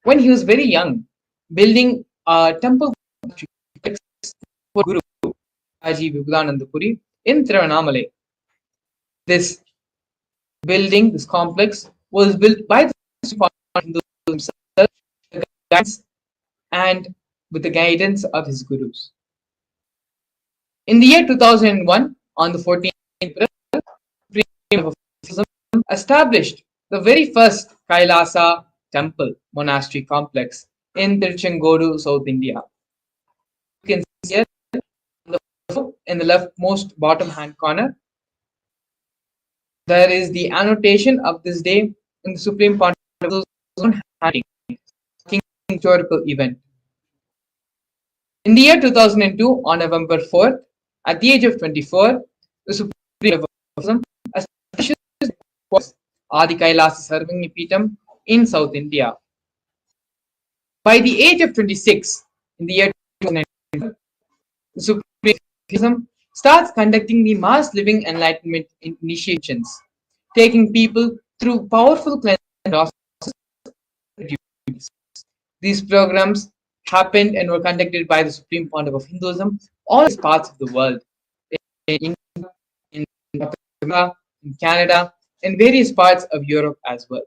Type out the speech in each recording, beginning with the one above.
when he was very young, building a temple for Guru Haji Vivekanandapuri in Tiruvannamalai. This building, this complex, was built by the Hindu himself, the guidance and with the guidance of his gurus. In the year 2001, on the 14th April, Buddhism established the very first Kailasa temple monastery complex in Tiruchengodu, South India. You can see here in the leftmost bottom hand corner, there is the annotation of this day in the Supreme Pontific's own handing, historical event. In the year 2002, on November 4th, at the age of 24, the Supreme Pontificate established Adi Kailasa Sarvanyapeetham in South India. By the age of 26, in the year 2009, the Supreme Pontificate starts conducting the mass living enlightenment initiations, taking people through powerful cleansing processes. These programs happened and were conducted by the Supreme Pontiff of Hinduism, all parts of the world, in India, in Africa, in Canada, and various parts of Europe as well.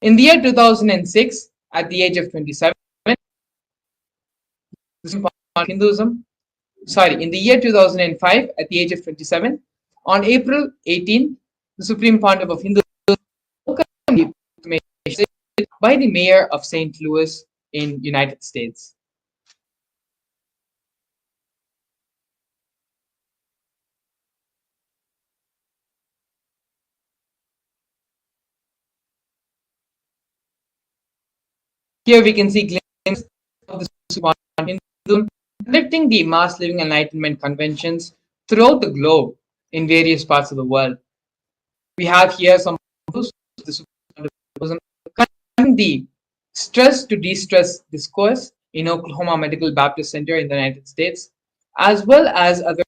In the year 2006, at the age of 27, the Supreme Pontiff of Hinduism, in the year 2005, at the age of 27, on April 18, the Supreme Pontiff of Hinduism by the mayor of St. Louis in United States. Here we can see glimpses of the Supreme Pontiff of Hinduism conducting the mass living enlightenment conventions throughout the globe in various parts of the world. We have here some of the Supreme Pontiff of Hinduism conducting the stress to de-stress discourse in Oklahoma Medical Baptist Center in the United States, as well as other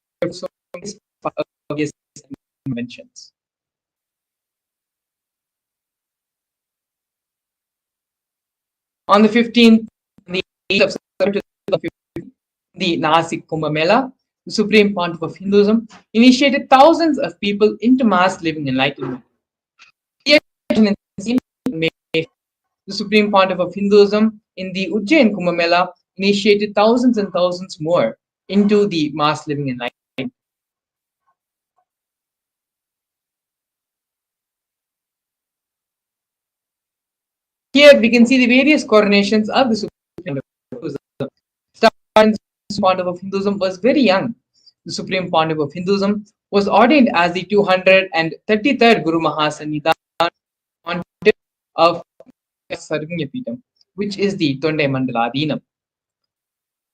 conventions. On the 15th, the 8th of September, the Nasik Kumbh Mela, the Supreme Pontiff of Hinduism initiated thousands of people into mass living enlightenment. The Supreme Pontiff of Hinduism in the Ujjain Kumbh Mela initiated thousands and thousands more into the mass living enlightenment. Here we can see the various coronations of the Supreme Pontiff of Hinduism. The Pontiff of Hinduism was very young. The Supreme Pontiff of Hinduism was ordained as the 233rd Guru Mahasannidhan Pontiff of Sarvanyapeetham, which is the Tondai Mandaladhinam.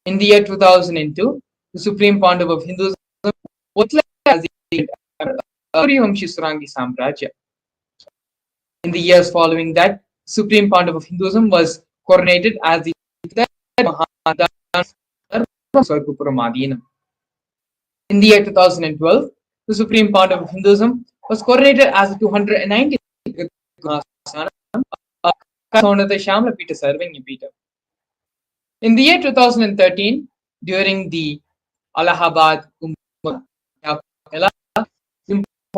In the year 2002, the Supreme Pontiff of Hinduism was declared as the Suryavanshi Surangi Samrajya. In the years following that, Supreme Pontiff of Hinduism was coronated as the Mahasannidhan. In the year 2012, the Supreme Pontiff of Hinduism was coronated as the 290th In the year 2013, during the Allahabad Kumbh Mela,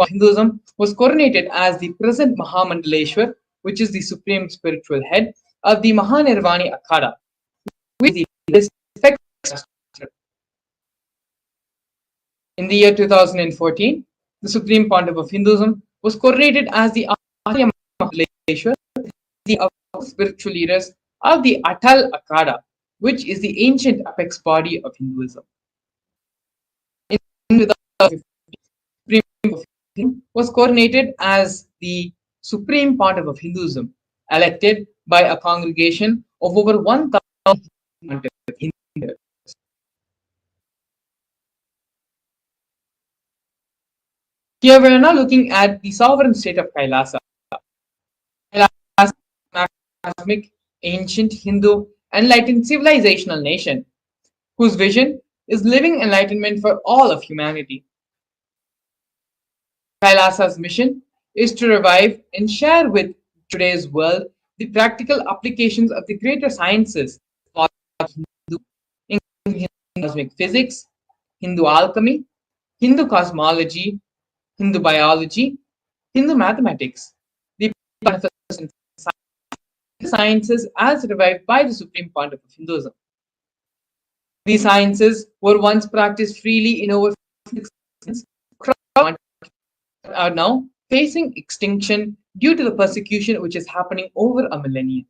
Hinduism was coronated as the present Mahamandaleshwar, which is the supreme spiritual head of the Mahanirvani Akhada, which is the In the year 2014, the Supreme Pontiff of Hinduism was coronated as the Arya Mahaleshwar, the spiritual leaders of the Atal Akhada, which is the ancient apex body of Hinduism. In 2015, the Supreme Pontiff of Hinduism was coronated as the Supreme Pontiff of Hinduism, elected by a congregation of over 1,000 Hindus. Here we are now looking at the sovereign state of Kailasa. Kailasa is a cosmic, ancient, Hindu, enlightened civilizational nation whose vision is living enlightenment for all of humanity. Kailasa's mission is to revive and share with today's world the practical applications of the greater sciences, including Hindu cosmic physics, Hindu alchemy, Hindu cosmology, Hindu biology, Hindu mathematics, the manifest in sciences as revived by the Supreme Pontiff of Hinduism. These sciences were once practiced freely in over 6 are now facing extinction due to the persecution which is happening over a millennium.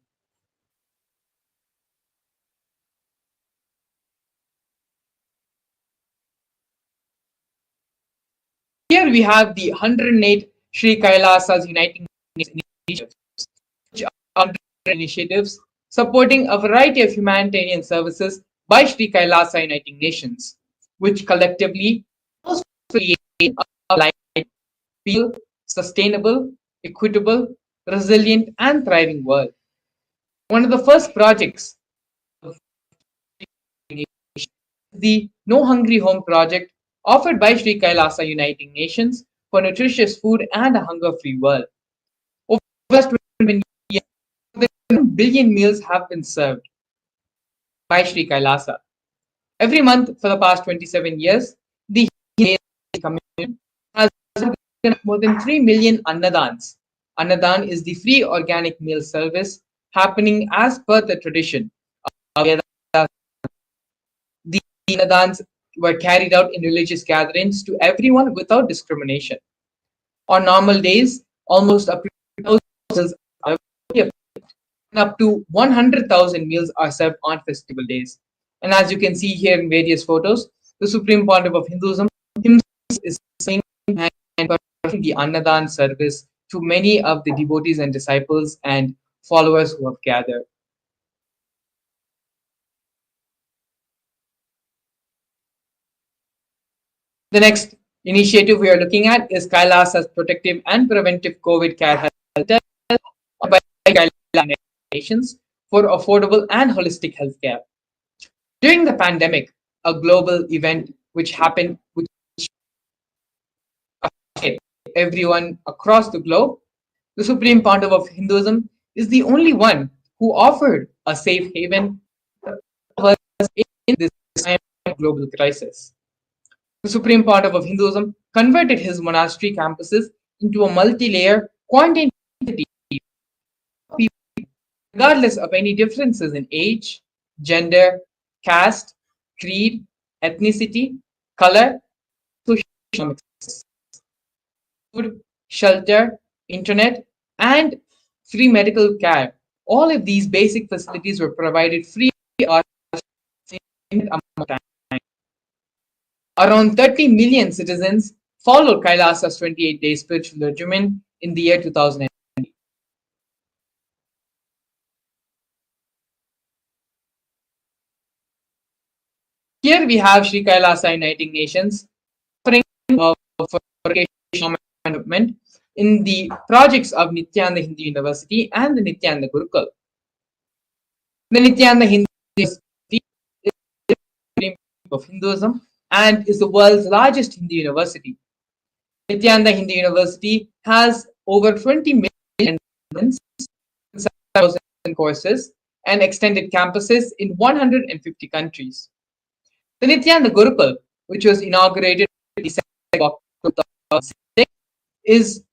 Here we have the 108 Sri Kailasas Uniting Nations initiatives, which are initiatives supporting a variety of humanitarian services by Sri Kailasa Uniting Nations, which collectively create a life feel sustainable, equitable, resilient, and thriving world. One of the first projects of the No Hungry Home project offered by Sri Kailasa Uniting Nations for nutritious food and a hunger-free world. Over the last 20 years, more than 1 billion meals have been served by Sri Kailasa. Every month for the past 27 years, the community has more than 3 million annadans. Annadan is the free organic meal service happening as per the tradition. The annadans were carried out in religious gatherings to everyone without discrimination. On normal days, almost up to 100,000 meals are served on festival days. And as you can see here in various photos, the Supreme Pontiff of Hinduism himself is saying and performing the Annadan service to many of the devotees and disciples and followers who have gathered. The next initiative we are looking at is Kailasa's protective and preventive COVID care health center by Kailasa Nations for affordable and holistic healthcare. During the pandemic, a global event which happened, which affected everyone across the globe, the Supreme Pontiff of Hinduism is the only one who offered a safe haven in this time of global crisis. The Supreme Pontiff of Hinduism converted his monastery campuses into a multi-layer quarantine city, regardless of any differences in age, gender, caste, creed, ethnicity, color, social, food, shelter, internet, and free medical care. All of these basic facilities were provided free or around 30 million citizens followed Kailasa's 28-day spiritual regimen in the year 2000. Here we have Sri Kailasa Uniting Nations offering for development in the projects of Nithyananda Hindu University and the Nithyananda Gurukul. The Nithyananda Hindu University is the of Hinduism and is the world's largest Hindu university. Nithyananda Hindu University has over 20 million students, 7,000 courses, and extended campuses in 150 countries. The Nithyananda Gurukul, which was inaugurated in December 2006, is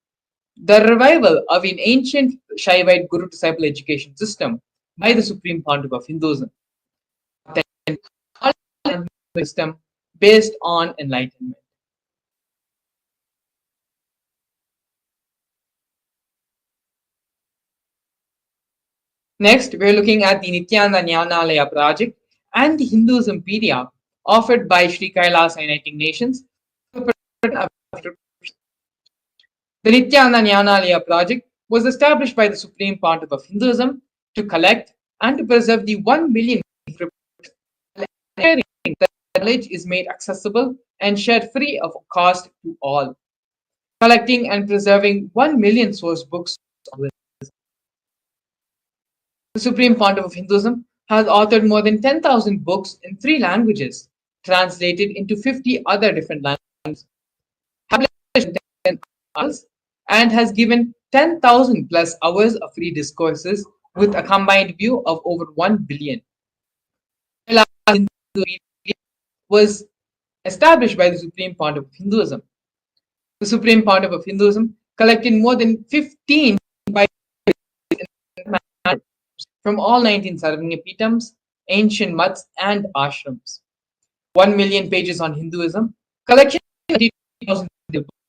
the revival of an ancient Shaivite Guru-disciple education system by the Supreme Pontiff of Hinduism. System based on enlightenment. Next, we're looking at the Nithyananda Jnanalaya project and the Hinduismpedia offered by Sri Kailasa Uniting Nations. The Nithyananda Jnanalaya project was established by the Supreme Pontiff of Hinduism to collect and to preserve the 1 million knowledge is made accessible and shared free of cost to all. Collecting and preserving 1 million source books. The Supreme Pontiff of Hinduism has authored more than 10,000 books in 3 languages, translated into 50 other different languages, and has given 10,000 plus hours of free discourses with a combined view of over 1 billion. Kailasa's Hindu Media was established by the Supreme Pontiff of Hinduism. The Supreme Pontiff of Hinduism collected more than 15 from all 19 Sarvanya ancient mats, and ashrams. 1 million pages on Hinduism, collection of 32,000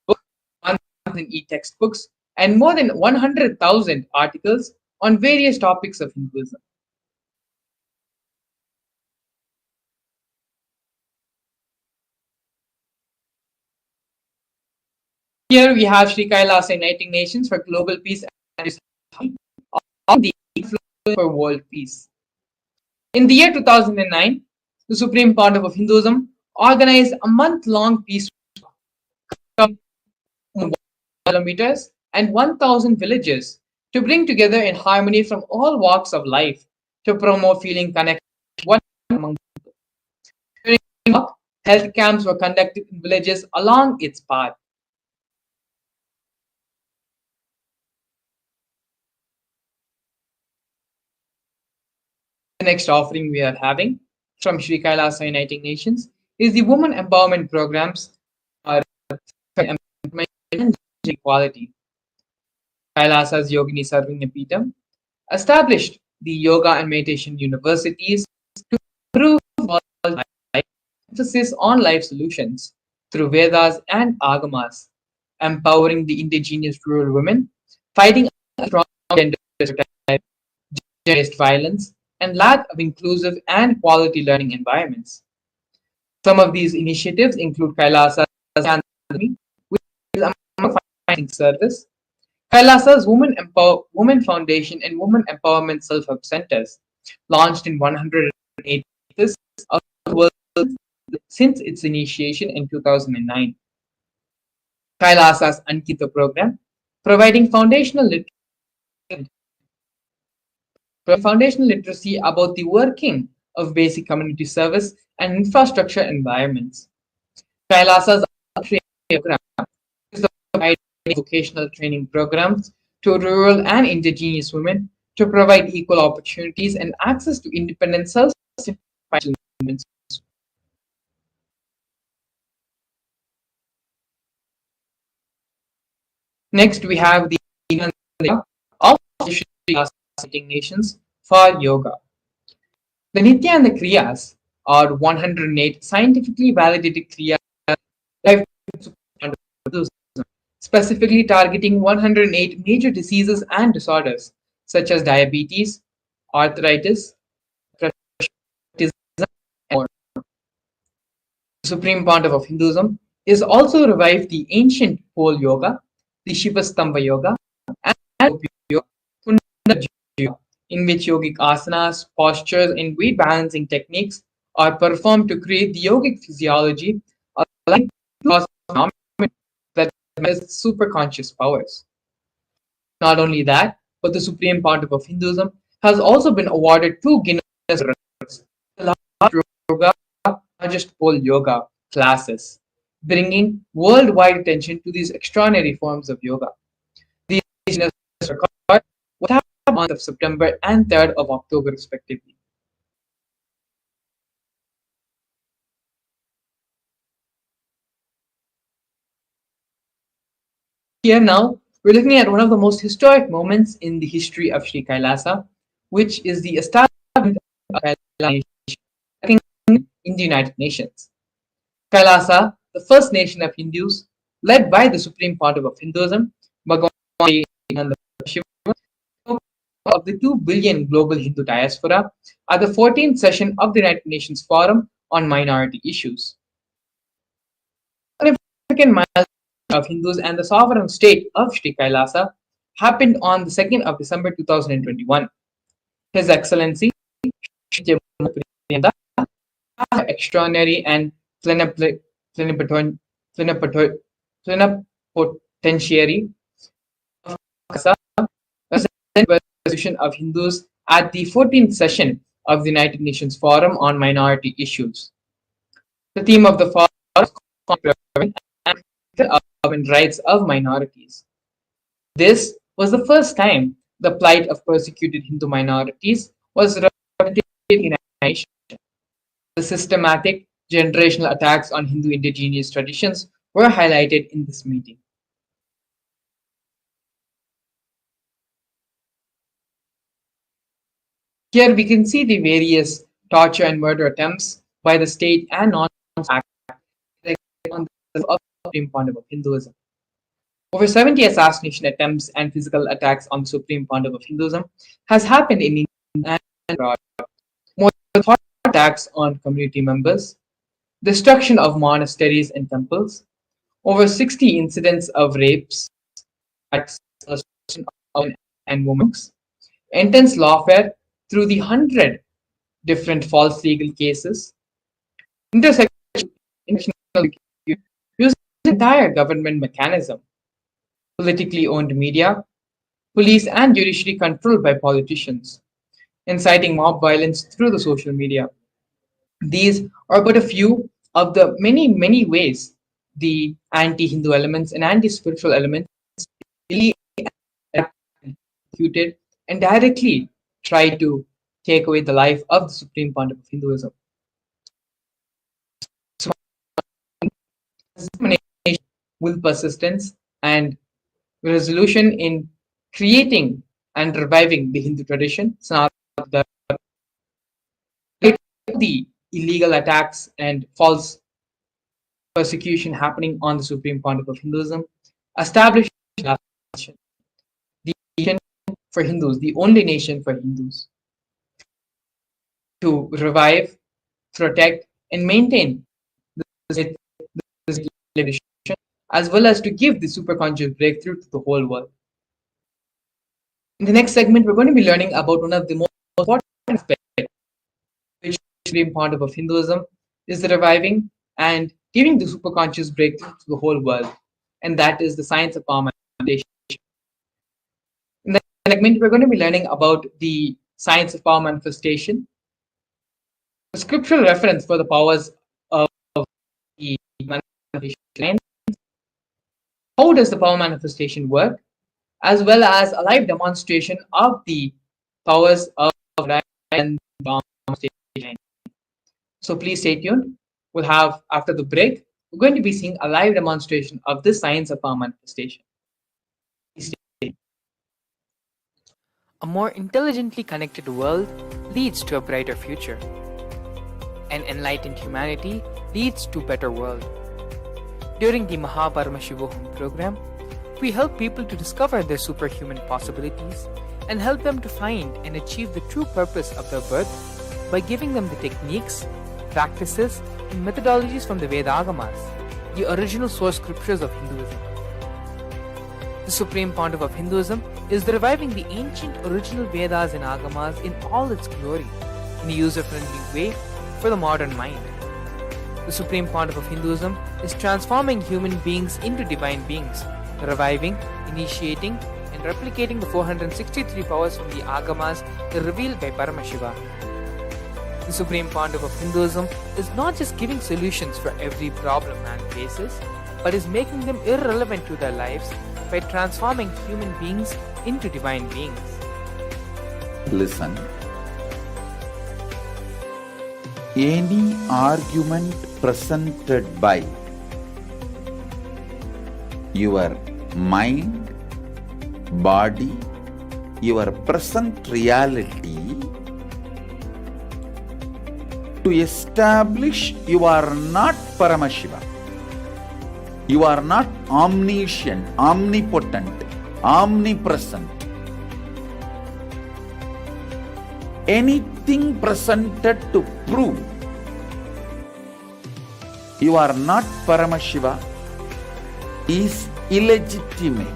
books, 1,000 e-textbooks, and more than 100,000 articles on various topics of Hinduism. Here we have Sri Kailasa Uniting Nations for Global Peace and on the for World Peace. In the year 2009, the Supreme Pontiff of Hinduism organized a month-long peace walk of 1 kilometers and 1,000 villages to bring together in harmony from all walks of life to promote feeling connected one among people. During the walk, health camps were conducted in villages along its path. The next offering we are having from Sri Kailasa Uniting Nations is the Women Empowerment Programs for Empowerment and Equality. Kailasa's Yogini Sarvanya established the yoga and meditation universities to improve life, emphasis on life solutions through Vedas and Agamas, empowering the indigenous rural women, fighting strong gender stereotypes, gender-based violence, and lack of inclusive and quality learning environments. Some of these initiatives include Kailasa's Academy, which is a financing service, Kailasa's Women Foundation and Women Empowerment Self-Help Centers, launched in 108 places of the world since its initiation in 2009. Kailasa's Ankita program, providing foundational literacy about the working of basic community service and infrastructure environments. Kailasa's program is providing vocational training programs to rural and indigenous women to provide equal opportunities and access to independent self-sufficient women. Next, we have the of Sri Lanka nations for yoga. The Nithyananda Kriyas are 108 scientifically validated Kriyas specifically targeting 108 major diseases and disorders such as diabetes, arthritis, autism, and more. The Supreme Pontiff of Hinduism is also revived the ancient pole yoga, the Shivastamba yoga, and yoga, in which yogic asanas, postures, and weight balancing techniques are performed to create the yogic physiology aligned to that has superconscious powers. Not only that, but the Supreme Pontiff of Hinduism has also been awarded 2 Guinness records, the largest pole yoga classes, bringing worldwide attention to these extraordinary forms of yoga. These Guinness records will happen in the month of September and 3rd of October, respectively. Here now, we're looking at one of the most historic moments in the history of Sri Kailasa, which is the establishment of Kailasa Nation in the United Nations. Kailasa, the first nation of Hindus, led by the Supreme Pontiff of Hinduism, Bhagavan Paramashivam, of the 2 billion global Hindu diaspora at the 14th session of the United Nations Forum on Minority Issues. An significant milestone of Hindus and the sovereign state of Sri Kailasa happened on the 2nd of December 2021. His Excellency Nithyananda, extraordinary and plenipotentiary of the resolution of Hindus at the 14th session of the United Nations Forum on Minority Issues. The theme of the forum is rights of minorities. This was the first time the plight of persecuted Hindu minorities was represented in animation. The systematic generational attacks on Hindu indigenous traditions were highlighted in this meeting. Here we can see the various torture and murder attempts by the state and non-state on the Supreme Pandav of Hinduism. Over 70 assassination attempts and physical attacks on the Supreme Pandav of Hinduism has happened in India and abroad. More than 40 attacks on community members, destruction of monasteries and temples, over 60 incidents of rapes, attacks and women, intense lawfare through the 100 different false legal cases, intersection using the entire government mechanism, politically owned media, police and judiciary controlled by politicians, inciting mob violence through the social media. These are but a few of the many ways the anti-Hindu elements and anti-spiritual elements really executed and directly tried to take away the life of the Supreme Pandav of Hinduism. Will persistence and resolution in creating and reviving the Hindu tradition, the illegal attacks and false persecution happening on the Supreme Pandav of Hinduism, established the nation for Hindus, the only nation for Hindus, to revive, protect, and maintain this tradition, as well as to give the superconscious breakthrough to the whole world. In the next segment, we're going to be learning about one of the most important aspects which Supreme Pandav of Hinduism is the reviving and giving the superconscious breakthrough to the whole world, and that is the science of power manifestation. In the segment, we're going to be learning about the science of power manifestation, the scriptural reference for the powers of the manifestation, how does the power manifestation work, as well as a live demonstration of the powers of and power manifestation. So please stay tuned. We'll have, after the break, we're going to be seeing a live demonstration of this science of power manifestation. A more intelligently connected world leads to a brighter future. An enlightened humanity leads to a better world. During the Paramashivam program, we help people to discover their superhuman possibilities and help them to find and achieve the true purpose of their birth by giving them the techniques, practices, and methodologies from the Vedagamas, the original source scriptures of Hinduism. The Supreme Pandav of Hinduism is reviving the ancient original Vedas and Agamas in all its glory, in a user-friendly way for the modern mind. The Supreme Pandav of Hinduism is transforming human beings into divine beings, reviving, initiating, and replicating the 463 powers from the Agamas revealed by Paramashivam. The Supreme Pandav of Hinduism is not just giving solutions for every problem man faces, but is making them irrelevant to their lives by transforming human beings into divine beings. Listen. Any argument presented by your mind, body, your present reality to establish you are not Paramashiva. You are not omniscient, omnipotent, omnipresent. Anything presented to prove you are not Paramashiva is illegitimate.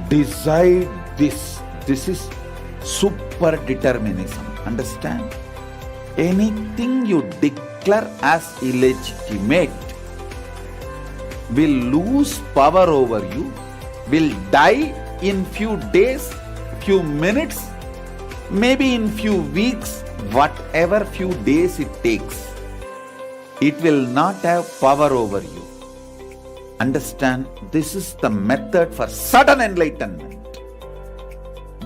Decide this. This is super determinism. Understand? Anything you declare as illegitimate will lose power over you, will die in few days, few minutes, maybe in few weeks, whatever few days it takes. It will not have power over you. Understand, this is the method for sudden enlightenment.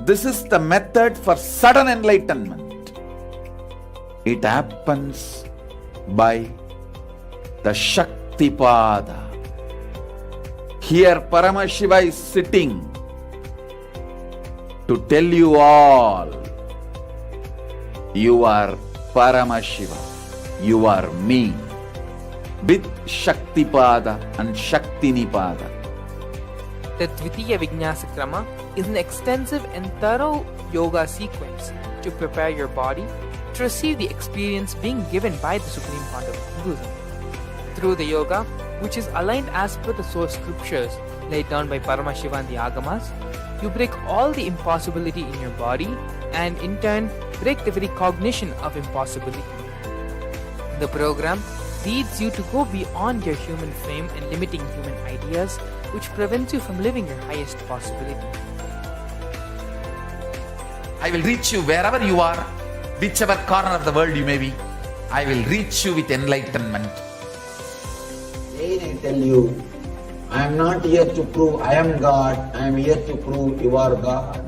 This is the method for sudden enlightenment. It happens by the Shaktipada. Here Paramashiva is sitting to tell you all, you are Paramashiva, you are me, with Shaktipada and Shaktinipada. The Dvitiya Vijnasa Krama is an extensive and thorough yoga sequence to prepare your body to receive the experience being given by the Supreme Founder of Hinduism. Through the yoga, which is aligned as per the source scriptures laid down by Paramashiva and the Agamas, you break all the impossibility in your body and in turn break the very cognition of impossibility. The program leads you to go beyond your human frame and limiting human ideas, which prevents you from living your highest possibility. I will reach you wherever you are, whichever corner of the world you may be. I will reach you with enlightenment. Again I tell you, I am not here to prove I am God, I am here to prove you are God.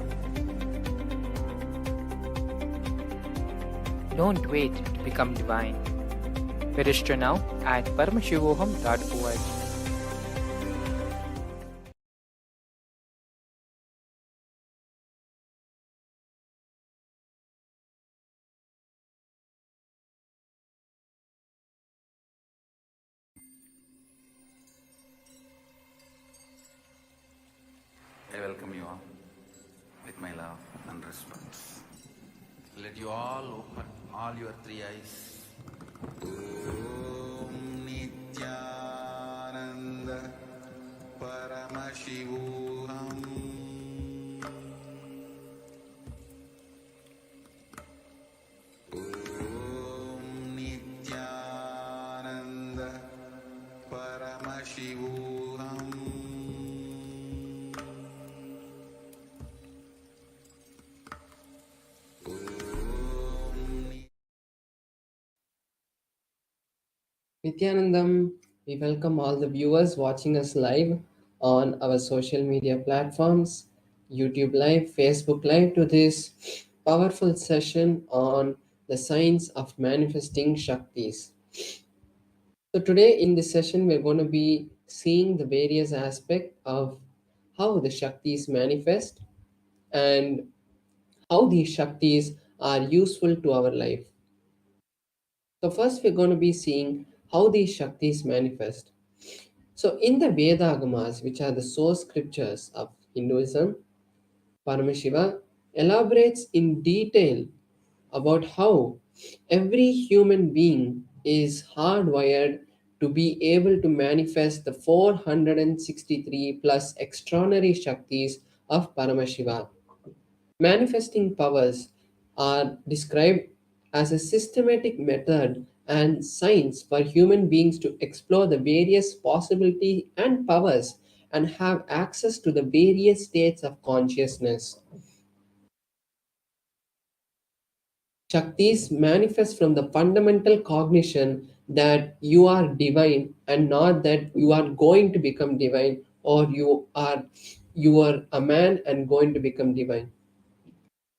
Don't wait to become divine. Register now at paramashivoham.org. I welcome you all with my love and respect. Let you all open all your three eyes. Om Nithyananda Paramashivam. Om Nithyananda Paramashivam. Nithyanandam, we welcome all the viewers watching us live on our social media platforms, YouTube Live, Facebook Live, to this powerful session on the science of manifesting Shaktis. So today in this session, we're going to be seeing the various aspects of how the Shaktis manifest and how these Shaktis are useful to our life. So first we're going to be seeing how these Shaktis manifest. So in the Vedagamas, which are the source scriptures of Hinduism, Paramashiva elaborates in detail about how every human being is hardwired to be able to manifest the 463 plus extraordinary Shaktis of Paramashiva. Manifesting powers are described as a systematic method and science for human beings to explore the various possibilities and powers and have access to the various states of consciousness. Shaktis manifest from the fundamental cognition that you are divine and not that you are going to become divine or you are a man and going to become divine.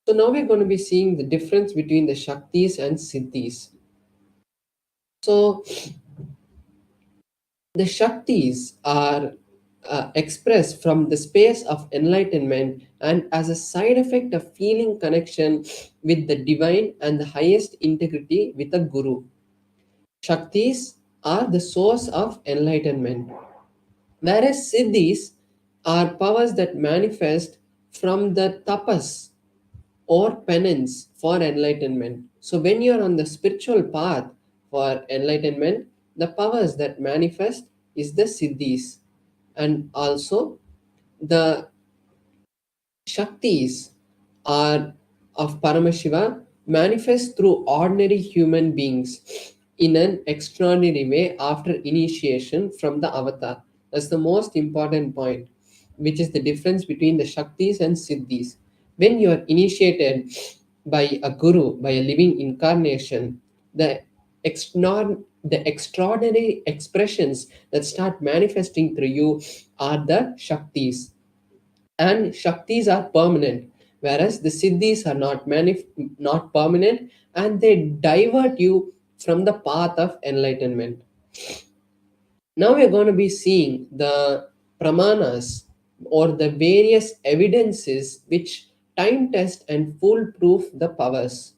So now we're going to be seeing the difference between the Shaktis and Siddhis. So the Shaktis are expressed from the space of enlightenment and as a side effect of feeling connection with the divine and the highest integrity with a guru. Shaktis are the source of enlightenment, whereas Siddhis are powers that manifest from the tapas or penance for enlightenment. So when you are on the spiritual path for enlightenment, the powers that manifest is the siddhis, and also the shaktis are of Paramashiva manifest through ordinary human beings in an extraordinary way after initiation from the avatar. That's the most important point, which is the difference between the shaktis and siddhis. When you are initiated by a guru, by a living incarnation, the The extraordinary expressions that start manifesting through you are the Shaktis. And Shaktis are permanent, whereas the Siddhis are not permanent, and they divert you from the path of enlightenment. Now we are going to be seeing the Pramanas, or the various evidences which time test and foolproof the powers.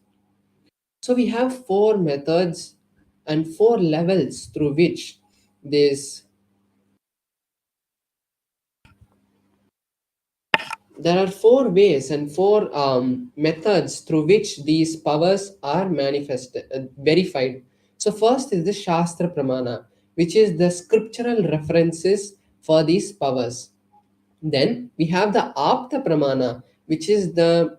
So we have four methods and four levels through which this there are four ways and four methods through which these powers are manifested, verified. So first is the Shastra Pramana, which is the scriptural references for these powers. Then we have the Apta Pramana, which is the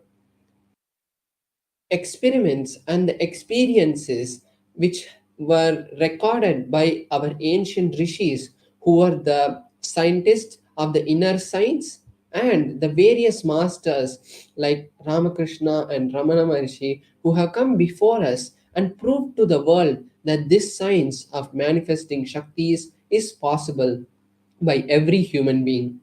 experiments and the experiences which were recorded by our ancient rishis, who were the scientists of the inner science, and the various masters like Ramakrishna and Ramana Maharishi, who have come before us and proved to the world that this science of manifesting Shaktis is possible by every human being.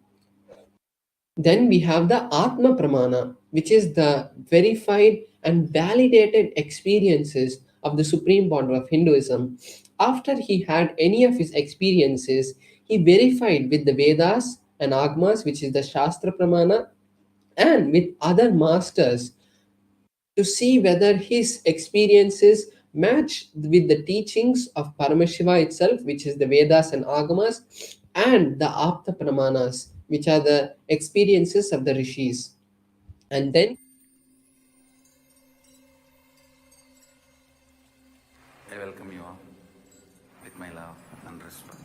Then we have the Atma Pramana, which is the verified and validated experiences of the Supreme Pontiff of Hinduism. After he had any of his experiences, he verified with the Vedas and Agmas, which is the Shastra Pramana, and with other masters to see whether his experiences match with the teachings of Paramashiva itself, which is the Vedas and Agamas, and the Apta Pramanas, which are the experiences of the rishis. And then I welcome you all with my love and respect.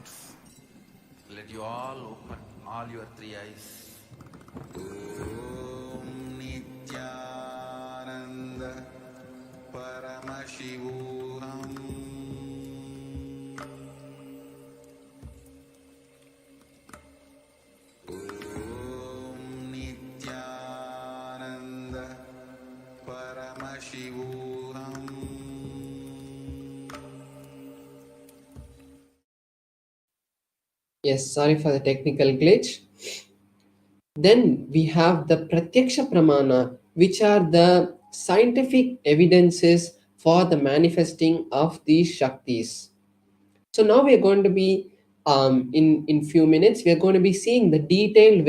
Let you all open all your three eyes. Om Nithyananda Paramashivam. Om Nithyananda Paramashivam. yes, sorry for the technical glitch. Then we have the Pratyaksha Pramana, which are the scientific evidences for the manifesting of these Shaktis. So now we are going to be in few minutes we are going to be seeing the detailed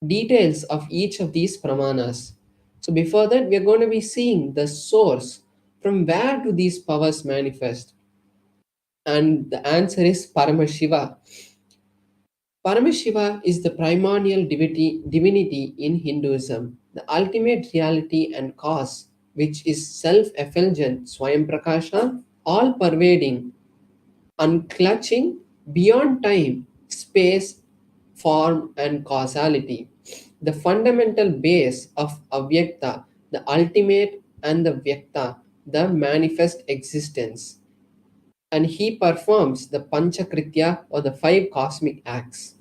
details of each of these pramanas. So before that, we are going to be seeing the source, from where do these powers manifest, and the answer is Paramashiva. Paramashiva is the primordial divinity in Hinduism, the ultimate reality and cause, which is self-effulgent, Swayam Prakasha, all pervading, unclutching, beyond time, space, form, and causality. The fundamental base of Avyakta, the ultimate, and the Vyakta, the manifest existence. And he performs the Panchakritya, or the five cosmic acts.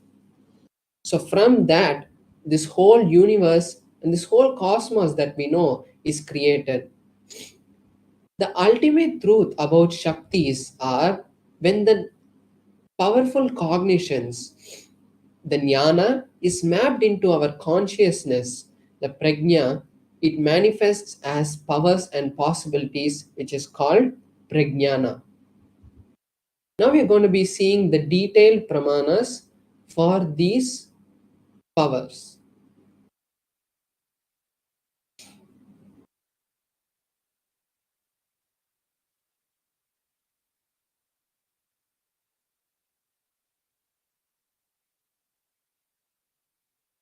So, from that, this whole universe and this whole cosmos that we know is created. The ultimate truth about Shaktis are when the powerful cognitions, the jnana, is mapped into our consciousness, the prajna, it manifests as powers and possibilities, which is called prajnana. Now we are going to be seeing the detailed pramanas for these powers.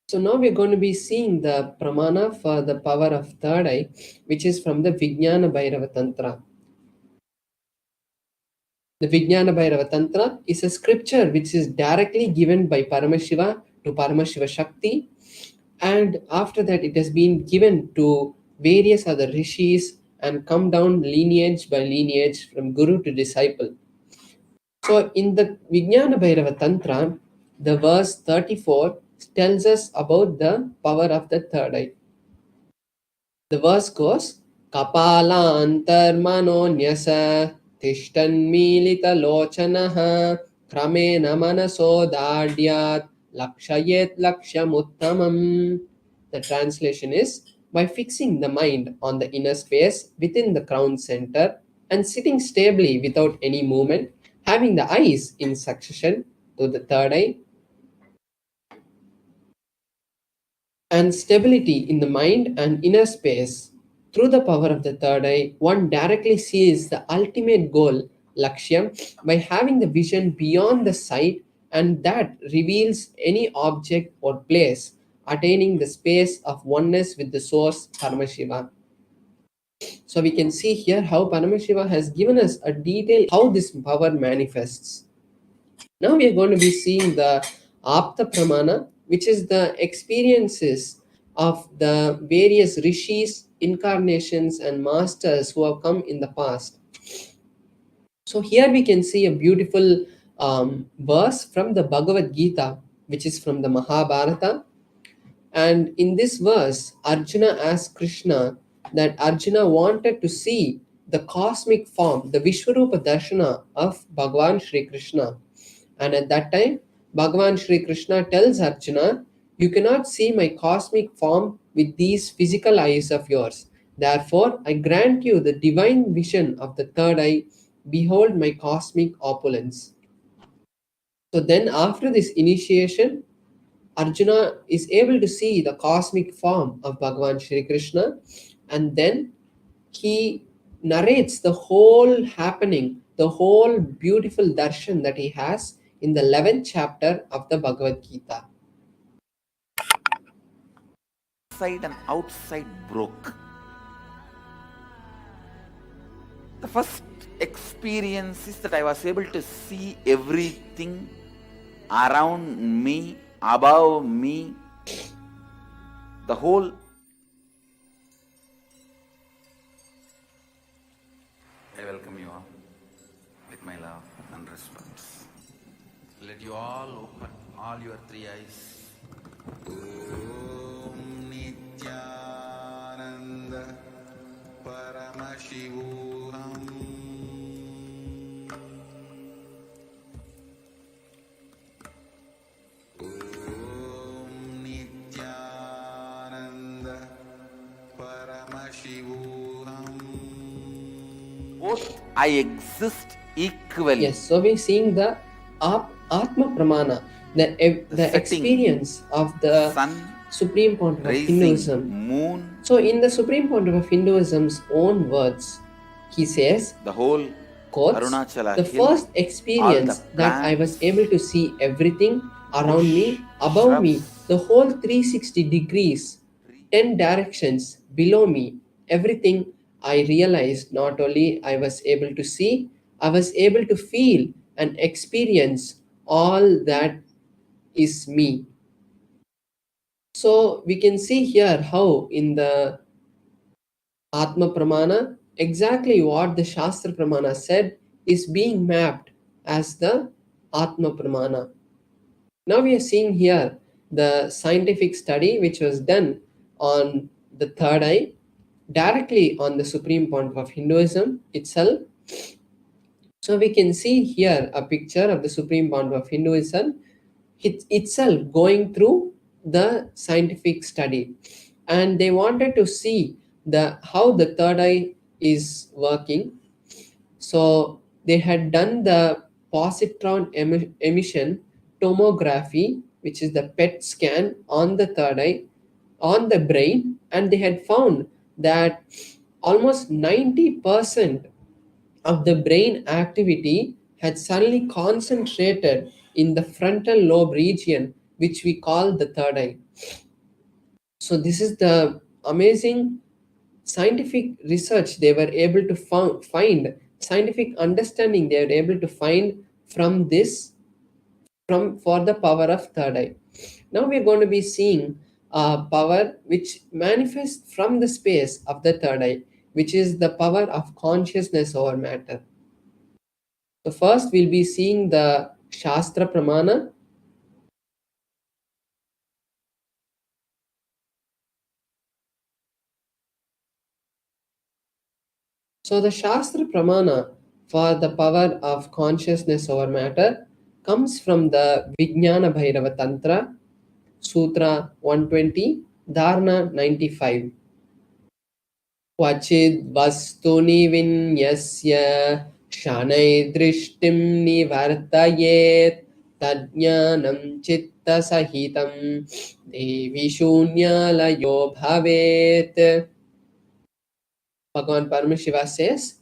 So now we're going to be seeing the pramana for the power of third eye, which is from the Vijnana Bhairava Tantra. The Vijnana Bhairava Tantra is a scripture which is directly given by Paramashiva to Paramashiva Shakti, and after that it has been given to various other rishis and come down lineage by lineage from guru to disciple. So in the Vijnana Bhairava Tantra, the verse 34 tells us about the power of the third eye. The verse goes, कपालान्तर्मनोऽन्यस तिष्ठन्मीलितलोचनः क्रमेण मनसोदार्ढ्यात् लक्षयेत् लक्ष्यमुत्तमम्. The translation is, by fixing the mind on the inner space within the crown center and sitting stably without any movement, having the eyes in succession to the third eye, and stability in the mind and inner space. Through the power of the third eye, one directly sees the ultimate goal, Lakshyam, by having the vision beyond the sight, and that reveals any object or place, attaining the space of oneness with the source, Paramashiva. So we can see here how Paramashiva has given us a detail how this power manifests. Now we are going to be seeing the Apta Pramana, which is the experiences of the various rishis, incarnations, and masters who have come in the past. So here we can see a beautiful verse from the Bhagavad Gita, which is from the Mahabharata. And in this verse, Arjuna asked Krishna that Arjuna wanted to see the cosmic form, the Vishwarupa Darshana of Bhagavan Sri Krishna. And at that time, Bhagavan Sri Krishna tells Arjuna, you cannot see my cosmic form with these physical eyes of yours. Therefore, I grant you the divine vision of the third eye. Behold my cosmic opulence. So then, after this initiation, Arjuna is able to see the cosmic form of Bhagavan Sri Krishna, and then he narrates the whole happening, the whole beautiful darshan that he has in the 11th chapter of the Bhagavad Gita. Inside and outside broke. The first experience is that I was able to see everything around me, above me, the whole. I welcome you all with my love and respect. Let you all open all your three eyes. Om Nithyananda Paramashivam. Om Nithyananda Paramashivam. Both I exist equally. Yes, so we're seeing the Atma Pramana, the experience of the sun, Supreme Pontiff of rising Hinduism. moon, So, in the Supreme Pontiff of Hinduism's own words, he says, the whole quotes, Arunachala the hill, first experience all the that I was plants, able to see everything around me, above me, shrubs, the whole 360 degrees, 10 directions below me, everything I realized not only I was able to see, I was able to feel and experience all that is me. So we can see here how in the Atma Pramana, exactly what the Shastra Pramana said is being mapped as the Atma Pramana. Now we are seeing here the scientific study which was done on the third eye, directly on the Supreme Pontiff of Hinduism itself. So we can see here a picture of the Supreme Pontiff of Hinduism itself going through the scientific study, and they wanted to see the how the third eye is working. So they had done the positron emission tomography, which is the PET scan on the third eye, on the brain, and they had found that almost 90% of the brain activity had suddenly concentrated in the frontal lobe region, which we call the third eye. So, this is the amazing scientific research they were able to find, scientific understanding they were able to find from this, from for the power of third eye. Now we are going to be seeing a power which manifests from the space of the third eye, which is the power of consciousness over matter. So first we'll be seeing the Shastra Pramana. So the Shastra Pramana for the power of consciousness over matter comes from the Vijnana Bhairava Tantra, Sutra 120, Dharana 95. क्वचिद् वस्तुनि विन्यस्य शनैर्दृष्टिं निवर्तयेत् तज्ज्ञानं चित्तसहितं देवि शून्यालयो भवेत्. Bhagavan Paramashiva says,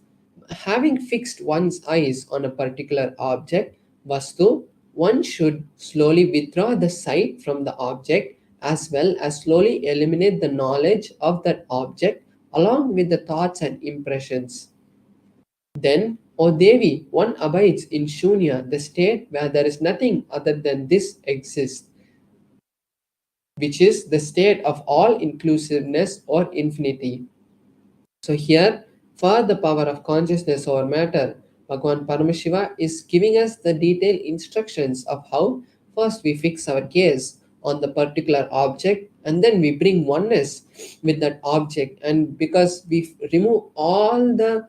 having fixed one's eyes on a particular object, Vastu, one should slowly withdraw the sight from the object as well as slowly eliminate the knowledge of that object along with the thoughts and impressions. Then, O Devi, one abides in Shunya, the state where there is nothing other than this exists, which is the state of all inclusiveness or infinity. So here, for the power of consciousness over matter, Bhagavan Paramashiva is giving us the detailed instructions of how first we fix our gaze on the particular object and then we bring oneness with that object. And because we remove all the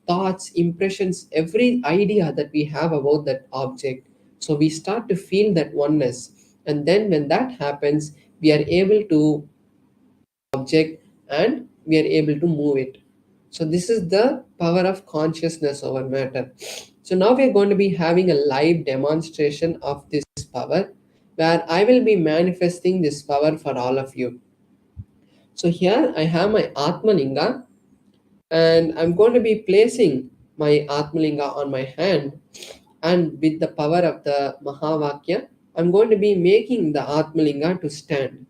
thoughts, impressions, every idea that we have about that object, so we start to feel that oneness. And then when that happens, we are able to object and we are able to move it. So this is the power of consciousness over matter. So now we are going to be having a live demonstration of this power where I will be manifesting this power for all of you. So here I have my Atmalinga and I'm going to be placing my Atmalinga on my hand, and with the power of the Mahavakya I'm going to be making the Atmalinga to stand.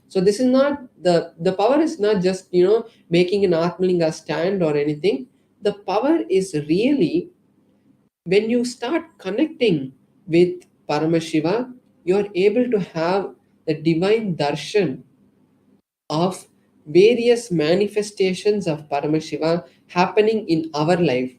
So this is not the power is not just making an Atmalinga stand or anything. The power is really when you start connecting with Paramashiva, you are able to have the divine darshan of various manifestations of Paramashiva happening in our life.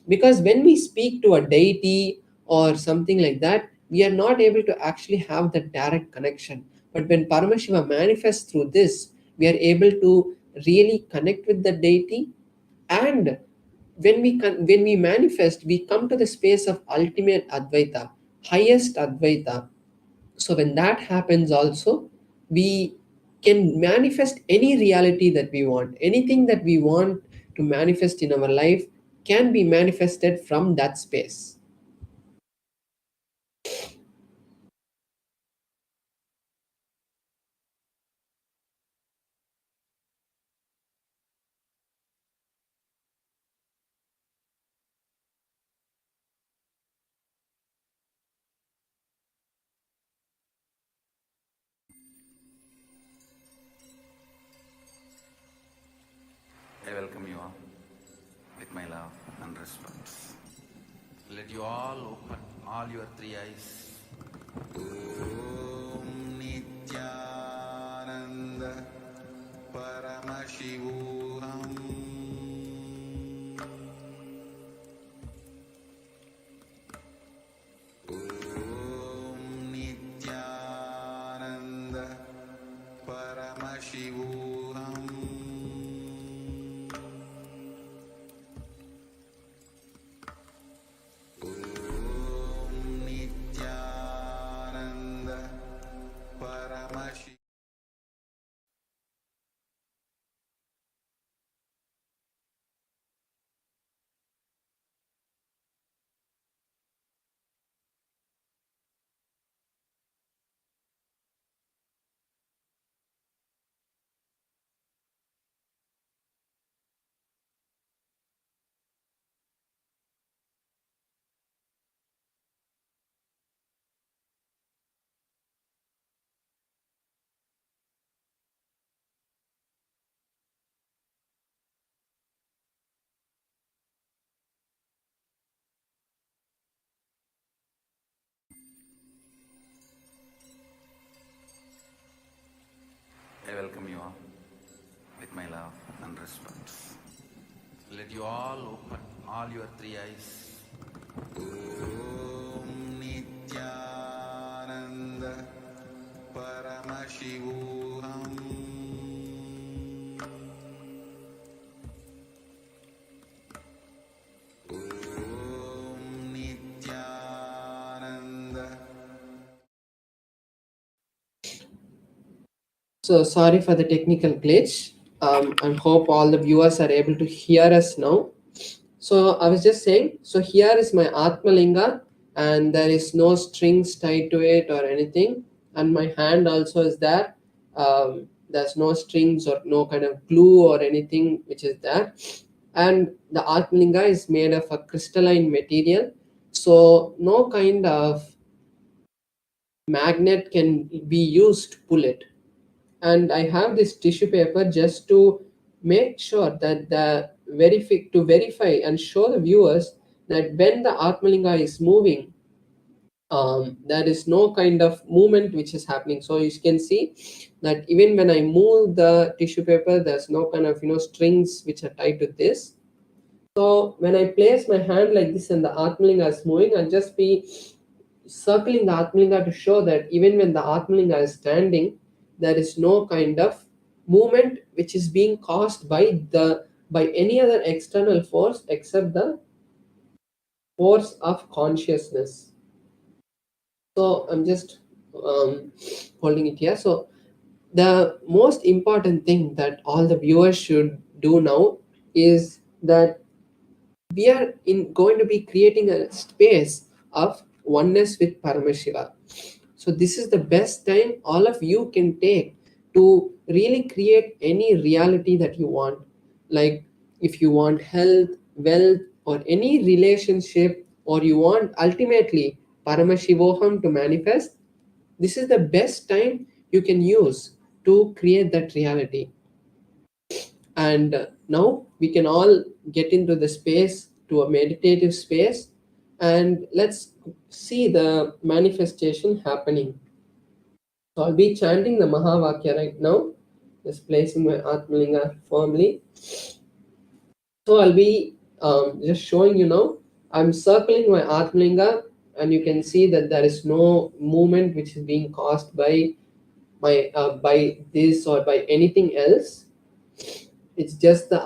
Because when we speak to a deity or something like that, we are not able to actually have the direct connection. But when Paramashiva manifests through this, we are able to really connect with the deity. And when we manifest, we come to the space of ultimate Advaita, highest Advaita. So when that happens also, we can manifest any reality that we want. Anything that we want to manifest in our life can be manifested from that space. I welcome you all with my love and respect. Let you all open all your three eyes. Om Nithyananda Paramashivam. Om Nithyananda Paramashivam. I welcome you all with my love and respect. Let you all open all your three eyes. Om Nithyananda Paramashivam. So sorry for the technical glitch. I hope all the viewers are able to hear us now. So I was just saying, so here is my Atmalinga, and there is no strings tied to it or anything. And my hand also is there. There's no strings or no kind of glue or anything which is there. And the Atmalinga is made of a crystalline material. So no kind of magnet can be used to pull it. And I have this tissue paper just to make sure that to verify and show the viewers that when the Atmalinga is moving, there is no kind of movement which is happening. So you can see that even when I move the tissue paper, there's no kind of strings which are tied to this. So when I place my hand like this and the Atmalinga is moving, I'll just be circling the Atmalinga to show that even when the Atmalinga is standing, there is no kind of movement which is being caused by any other external force except the force of consciousness. So I'm just holding it here. So the most important thing that all the viewers should do now is that we are going to be creating a space of oneness with Paramashiva. So this is the best time all of you can take to really create any reality that you want. Like if you want health, wealth, or any relationship, or you want ultimately Paramashivoham to manifest, this is the best time you can use to create that reality. And now we can all get into the space, to a meditative space, and let's see the manifestation happening. So I'll be chanting the Mahavakya right now, just placing my Atmalinga firmly. So I'll be just showing you now. I'm circling my Atmalinga, and you can see that there is no movement which is being caused by by this or by anything else. It's just the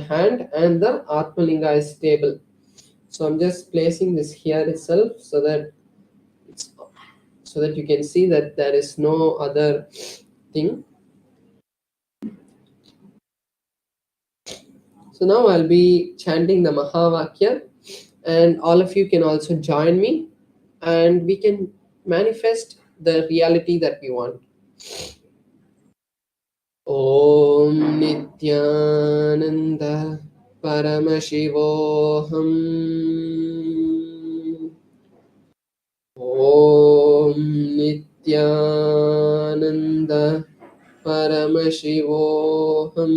hand and the Atmalinga is stable. So I'm just placing this here itself so that you can see that there is no other thing. So now I'll be chanting the Mahavakya, and all of you can also join me, and we can manifest the reality that we want. Om Nithyananda Paramashivoham. Om Nithyananda Paramashivoham.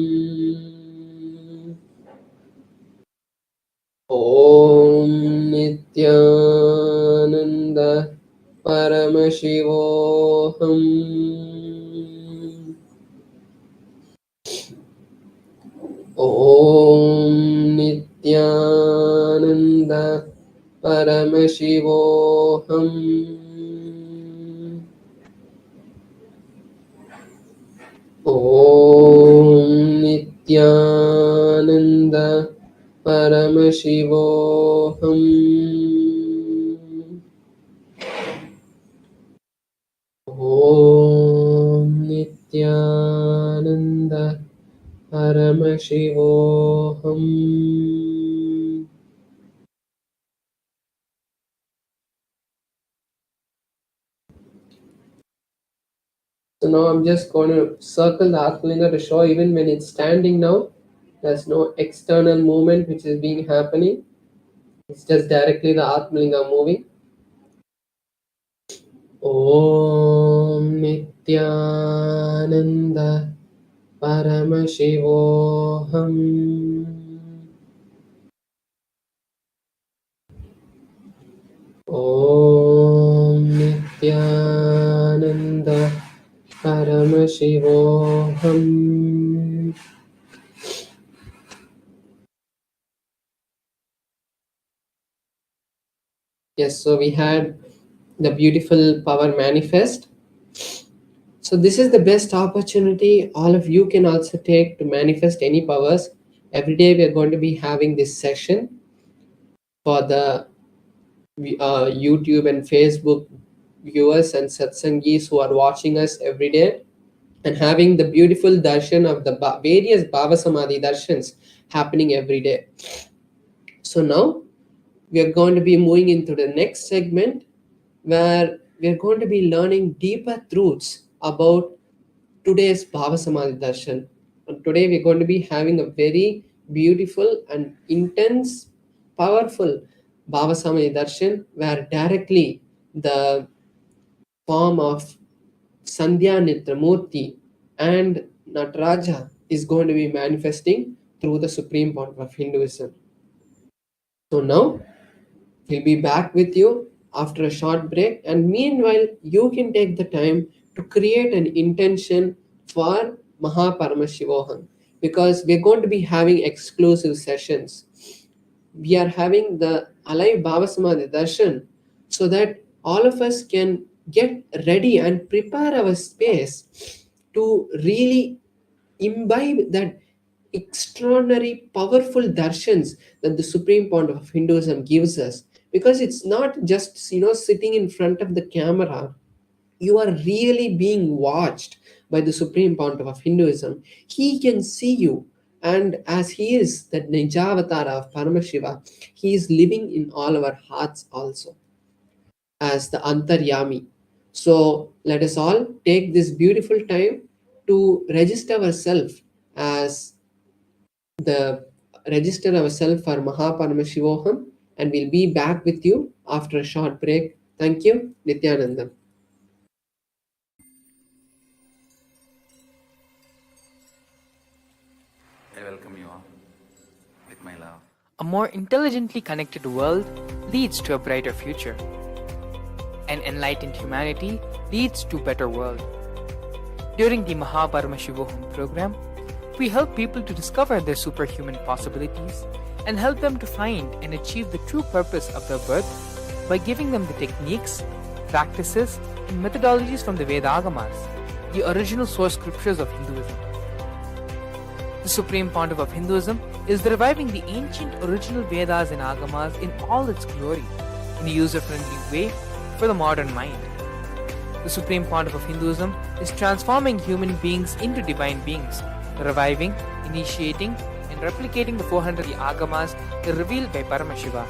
Om Nithyananda Paramashivoham. Om Nithyananda Paramashivoham. Om Nithyananda Paramashivoham. Om Nithyananda Paramashivoham. So now I'm just going to circle the Atmalinga to show even when it's standing now, there's no external movement which is being happening. It's just directly the Atmalinga moving. Om Nithyananda Paramashivoham. Om Nithyananda Paramashivoham. Yes, so we had the beautiful power manifest. So this is the best opportunity all of you can also take to manifest any powers. Every day we are going to be having this session for the YouTube and Facebook viewers and satsangis who are watching us every day. and having the beautiful darshan of the various Bhava Samadhi darshans happening every day. So now we are going to be moving into the next segment where we are going to be learning deeper truths about today's Bhava Samadhi Darshan. And today we're going to be having a very beautiful and intense, powerful Bhava Samadhi Darshan where directly the form of Sandhya Murthy and Nataraja is going to be manifesting through the supreme point of Hinduism. So now we'll be back with you after a short break, and meanwhile, you can take the time to create an intention for Mahaparamashivoham because we're going to be having exclusive sessions. We are having the Alive Bhava Samadhi Darshan so that all of us can get ready and prepare our space to really imbibe that extraordinary powerful darshans that the supreme point of Hinduism gives us, because it's not just sitting in front of the camera. You are really being watched by the supreme point of Hinduism. He can see you, and as he is that Nijavatara of Paramashiva, he is living in all our hearts also as the Antaryami. So let us all take this beautiful time to the register ourselves for Mahaparamashivoham, and we'll be back with you after a short break. Thank you, Nithyananda. I welcome you all with my love. A more intelligently connected world leads to a brighter future. An enlightened humanity leads to a better world. During the Mahaparamashivoham program, we help people to discover their superhuman possibilities and help them to find and achieve the true purpose of their birth by giving them the techniques, practices, and methodologies from the Vedagamas, the original source scriptures of Hinduism. The Supreme Pontiff of Hinduism is reviving the ancient original Vedas and Agamas in all its glory, in a user-friendly way for the modern mind. The Supreme Pontiff of Hinduism is transforming human beings into divine beings, reviving, initiating, and replicating the 400 Agamas revealed by Paramashiva.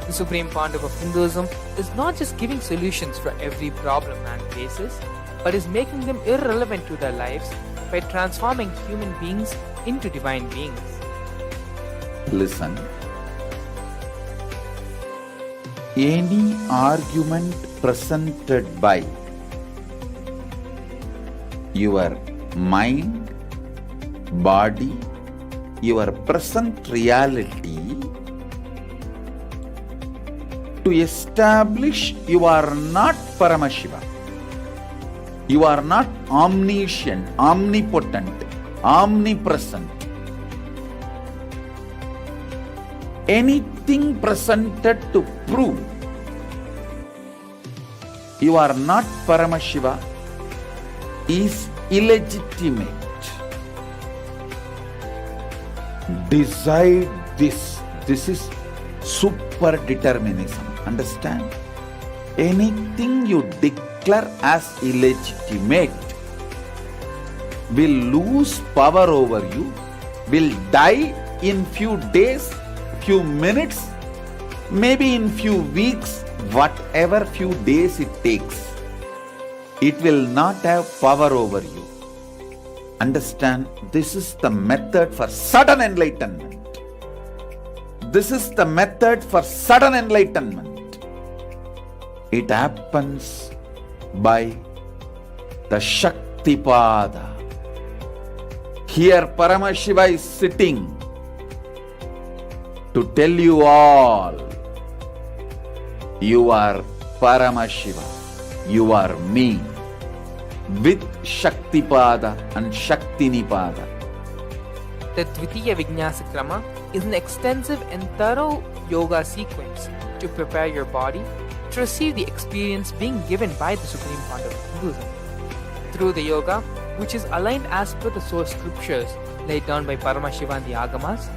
The Supreme Pontiff of Hinduism is not just giving solutions for every problem man faces, but is making them irrelevant to their lives by transforming human beings into divine beings. Listen. Any argument presented by your mind, body, your present reality to establish you are not Paramashiva. You are not omniscient, omnipotent, omnipresent. Anything presented to prove you are not Paramashiva is illegitimate. Decide this. This is super determinism. Understand? Anything you declare as illegitimate will lose power over you, will die in few days, few minutes, maybe in few weeks, whatever few days it takes. It will not have power over you. Understand, this is the method for sudden enlightenment. This is the method for sudden enlightenment. It happens by the Shaktipada. Here Paramashiva is sitting to tell you all, you are Paramashiva, you are me, with Shaktipada and Shaktinipada. The Dvitiya Vijnasa Krama is an extensive and thorough yoga sequence to prepare your body to receive the experience being given by the Supreme Pontiff of Hinduism. Through the yoga, which is aligned as per the source scriptures laid down by Paramashiva and the Agamas,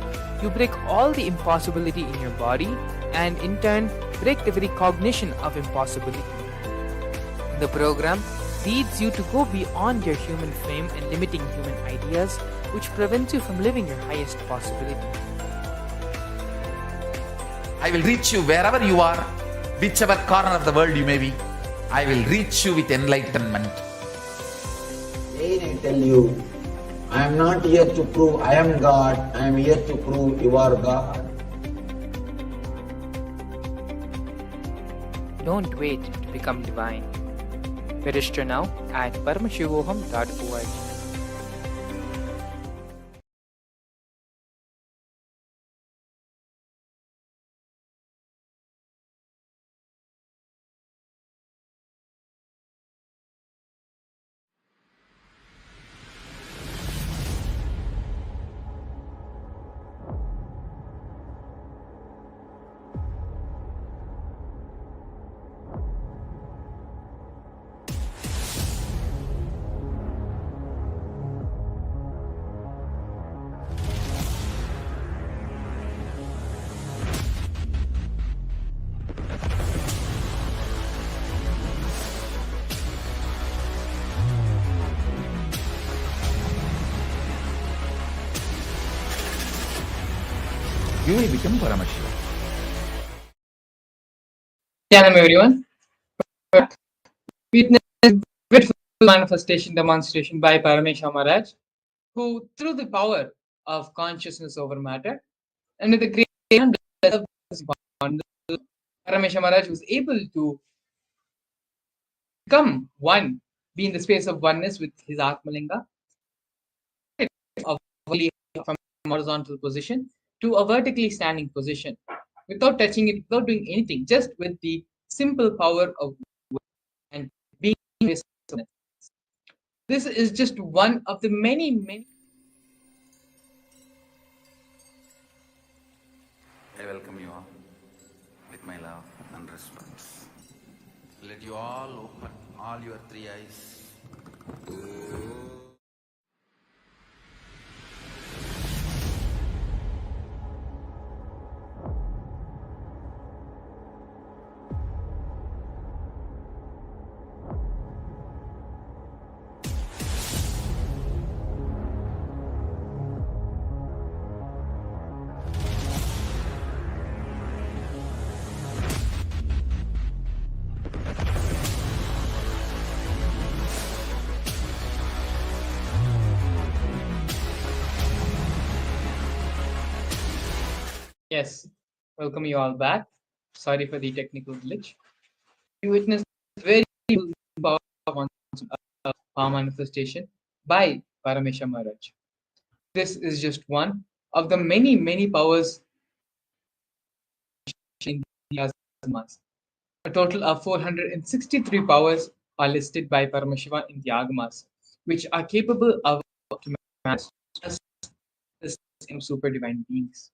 you break all the impossibility in your body and in turn break the very cognition of impossibility. In the program, leads you to go beyond your human frame and limiting human ideas, which prevents you from living your highest possibility. I will reach you wherever you are, whichever corner of the world you may be. I will reach you with enlightenment. Again I tell you, I am not here to prove I am God, I am here to prove you are God. Don't wait to become divine. Register now at paramashivoham.org. You will become Paramashivam. Hello everyone. Witness beautiful manifestation demonstration by Paramashivam Maharaj, who through the power of consciousness over matter and with the great hand of Paramashivam Maharaj was able to become one, be in the space of oneness with his Atmalinga, of from horizontal position to a vertically standing position without touching it, without doing anything, just with the simple power of and being in the space of oneness. This is just one of the many. I welcome you all with my love and respect. Let you all open all your three eyes. Yes, welcome you all back. Sorry for the technical glitch. We witnessed very powerful power manifestation by Parameshwar Maharaj. This is just one of the many powers in the Agamas. A total of 463 powers are listed by Paramashiva in the Agamas, which are capable of to manifest the same super divine beings.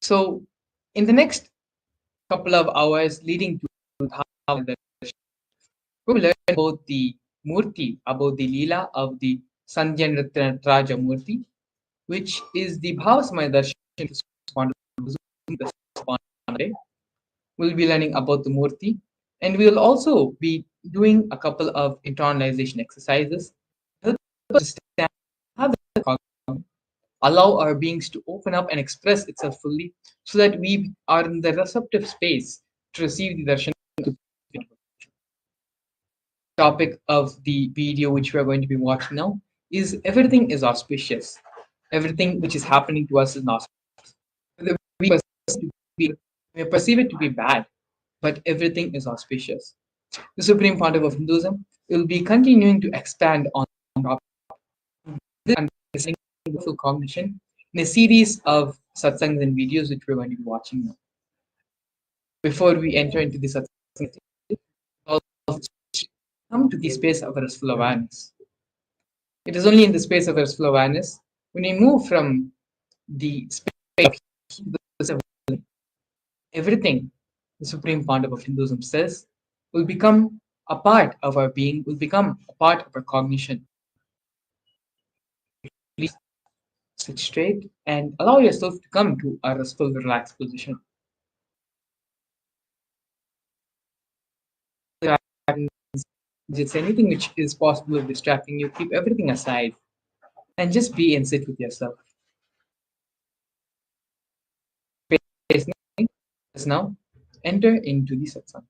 So, in the next couple of hours leading to how we will learn about the Murthy, about the Leela of the Sandhya Nritta Murthy, which is the Bhava Darshan. We'll be learning about the Murthy, and we will also be doing a couple of internalization exercises. Help us understand how the allow our beings to open up and express itself fully so that we are in the receptive space to receive the darshan. Topic of the video which we are going to be watching now is everything is auspicious. Everything which is happening to us is not. We perceive it to be bad, but everything is auspicious. The Supreme Pontiff of Hinduism will be continuing to expand on this understanding full cognition in a series of satsangs and videos which we're going to be watching now. Before we enter into the satsang, come to the space of restful awareness. It is only in the space of restful awareness when we move from the space of everything the Supreme Pontiff of Hinduism says will become a part of our being, will become a part of our cognition. Please sit straight and allow yourself to come to a restful, relaxed position. Just anything which is possible of distracting you, keep everything aside and just be and sit with yourself. Let's now enter into the satsang.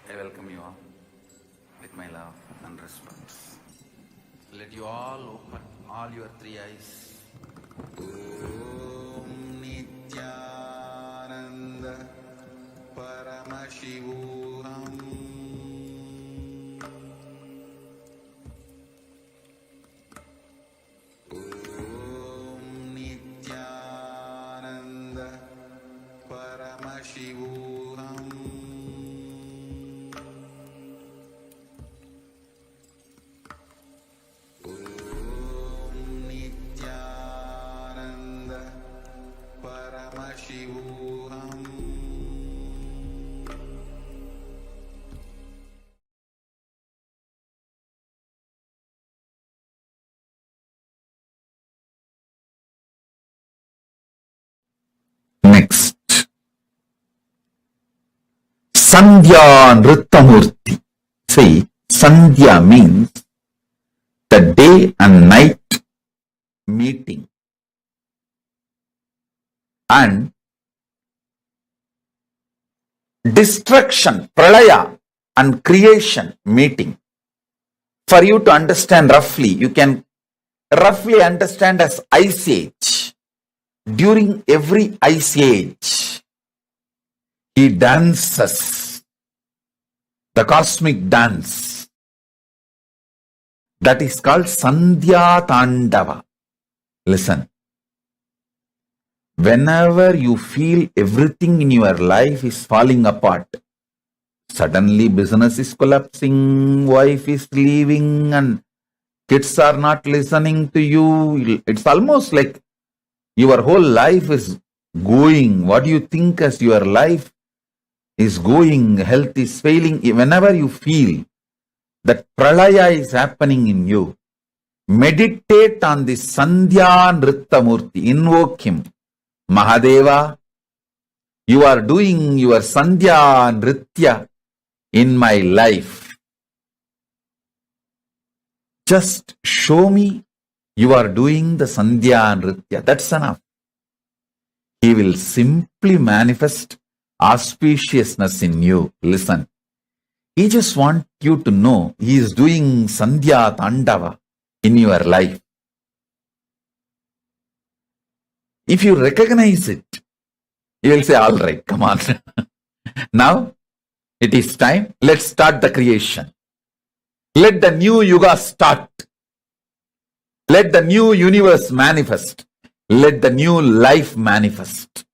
I welcome you all with my love and respect. Let you all open all your three eyes. Om Nithyananda Paramashivam. Om Nithyananda Paramashivam. Om Nithyananda Paramashivam. Next, Sandhya Nritta. See, Sandhya means the day and night meeting, and destruction, pralaya, and creation meeting. For you to understand roughly, you can roughly understand as ice age. During every ice age, he dances the cosmic dance. That is called Sandhya Tandava. Listen. Whenever you feel everything in your life is falling apart, suddenly business is collapsing, wife is leaving, and kids are not listening to you. It's almost like your whole life is going. What you think as your life is going, health is failing. Whenever you feel that pralaya is happening in you, meditate on the Sandhya Nritta Murthy. Invoke him. Mahadeva, you are doing your Sandhya Nritya in my life. Just show me you are doing the Sandhya Nritya. That's enough. He will simply manifest auspiciousness in you. Listen. He just wants you to know he is doing Sandhya Tandava in your life. If you recognize it, you will say, all right, come on. Now, it is time. Let's start the creation. Let the new yuga start. Let the new universe manifest. Let the new life manifest.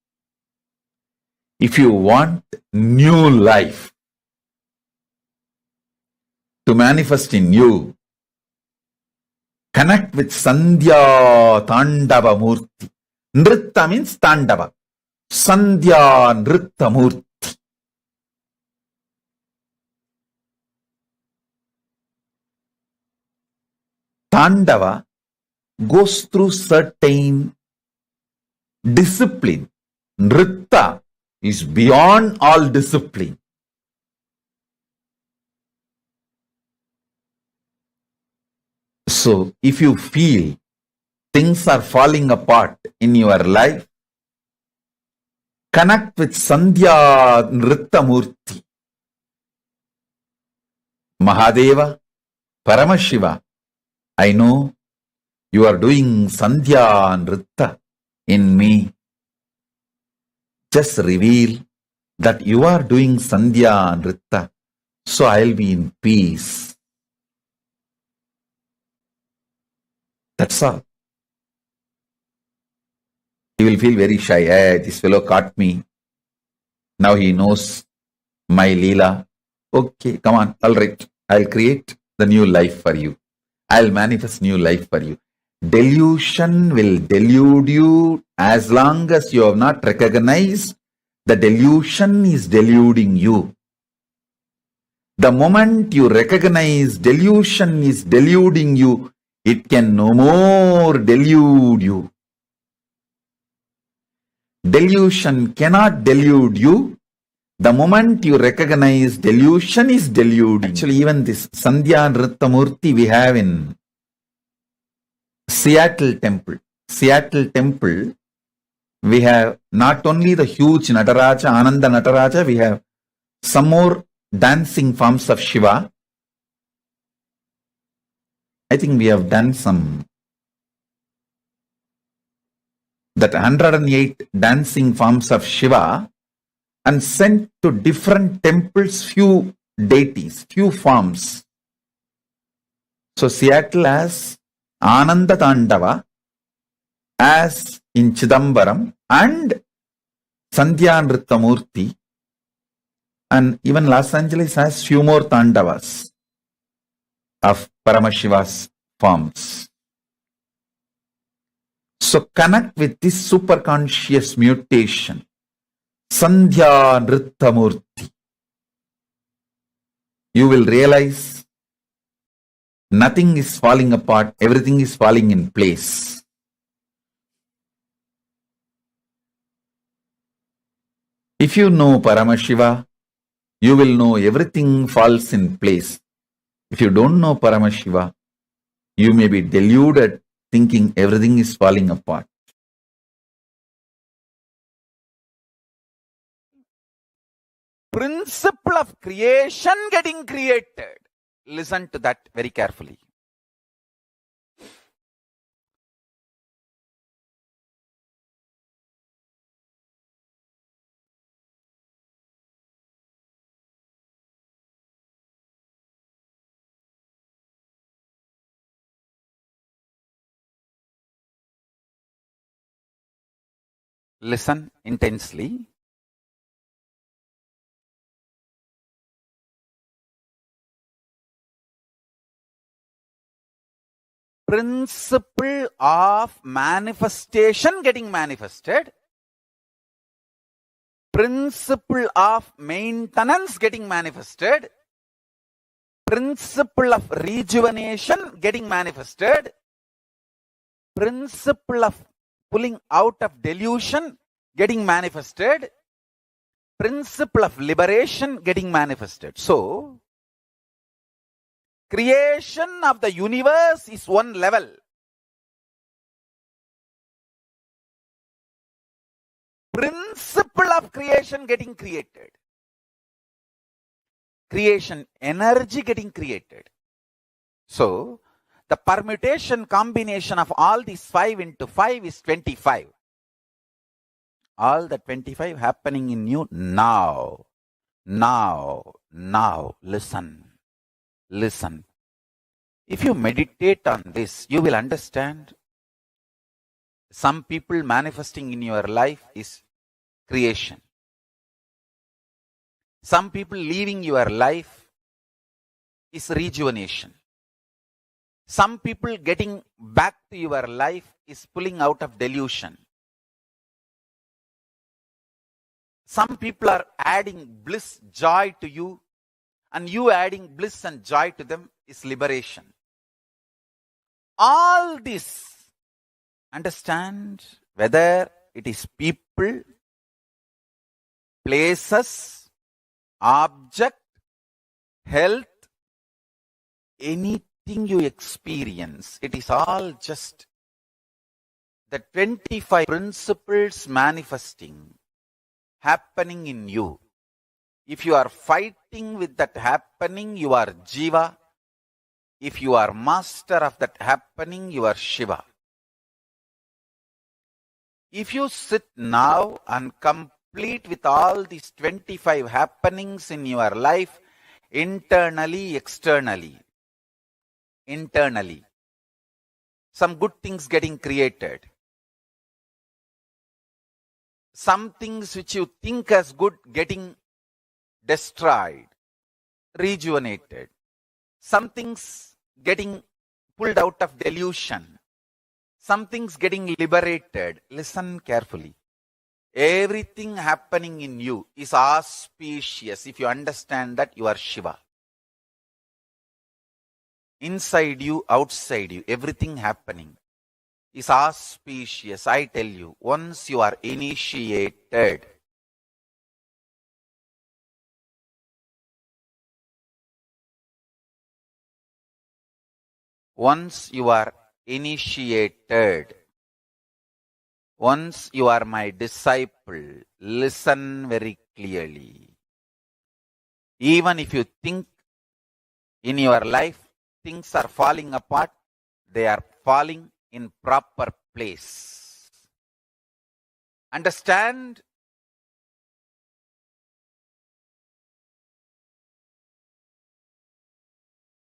If you want new life to manifest in you, connect with Sandhya Tandava Murthy. Nritta means Tandava. Sandhya Nritta Murthy. Tandava goes through certain discipline. Nritta is beyond all discipline. So, if you feel things are falling apart in your life, connect with Sandhya Nritta Murthy. Mahadeva, Paramashiva, I know you are doing Sandhya Nritta in me. Just reveal that you are doing Sandhya Nritta, so I'll be in peace. That's all. He will feel very shy. Hey, this fellow caught me. Now he knows my Leela. Okay, come on. All right. I'll create the new life for you. I'll manifest new life for you. Delusion will delude you as long as you have not recognized the delusion is deluding you. The moment you recognize delusion is deluding you, It can no more delude you. Delusion cannot delude you. The moment you recognize delusion is deluding. Actually, even this Sandhya Nritta Murthy we have in Seattle Temple. Seattle Temple, we have not only the huge Nataraja, Ananda Nataraja, we have some more dancing forms of Shiva. I think we have done that 108 dancing forms of Shiva and sent to different temples few deities, few forms. So Seattle has Ananda Tandava as in Chidambaram and Sandhya Nritta Murthy, and even Los Angeles has few more Tandavas of Paramashiva's forms. So connect with this superconscious mutation, Sandhya Nritta Murthy. You will realize nothing is falling apart, everything is falling in place. If you know Paramashiva, you will know everything falls in place. If you don't know Paramashiva, you may be deluded thinking everything is falling apart. Principle of creation getting created. Listen to that very carefully. Listen intensely. Principle of manifestation getting manifested. Principle of maintenance getting manifested. Principle of rejuvenation getting manifested. Principle of pulling out of delusion getting manifested. Principle of liberation getting manifested. So, creation of the universe is one level. Principle of creation getting created. Creation energy getting created. So, the permutation combination of all these 5 into 5 is 25. All the 25 happening in you now. Now. Listen. Listen. If you meditate on this, you will understand some people manifesting in your life is creation. Some people leaving your life is rejuvenation. Some people getting back to your life is pulling out of delusion. Some people are adding bliss, joy to you, and you adding bliss and joy to them is liberation. All this, understand, whether it is people, places, object, health, anything you experience, it is all just the 25 principles manifesting, happening in you. If you are fighting with that happening, you are Jiva. If you are master of that happening, you are Shiva. If you sit now and complete with all these 25 happenings in your life, internally, externally, some good things getting created. Some things which you think as good getting destroyed, rejuvenated. Some things getting pulled out of delusion. Some things getting liberated. Listen carefully. Everything happening in you is auspicious. If you understand that, you are Shiva. inside you, outside you, everything happening is auspicious. I tell you, once you are initiated, once you are initiated, once you are my disciple, listen very clearly. Even if you think in your life things are falling apart, they are falling in proper place. Understand?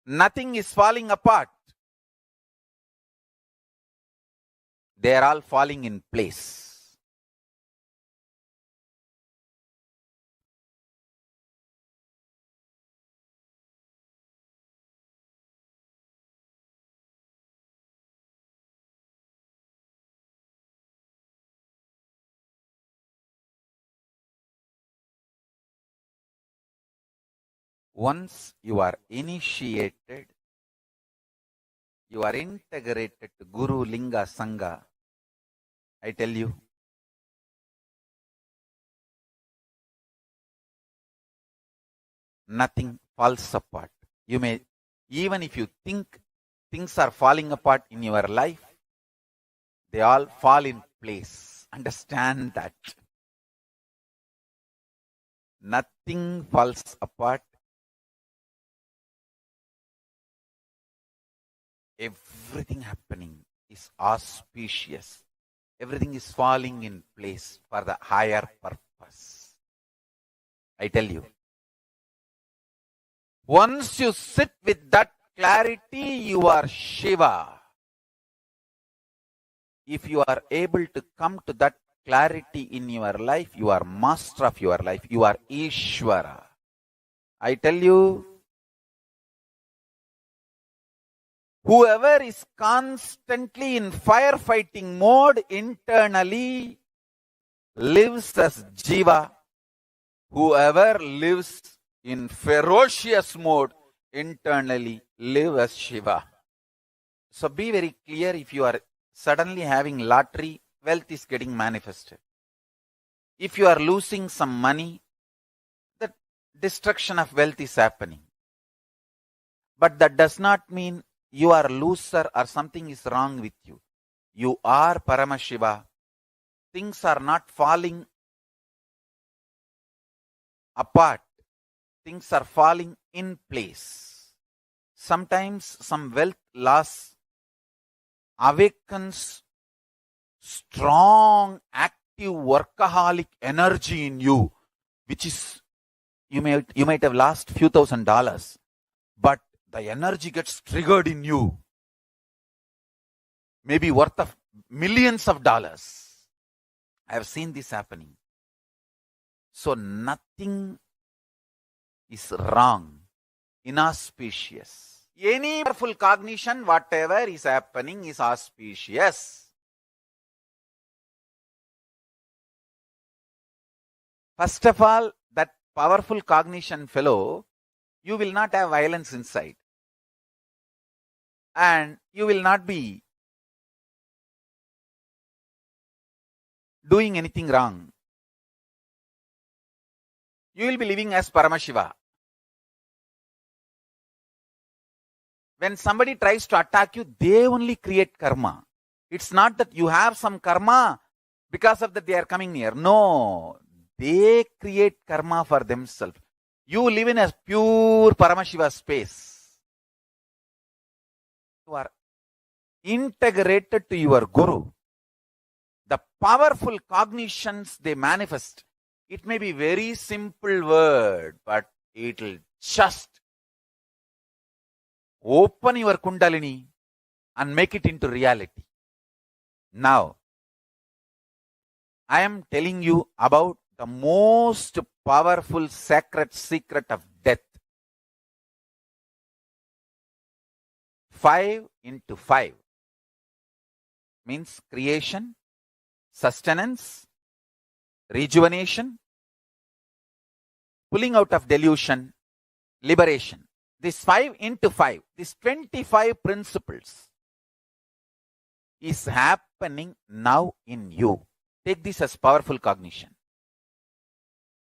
Nothing is falling apart. They are all falling in place. Once you are initiated, you are integrated to Guru, Linga, Sangha. I tell you, nothing falls apart. You may, even if you think things are falling apart in your life, they all fall in place. Understand that. Nothing falls apart. Everything happening is auspicious. Everything is falling in place for the higher purpose. I tell you. Once you sit with that clarity, you are Shiva. If you are able to come to that clarity in your life, you are master of your life. You are Ishvara. I tell you, whoever is constantly in firefighting mode internally lives as Jiva. Whoever lives in ferocious mode internally lives as Shiva. So be very clear. If you are suddenly having lottery, wealth is getting manifested. If you are losing some money, the destruction of wealth is happening. But that does not mean you are a loser or something is wrong with you. You are Paramashiva. Things are not falling apart. Things are falling in place. Sometimes some wealth loss awakens strong, active, workaholic energy in you, which is, you might have lost few $1,000s, but the energy gets triggered in you, maybe worth of millions of dollars. I have seen this happening. So nothing is wrong, inauspicious. Any powerful cognition, whatever is happening is auspicious. First of all, that powerful cognition fellow, you will not have violence inside. And you will not be doing anything wrong. You will be living as Paramashiva. When somebody tries to attack you, they only create karma. It's not that you have some karma, because of that they are coming near. No, they create karma for themselves. You live in a pure Paramashiva space. You are integrated to your Guru. The powerful cognitions they manifest. It may be very simple word, but it will just open your Kundalini and make it into reality. Now, I am telling you about the most powerful sacred secret of death. 5 into 5 means creation, sustenance, rejuvenation, pulling out of delusion, liberation. This 5 into 5, this 25 principles is happening now in you. Take this as powerful cognition.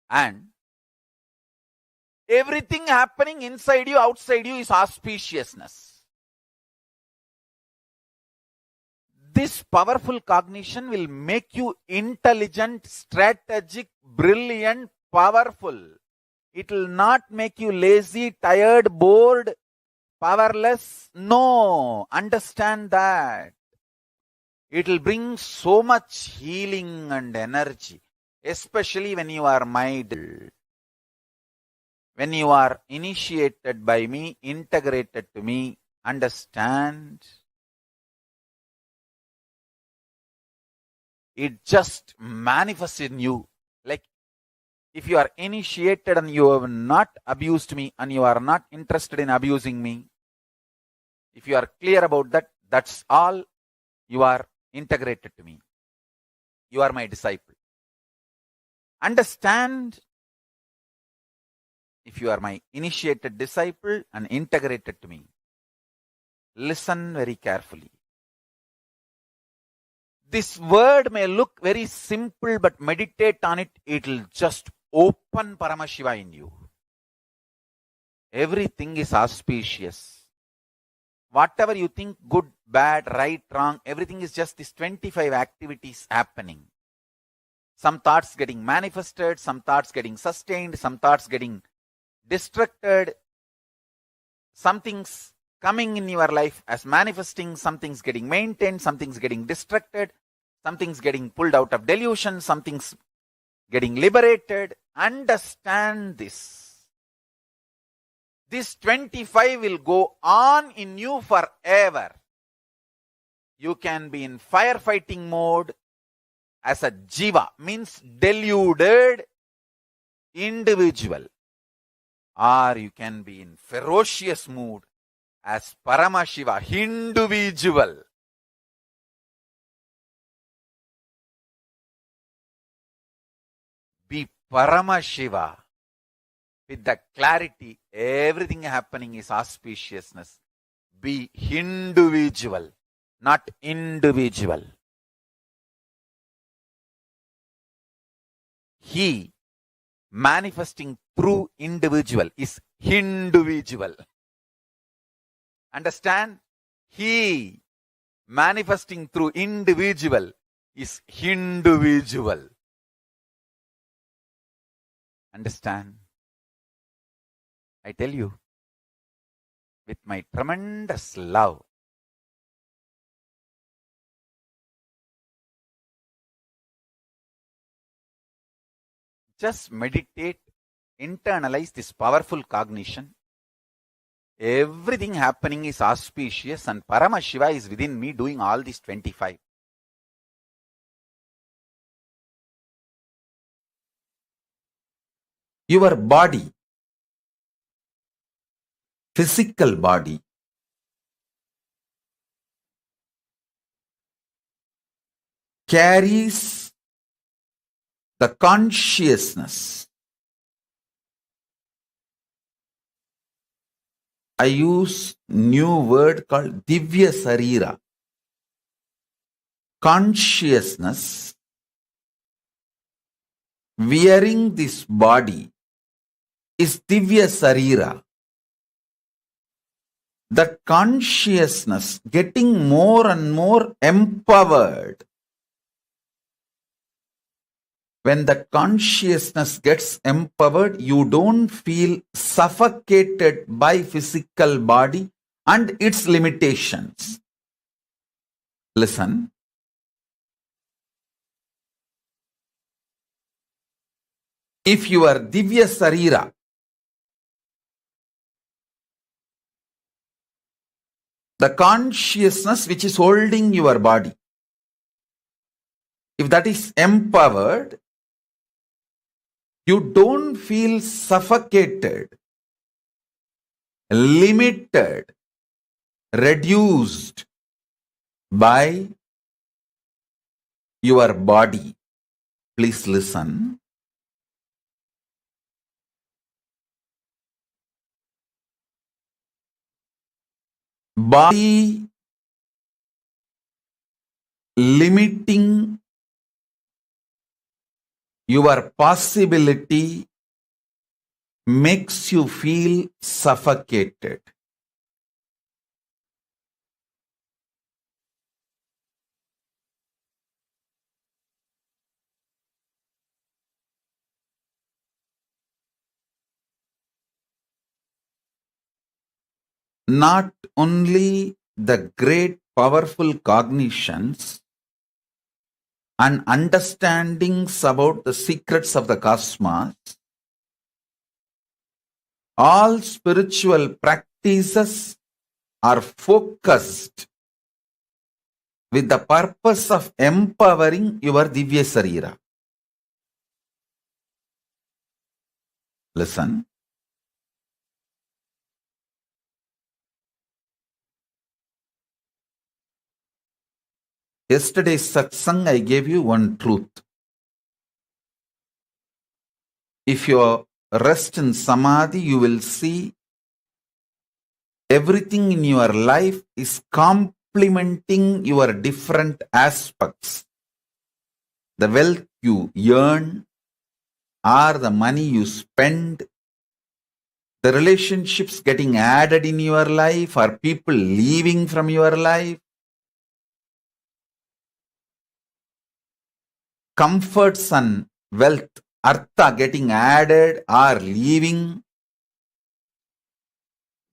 And everything happening inside you, outside you is auspiciousness. This powerful cognition will make you intelligent, strategic, brilliant, powerful. It will not make you lazy, tired, bored, powerless. No, understand that. It will bring so much healing and energy, especially when you are mild. When you are initiated by me, integrated to me, understand? It just manifests in you. Like if you are initiated and you have not abused me and you are not interested in abusing me, if you are clear about that, that's all. You are integrated to me. You are my disciple. Understand? If you are my initiated disciple and integrated to me, listen very carefully. This word may look very simple, but meditate on it. It will just open Paramashiva in you. Everything is auspicious. Whatever you think, good, bad, right, wrong, everything is just these 25 activities happening. Some thoughts getting manifested, some thoughts getting sustained, some thoughts getting distracted. Something's coming in your life as manifesting, something's getting maintained, something's getting distracted, something's getting pulled out of delusion, something's getting liberated. Understand this. This 25 will go on in you forever. You can be in firefighting mode as a jiva, means deluded individual. Or you can be in ferocious mood as Paramashiva, individual. Be Paramashiva with the clarity, everything happening is auspiciousness. Be individual, not individual. He manifesting through individual is individual. Understand? He manifesting through individual is individual. Understand? I tell you, with my tremendous love, just meditate, internalize this powerful cognition. Everything happening is auspicious and Paramashiva is within me doing all these 25. Your body, physical body, carries the consciousness. I use new word called Divya Sarira. Consciousness wearing this body is Divya Sarira. That consciousness getting more and more empowered. When the consciousness gets empowered, you don't feel suffocated by physical body and its limitations. Listen. If you are Divya Sarira, the consciousness which is holding your body, if that is empowered, you don't feel suffocated, limited, reduced by your body. Please listen. body limiting your possibility makes you feel suffocated. Not only the great powerful cognitions and understandings about the secrets of the cosmos, all spiritual practices are focused with the purpose of empowering your Divya Sarira. Listen. Yesterday's satsang, I gave you one truth. If you rest in Samadhi, you will see everything in your life is complementing your different aspects. The wealth you earn, or the money you spend, the relationships getting added in your life, or people leaving from your life, comforts and wealth, artha getting added or leaving,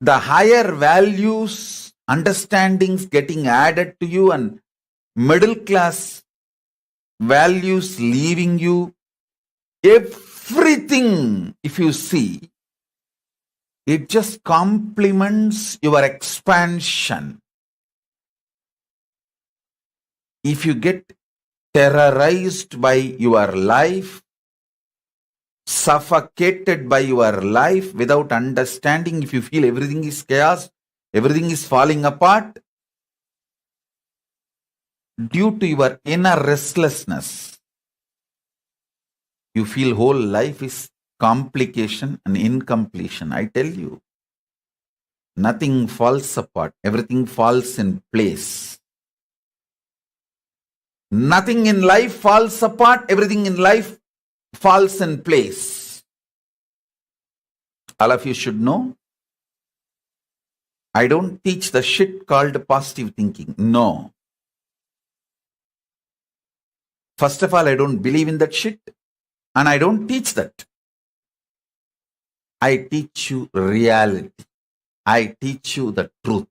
the higher values, understandings getting added to you, and middle class values leaving you, everything, if you see, it just complements your expansion. If you get terrorized by your life, suffocated by your life without understanding, if you feel everything is chaos, everything is falling apart, due to your inner restlessness, you feel whole life is complication and incompletion. I tell you, nothing falls apart, everything falls in place. Nothing in life falls apart, everything in life falls in place. All of you should know, I don't teach the shit called positive thinking. No. First of all, I don't believe in that shit, and I don't teach that. I teach you reality. I teach you the truth.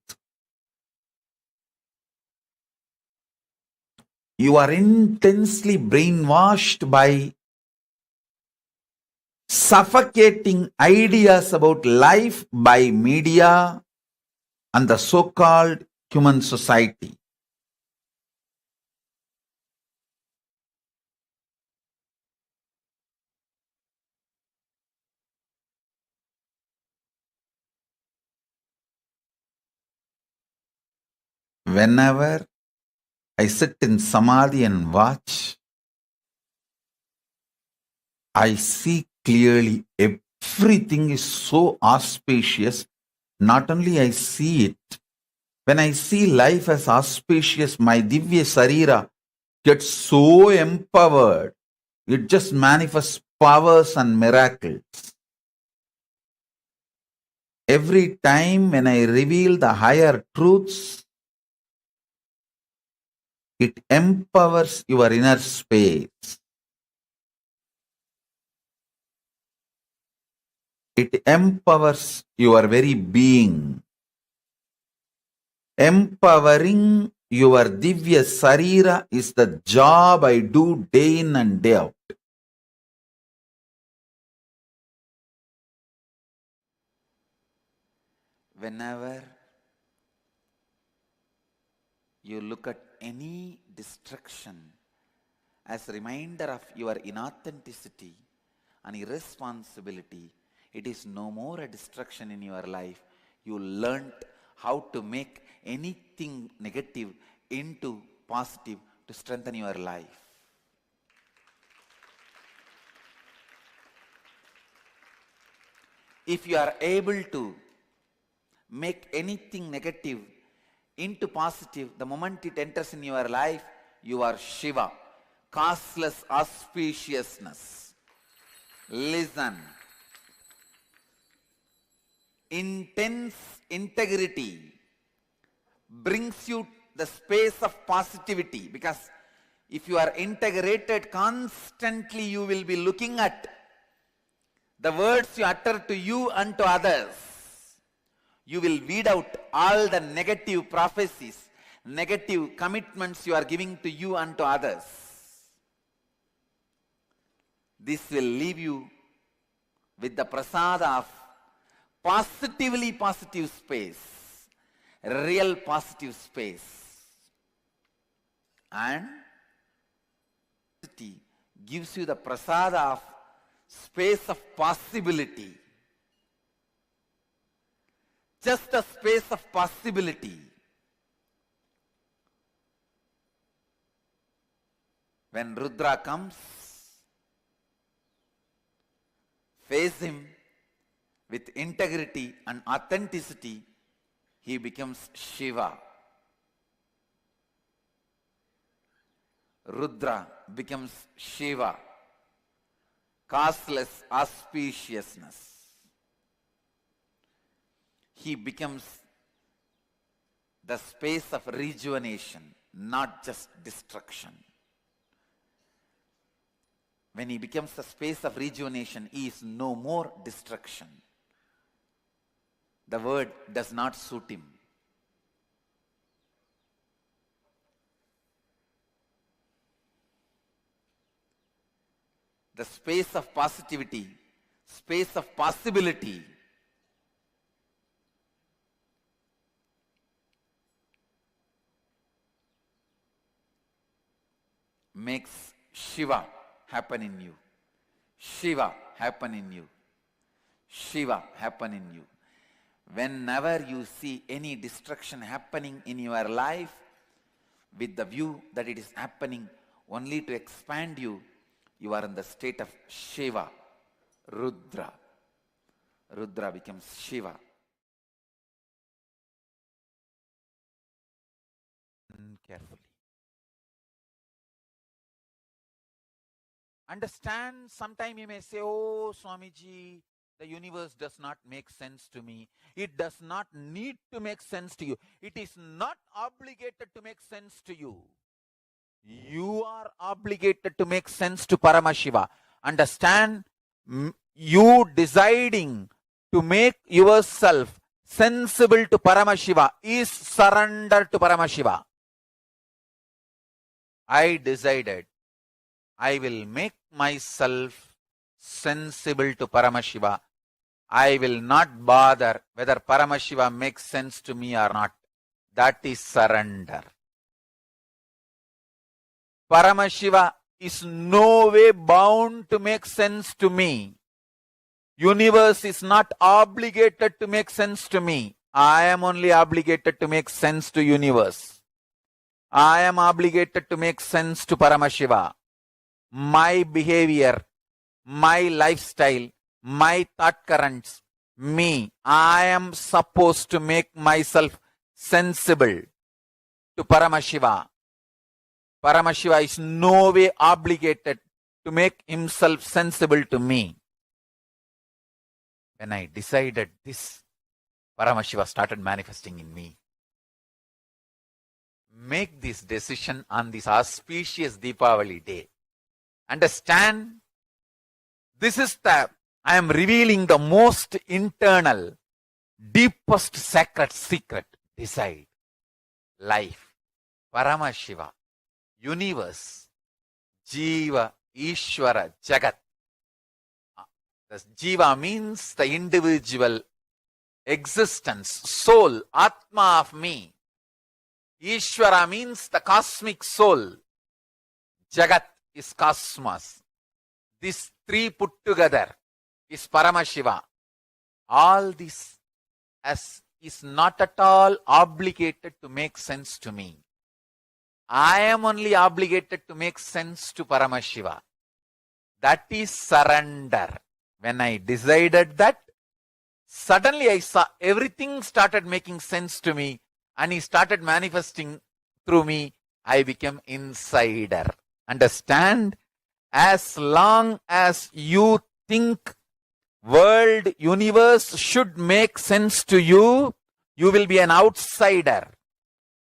You are intensely brainwashed by suffocating ideas about life by media and the so-called human society. Whenever I sit in Samadhi and watch, I see clearly everything is so auspicious. Not only I see it, when I see life as auspicious, my Divya Sarira gets so empowered. It just manifests powers and miracles. Every time when I reveal the higher truths, it empowers your inner space. It empowers your very being. Empowering your Divya Sarira is the job I do day in and day out. Whenever you look at any destruction as a reminder of your inauthenticity and irresponsibility, it is no more a destruction in your life. You learnt how to make anything negative into positive to strengthen your life. If you are able to make anything negative into positive, the moment it enters in your life, you are Shiva. Causeless auspiciousness. Listen. Intense integrity brings you the space of positivity, because if you are integrated constantly, you will be looking at the words you utter to you and to others. You will weed out all the negative prophecies, negative commitments you are giving to you and to others. This will leave you with the prasada of positively positive space, real positive space. And gives you the prasada of space of possibility. Just a space of possibility. When Rudra comes, face him with integrity and authenticity, he becomes Shiva. Rudra becomes Shiva. Causeless auspiciousness. He becomes the space of rejuvenation, not just destruction. When he becomes the space of rejuvenation, he is no more destruction. The word does not suit him. The space of positivity, space of possibility, makes Shiva happen in you. Shiva happen in you. Shiva happen in you. Whenever you see any destruction happening in your life, with the view that it is happening only to expand you, you are in the state of Shiva, Rudra. Rudra becomes Shiva. Carefully. Understand, sometime you may say, oh Swamiji, the universe does not make sense to me. It does not need to make sense to you. It is not obligated to make sense to you. You are obligated to make sense to Paramashiva. Understand, you deciding to make yourself sensible to Paramashiva is surrender to Paramashiva. I decided I will make myself sensible to Paramashiva. I will not bother whether Paramashiva makes sense to me or not. That is surrender. Paramashiva is no way bound to make sense to me. Universe is not obligated to make sense to me. I am only obligated to make sense to universe. I am obligated to make sense to Paramashiva. My behavior, my lifestyle, my thought currents, me, I am supposed to make myself sensible to Paramashiva. Paramashiva is no way obligated to make himself sensible to me. When I decided this, Paramashiva started manifesting in me. Make this decision on this auspicious Deepavali day. Understand, this is I am revealing the most internal, deepest sacred secret. Decide. Life, Paramashiva, universe, Jiva, Ishvara, Jagat. The Jiva means the individual existence, soul, Atma of me. Ishvara means the cosmic soul. Jagat is cosmos. These three put together is Paramashiva. All this is not at all obligated to make sense to me. I am only obligated to make sense to Paramashiva. That is surrender. When I decided that, suddenly I saw everything started making sense to me. and he started manifesting through me. I became insider. Understand? As long as you think world, universe should make sense to you, you will be an outsider.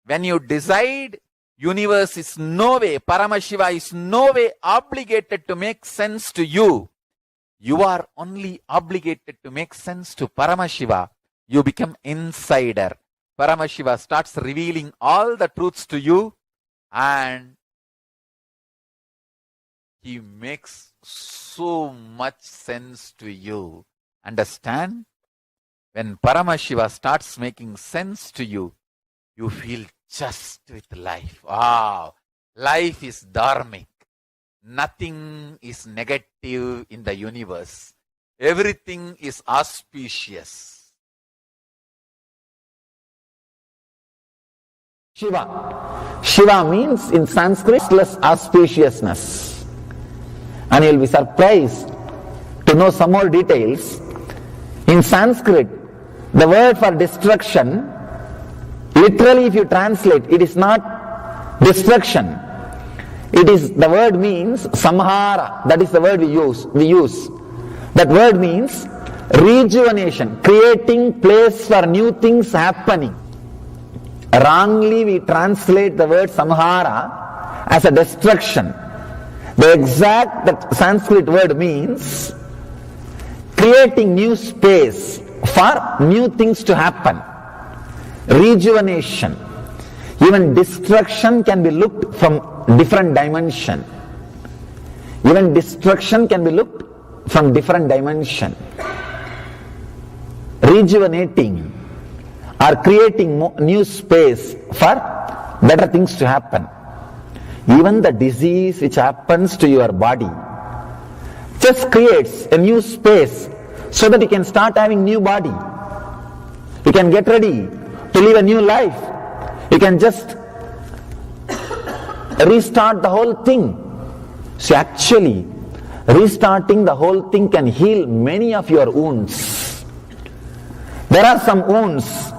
When you decide universe is no way, Paramashiva is no way obligated to make sense to you, you are only obligated to make sense to Paramashiva. You become insider. Paramashiva starts revealing all the truths to you, and he makes so much sense to you. Understand? When Paramashiva starts making sense to you, you feel just with life. Wow, life is dharmic. Nothing is negative in the universe. Everything is auspicious. Shiva. Shiva means in Sanskrit less auspiciousness. And you'll be surprised to know some more details. In Sanskrit, the word for destruction, literally if you translate, it is not destruction. It is, the word means samhara. That is the word we use. That word means rejuvenation, creating place for new things happening. Wrongly we translate the word samhara as a destruction. The exact Sanskrit word means creating new space for new things to happen. Rejuvenation. Even destruction can be looked from different dimension. Even destruction can be looked from different dimension. Rejuvenating or creating new space for better things to happen. Even the disease which happens to your body just creates a new space so that you can start having new body. You can get ready to live a new life. You can just restart the whole thing. So actually, restarting the whole thing can heal many of your wounds. There are some wounds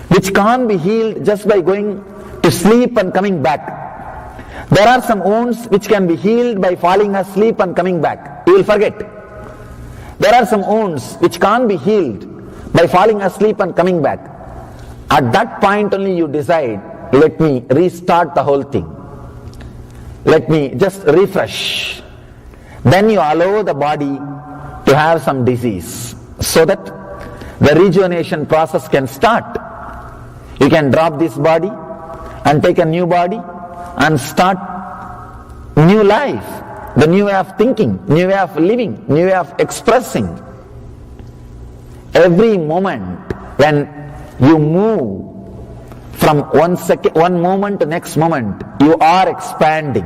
which can't be healed just by going to sleep and coming back. There are some wounds which can be healed by falling asleep and coming back. You will forget. There are some wounds which can't be healed by falling asleep and coming back. At that point only you decide, let me restart the whole thing. Let me just refresh. Then you allow the body to have some disease so that the rejuvenation process can start. You can drop this body and take a new body and start new life, the new way of thinking, new way of living, new way of expressing. Every moment when you move from one moment to next moment, you are expanding,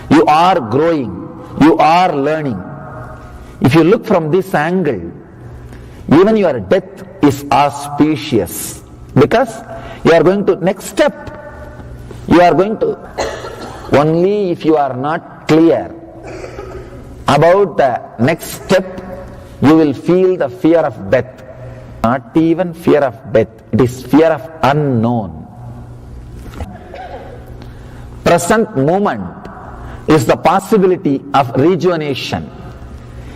you are growing, you are learning. If you look from this angle, even your death is auspicious, because you are going to next step. You are going to, only if you are not clear about the next step, you will feel the fear of death. Not even fear of death, it is fear of unknown. Present moment is the possibility of rejuvenation.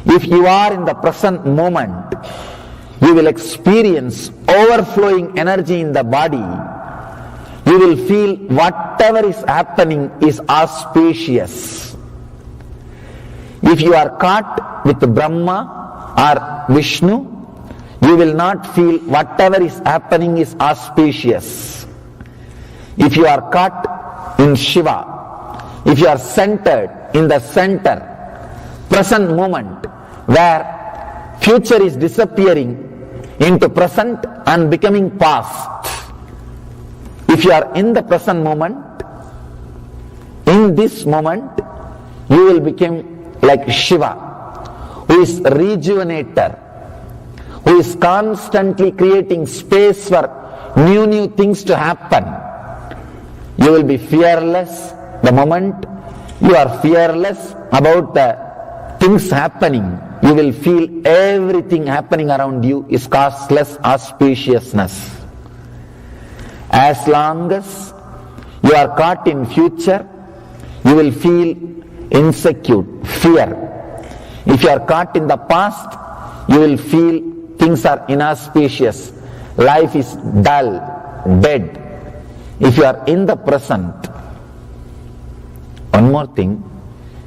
If you are in the present moment, you will experience overflowing energy in the body. You will feel whatever is happening is auspicious. If you are caught with Brahma or Vishnu, you will not feel whatever is happening is auspicious. If you are caught in Shiva, if you are centered in the center, present moment, where future is disappearing into present and becoming past. If you are in the present moment, in this moment, you will become like Shiva, who is rejuvenator, who is constantly creating space for new things to happen. You will be fearless the moment you are fearless about the things happening. You will feel everything happening around you is causeless auspiciousness. As long as you are caught in future, you will feel insecure, fear. If you are caught in the past, you will feel things are inauspicious, life is dull, dead. If you are in the present, one more thing,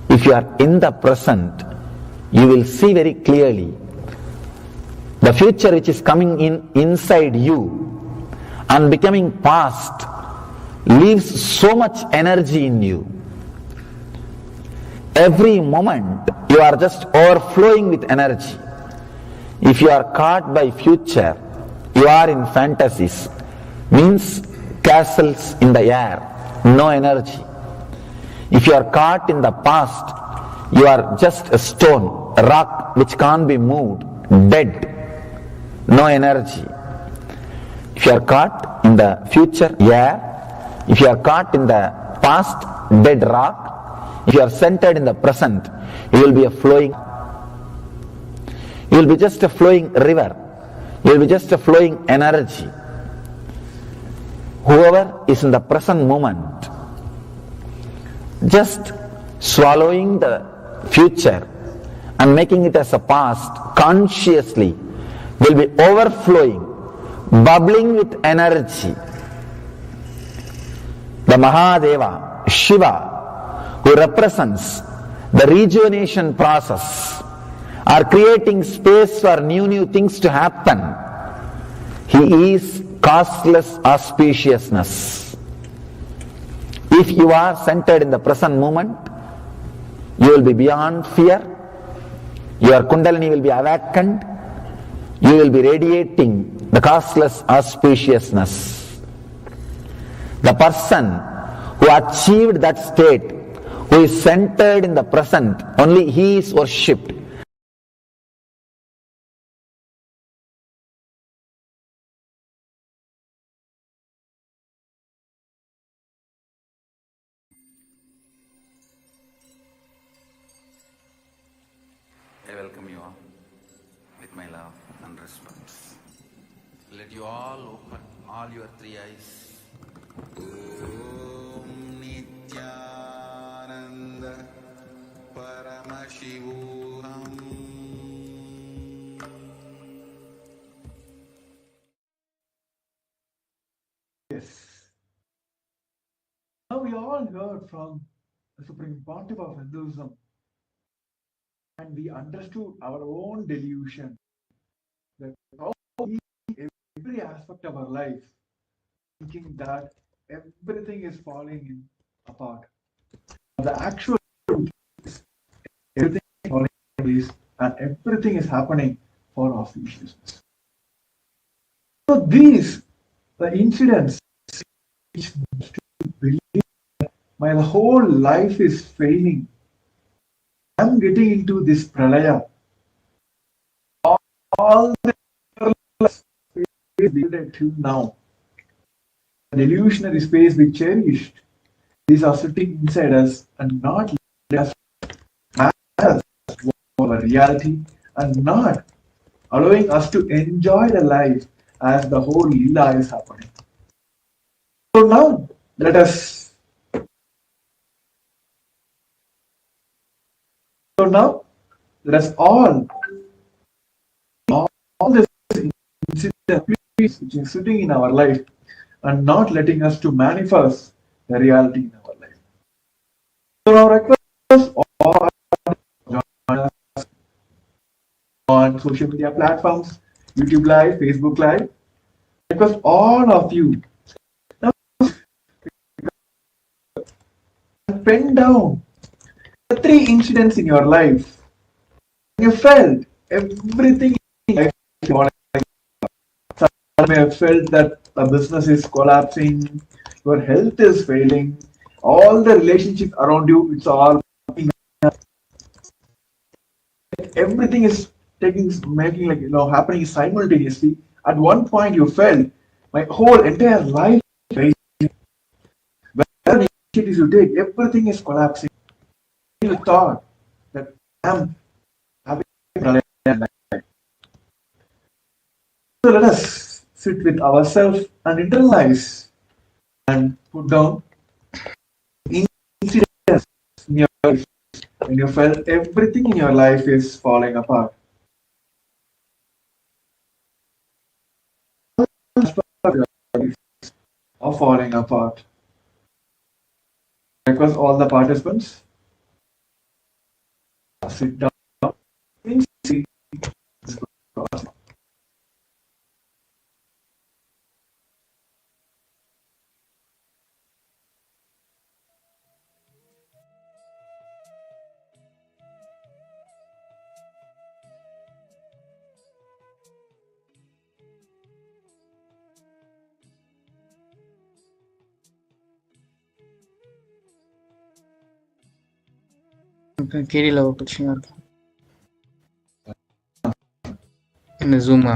if you are in the present, you will see very clearly the future which is coming in inside you and becoming past leaves so much energy in you. Every moment you are just overflowing with energy. If you are caught by future, you are in fantasies, means castles in the air, no energy. If you are caught in the past, you are just a stone, a rock which can't be moved, dead, no energy. If you are caught in the future, air. If you are caught in the past, dead rock. If you are centered in the present, you will be a flowing. You will be just a flowing river. You will be just a flowing energy. Whoever is in the present moment, just swallowing the future and making it as a past consciously, will be overflowing, bubbling with energy. The Mahadeva, Shiva, who represents the rejuvenation process, are creating space for new things to happen. He is causeless auspiciousness. If you are centered in the present moment, you will be beyond fear. Your Kundalini will be awakened. You will be radiating the causeless auspiciousness. The person who achieved that state, who is centered in the present, only he is worshipped. I welcome you all with my love and respect. Let you all open all your three eyes. Om Nithyananda Paramashivam. Yes. Now we all heard from the Supreme Pontiff of Hinduism, and we understood our own delusion that how we, every aspect of our life, thinking that everything is falling in apart. The actual truth is everything is falling in place and everything is happening for auspiciousness. So these, the incidents which believe my whole life is failing. I'm getting into this pralaya. All the space till now, the delusionary space we cherished, these are sitting inside us and not letting us manifest our reality and not allowing us to enjoy the life as the whole lila is happening. So now let us. So now let us all this incident which is sitting in our life and not letting us to manifest the reality in our life. So now request all join us on social media platforms, YouTube Live, Facebook Live. Request all of you now pen down the three incidents in your life. You felt everything in life. Some may have felt that the business is collapsing, your health is failing, all the relationships around you, it's all everything is making happening simultaneously. At one point you felt my whole entire life is failing. Whatever initiatives you take, everything is collapsing. You thought that I'm having a life. So let us sit with ourselves and internalize and put down incidents in your life when you felt everything in your life is falling apart. Or falling apart. Request all the participants sit down. See. கீழே பிரச்சனையா இருக்கு இந்த ஜூமா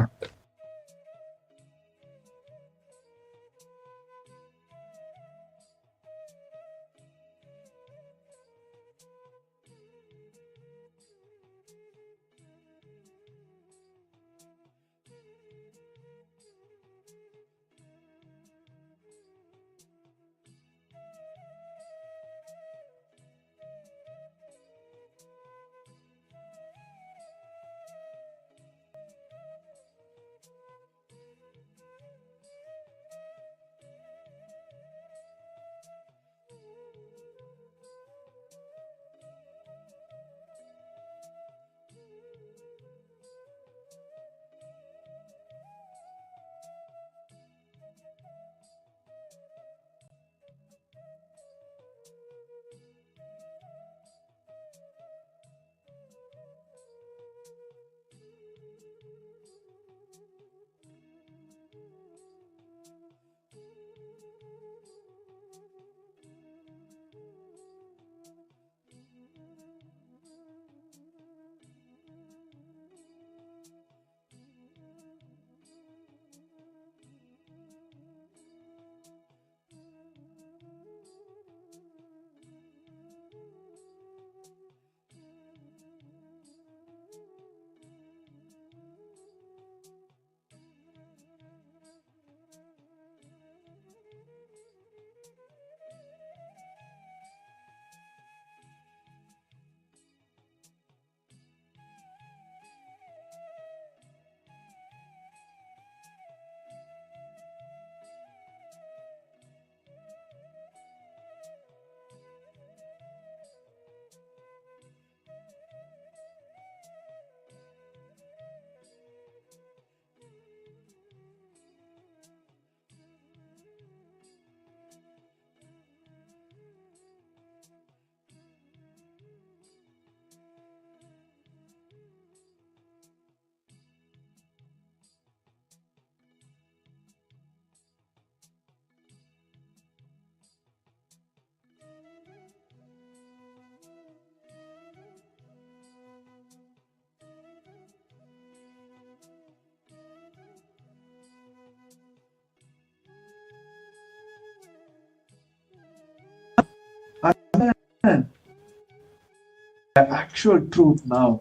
The actual truth now.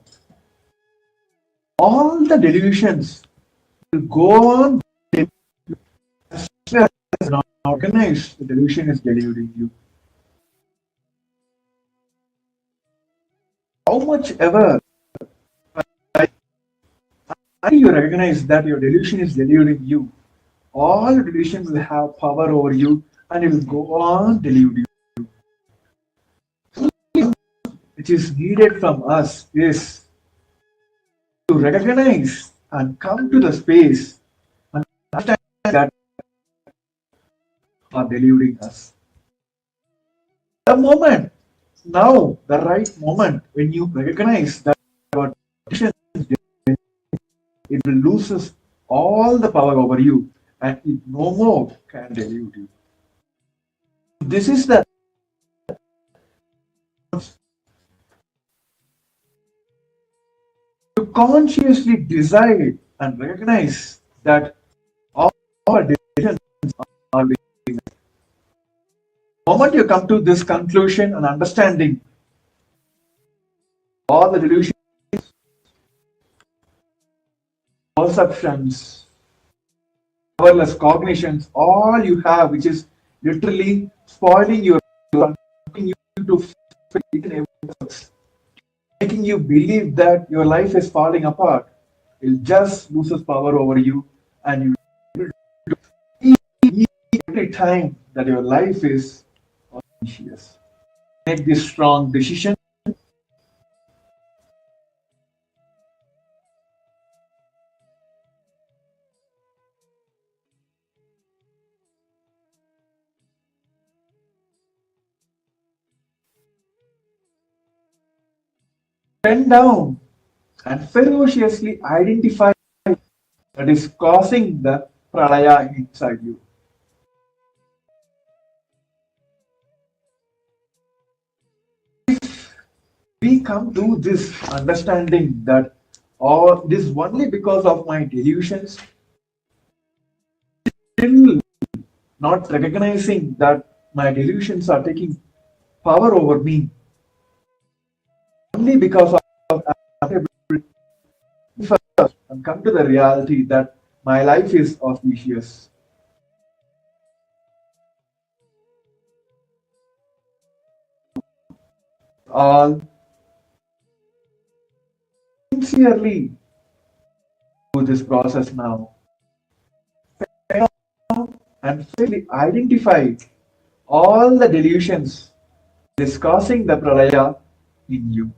All the delusions will go on as well as not organized. The delusion is deluding you. How much ever you recognize that your delusion is deluding you, all delusions will have power over you and it will go on delude you. Which is needed from us is to recognize and come to the space and understand that are deluding us. The moment, now, the right moment when you recognize that your delusion is deluding, it will loses all the power over you and it no more can delude you. This is the to consciously decide and recognize that all decisions are being. The moment you come to this conclusion and understanding, all the delusions, perceptions, powerless cognitions, all you have, which is literally spoiling your life, making you to fail in everything else, making you believe that your life is falling apart. It just loses power over you, and you see every time that your life is auspicious. Make this strong decision. Bend down and ferociously identify that is causing the pralaya inside you. We come to this understanding that all this only because of my delusions, still not recognizing that my delusions are taking power over me, only because of first and come to the reality that my life is auspicious. All sincerely do this process now and fully identify all the delusions that is causing the pralaya in you.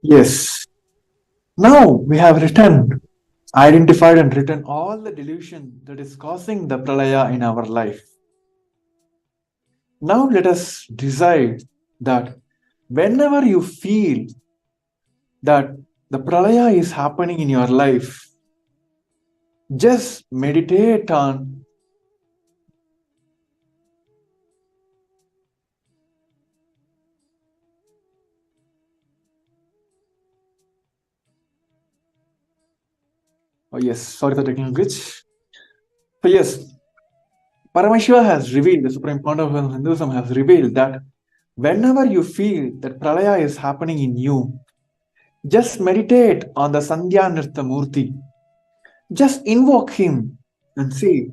Yes. Now we have identified and written all the delusion that is causing the pralaya in our life. Now let us decide that whenever you feel that the pralaya is happening in your life, just meditate on oh yes, sorry for the technical glitch. So yes, Paramashiva has revealed, the Supreme Conduct of Hinduism has revealed that whenever you feel that pralaya is happening in you, just meditate on the Sandhya Nritta Murthy. Just invoke him and say,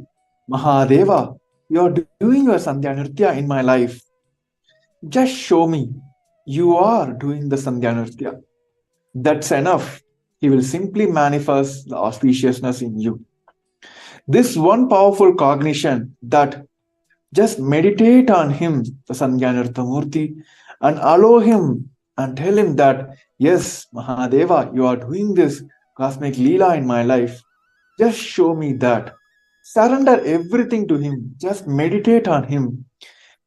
Mahadeva, you are doing your Sandhya Nritya in my life. Just show me you are doing the Sandhya Nritya. That's enough. He will simply manifest the auspiciousness in you. This one powerful cognition that just meditate on him, the Sandhya Nritta Murthy, and allow him and tell him that, yes, Mahadeva, you are doing this cosmic Leela in my life. Just show me that. Surrender everything to him. Just meditate on him.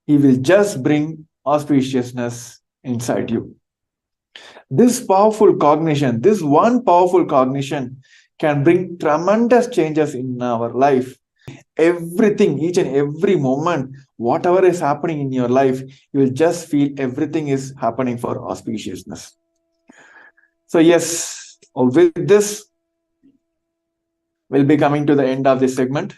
He will just bring auspiciousness inside you. This powerful cognition, this one powerful cognition can bring tremendous changes in our life. Everything, each and every moment, whatever is happening in your life, you will just feel everything is happening for auspiciousness. So yes, with this, we'll be coming to the end of this segment.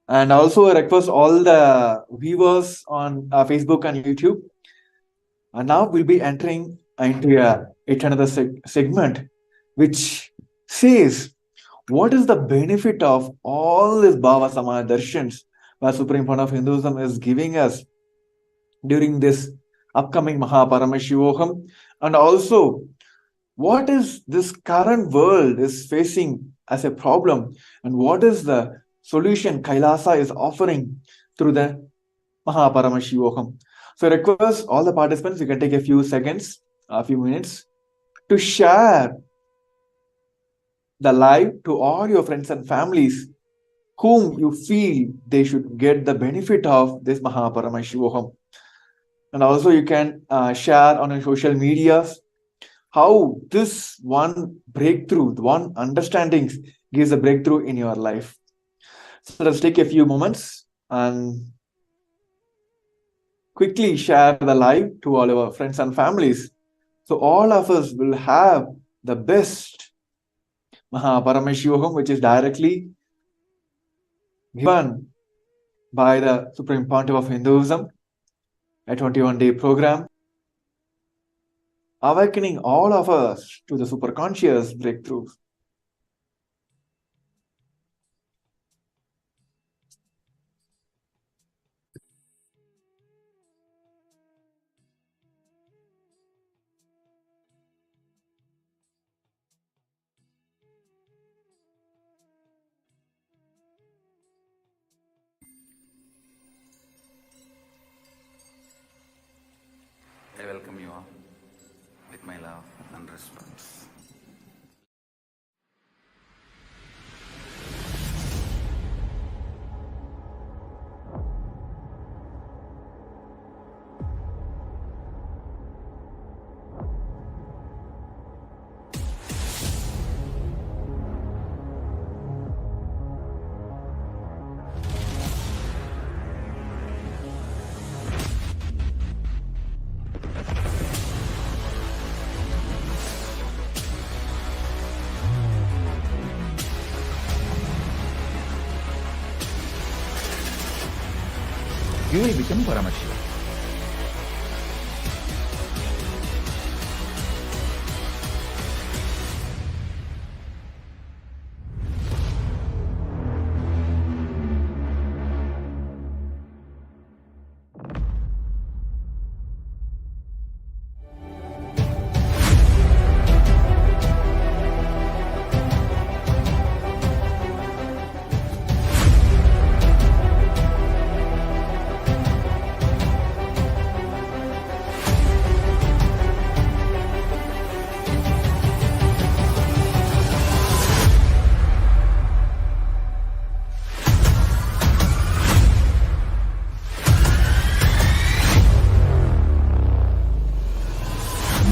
And also I request all the viewers on Facebook and YouTube. And now we'll be entering into yet another segment, which says, what is the benefit of all this Bhava Samadhi Darshans that Supreme Fund of Hinduism is giving us during this upcoming Paramashivam, and also what is this current world is facing as a problem, and what is the solution Kailasa is offering through the Paramashivam. So I request all the participants, you can take a few seconds, a few minutes to share the live to all your friends and families whom you feel they should get the benefit of this Paramashivam. And also you can share on your social medias how this one breakthrough, one understanding gives a breakthrough in your life. So let's take a few moments and quickly share the live to all our friends and families. So all of us will have the best Paramashivam, which is directly given by the Supreme Pontiff of Hinduism, a 21-day program, awakening all of us to the superconscious breakthroughs. I welcome you all with my love and respect. You will become Paramashivam.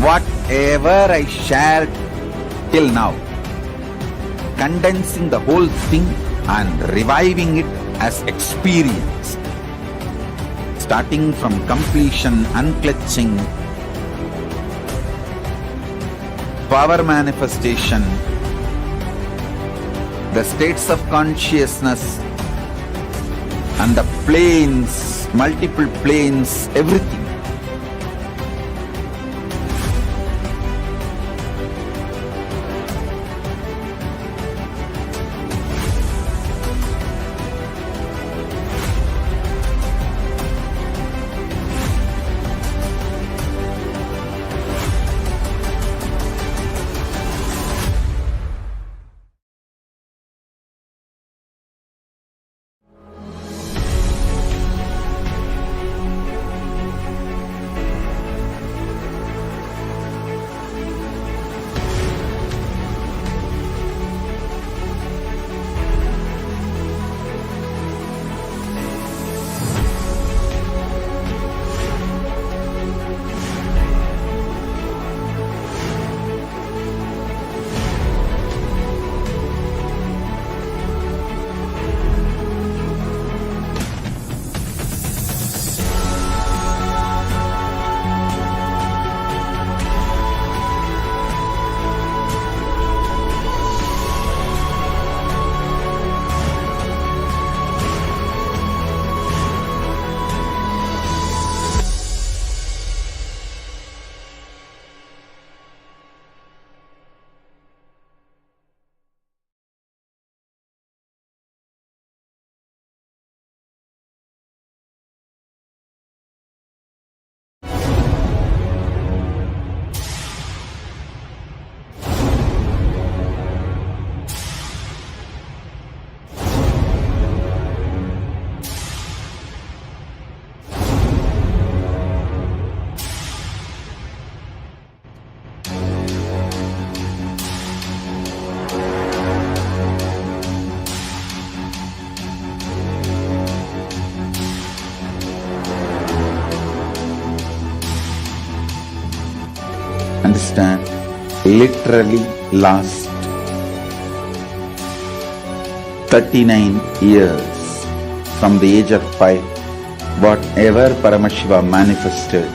whatever I shared till now, condensing the whole thing and reviving it as experience, starting from completion, unclutching, power manifestation, the states of consciousness, and the planes, multiple planes, everything. Understand, literally last 39 years from the age of 5, whatever Paramashiva manifested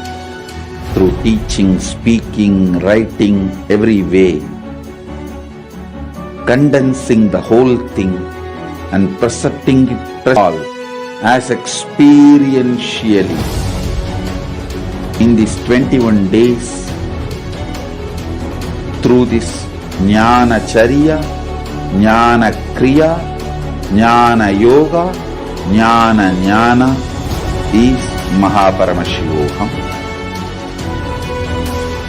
through teaching, speaking, writing, every way, condensing the whole thing and presenting it all as experientially in these 21 days through this Jnana Charya, Jnana Kriya, Jnana Yoga, Jnana Jnana is Mahaparamashivoham.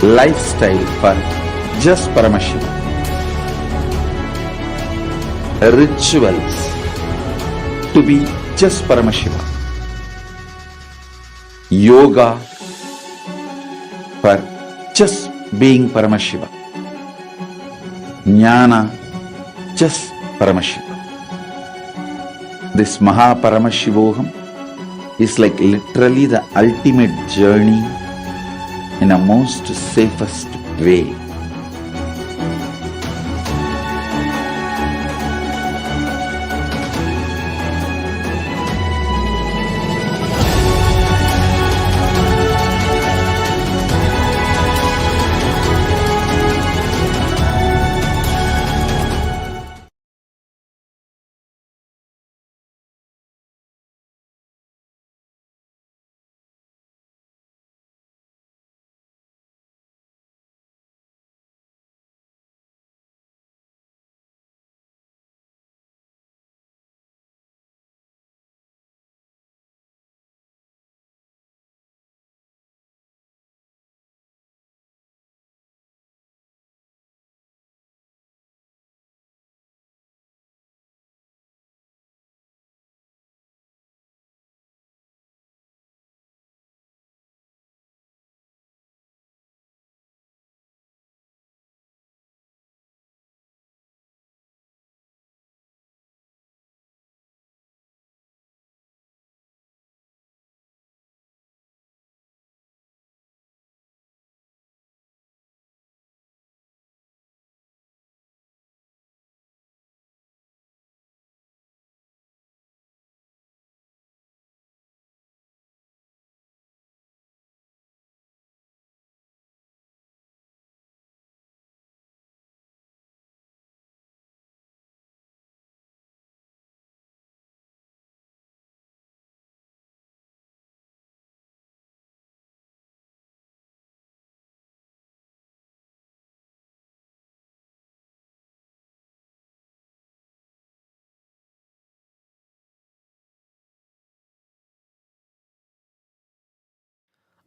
Lifestyle for just Paramashiva. Rituals to be just Paramashiva. Yoga for just being Paramashiva. Jnana, just Paramashiva. This Mahaparamashivoham is like literally the ultimate journey in a most safest way.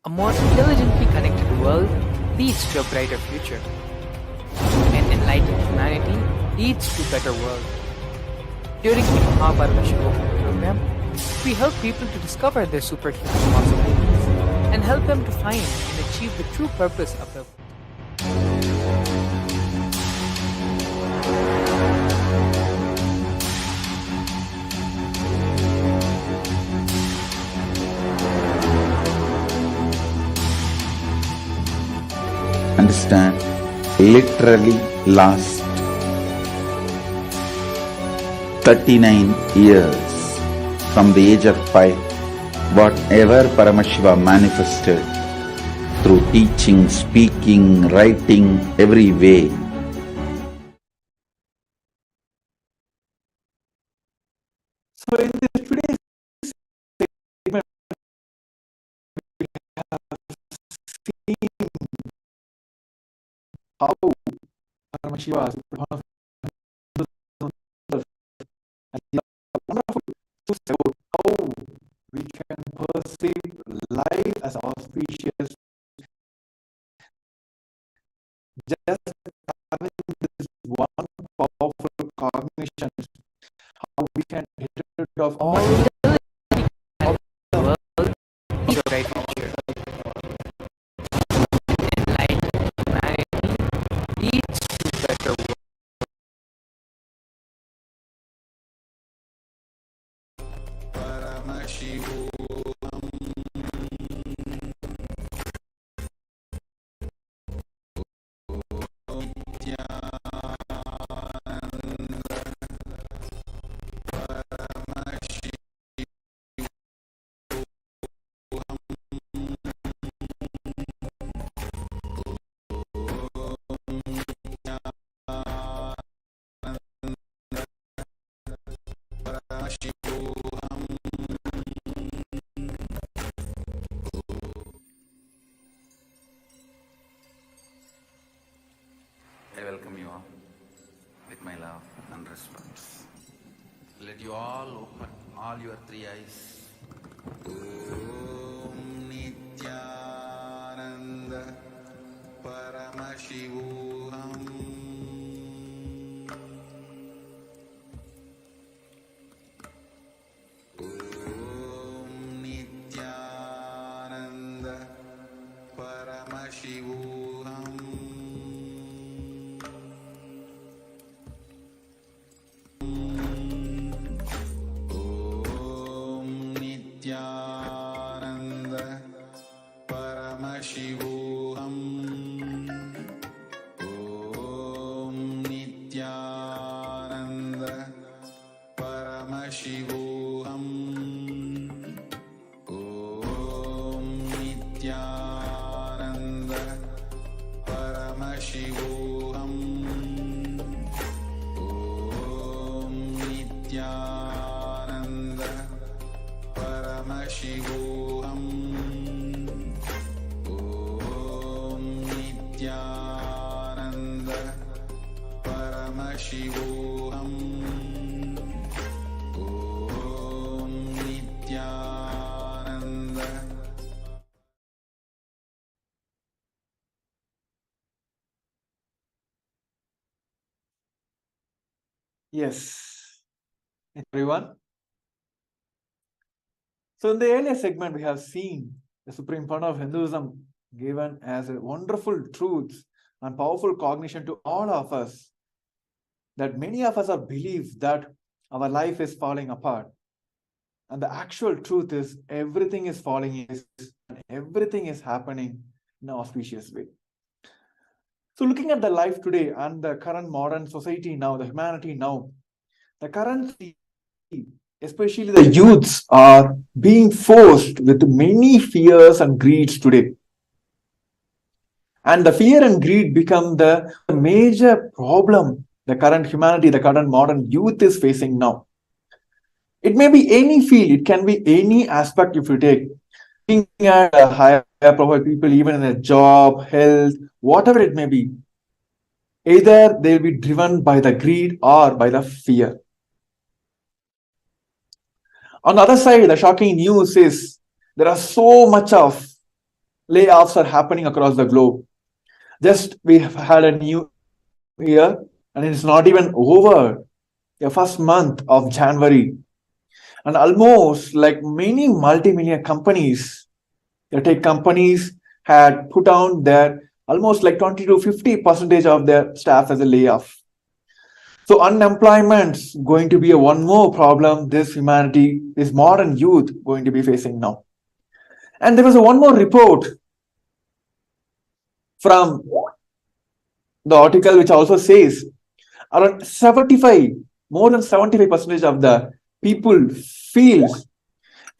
A more intelligently connected world leads to a brighter future. An enlightened humanity leads to a better world. During the Paramashivam program, we help people to discover their superhuman possibilities and help them to find and achieve the true purpose of their Understand? Literally last 39 years from the age of 5, whatever Paramashiva manifested through teaching, speaking, writing, every way. So in this today's segment, we have seen how Paramashiva is one of the wonderful truths about how we can perceive life as auspicious. Just having this one powerful cognition, how we can get rid of all world leads to a bright future. An enlightened humanity leads to a better world. I welcome you all with my love and respect. Let you all open all your three eyes. Om Nithyananda Paramashivam. Om Nithyananda Paramashivam. Nityananda Paramashivam. Om Nityananda Paramashivam. Om Nityananda Paramashivam. Om Nityananda Paramashivam. Om Nityananda Paramashivam. Om Nityananda. yes, everyone. So in the earlier segment, we have seen the supreme founder of Hinduism given as a wonderful truths and powerful cognition to all of us, that many of us are believe that our life is falling apart. And the actual truth is everything is falling in place and everything is happening in an auspicious way. So looking at the life today and the current modern society now, the humanity now, the current, especially the youths, are being forced with many fears and greeds today. And the fear and greed become the major problem the current humanity, the current modern youth is facing now. It may be any field, it can be any aspect if you take. Looking at higher profile people, even in a job, health, whatever it may be, either they'll be driven by the greed or by the fear. On the other side, the shocking news is there are so much of layoffs are happening across the globe. Just we have had a new year, and it's not even over the first month of January. And almost like many multi-million companies, the tech companies had put down their almost like 20 to 50% of their staff as a layoff. So unemployment's going to be a one more problem this humanity, this modern youth going to be facing now. And there was a one more report from the article which also says around 75, more than 75% of the people feels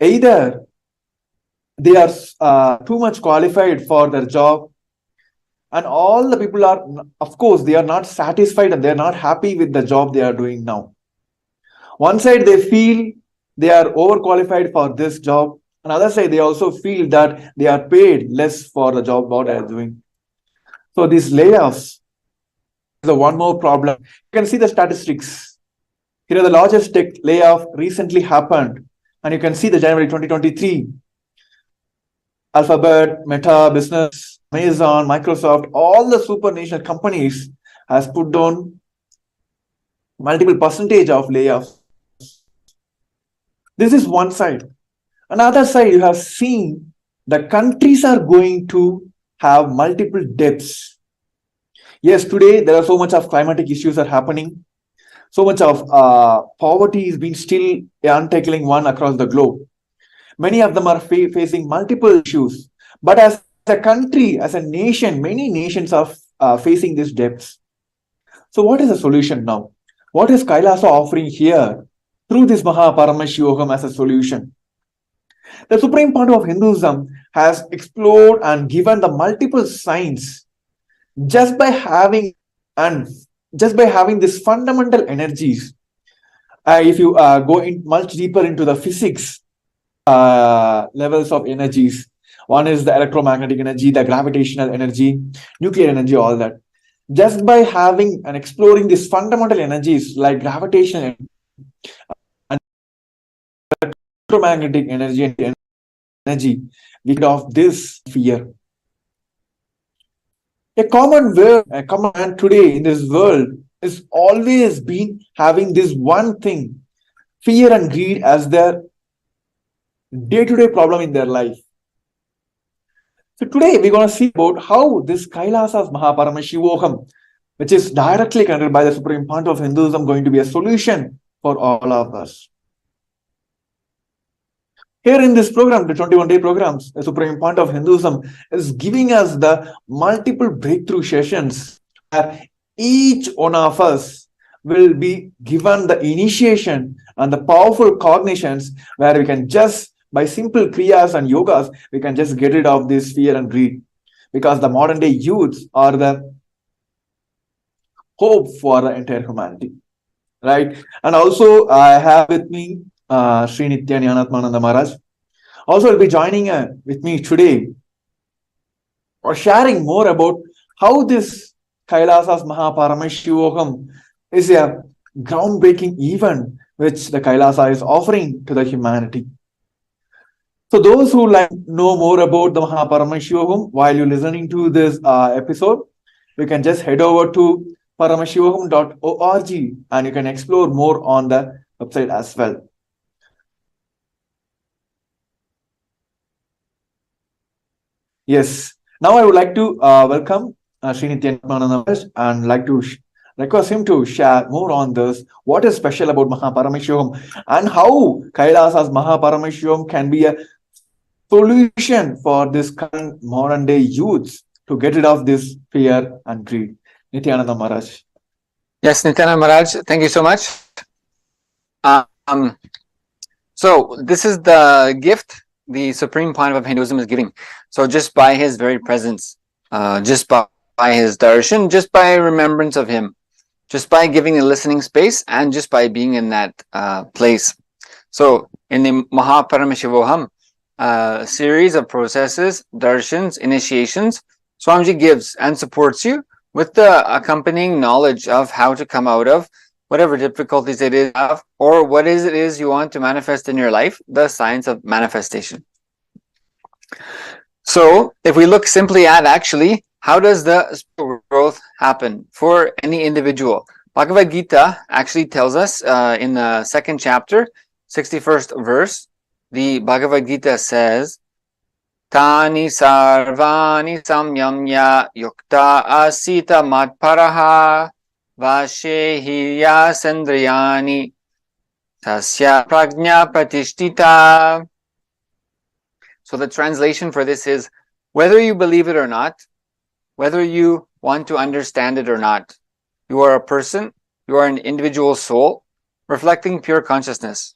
either they are too much qualified for their job, and all the people are, of course, they are not satisfied and they are not happy with the job they are doing now. One side they feel they are overqualified for this job, another side they also feel that they are paid less for the job what they are doing. So these layoffs is the one more problem. You can see the statistics. Here the largest tech layoff recently happened, and you can see the January 2023. Alphabet, Meta, Business, Amazon, Microsoft, all the super national companies has put down multiple percentage of layoffs. This is one side. Another side, you have seen the countries are going to have multiple debts. Yes, today there are so much of climatic issues are happening. So much of poverty is being still untackling one across the globe. Many of them are facing multiple issues. But as a country, as a nation, many nations are facing these debts. So what is the solution now? What is Kailasa offering here through this Paramashivam as a solution? The Supreme Pandu of Hinduism has explored and given the multiple signs just by having these fundamental energies. If you go in much deeper into the physics levels of energies, one is the electromagnetic energy, the gravitational energy, nuclear energy, all that. Just by having and exploring these fundamental energies like gravitational and electromagnetic energy and energy, we get off this fear. A common man today in this world is always been having this one thing, fear and greed, as their day-to-day problem in their life. So today we're going to see about how this Kailasa's Paramashivam, which is directly connected by the Supreme Pandu of Hinduism, going to be a solution for all of us. Here in this program, the 21-day programs, the Supreme Pandu of Hinduism is giving us the multiple breakthrough sessions where each one of us will be given the initiation and the powerful cognitions where we can just, by simple kriyas and yogas, we can just get rid of this fear and greed. Because the modern day youths are the hope for the entire humanity. Right? And also I have with me Sri Nithyananda Maharaj. Also will be joining with me today or sharing more about how this Kailasa's Paramashivam is a groundbreaking event which the Kailasa is offering to the humanity. So those who like know more about the Paramashivam while you're listening to this episode, you can just head over to paramashivam.org and you can explore more on the website as well. Yes. Now I would like to welcome Sri Nithyananda and like to request him to share more on this. What is special about Paramashivam and how Kailasa's Paramashivam can be a solution for this current modern day youths to get rid of this fear and greed. Nithyananda Maharaj. Yes, Nithyananda Maharaj, thank you so much. So this is the gift the Supreme Pandu of Hinduism is giving. So just by his very presence, just by his darshan, just by remembrance of him, just by giving a listening space, and just by being in that place. So in the Paramashivam series of processes, darshans, initiations, Swamiji gives and supports you with the accompanying knowledge of how to come out of whatever difficulties it is, or what it is you want to manifest in your life, the science of manifestation. So if we look simply at actually, how does the spiritual growth happen for any individual? Bhagavad Gita actually tells us in the second chapter, 61st verse, the Bhagavad Gita says, Tani sarvani samyamya yukta asita matparaha vashehiya sandriyani tasya prajna pratishtita. So the translation for this is, whether you believe it or not, whether you want to understand it or not, you are a person, you are an individual soul, reflecting pure consciousness.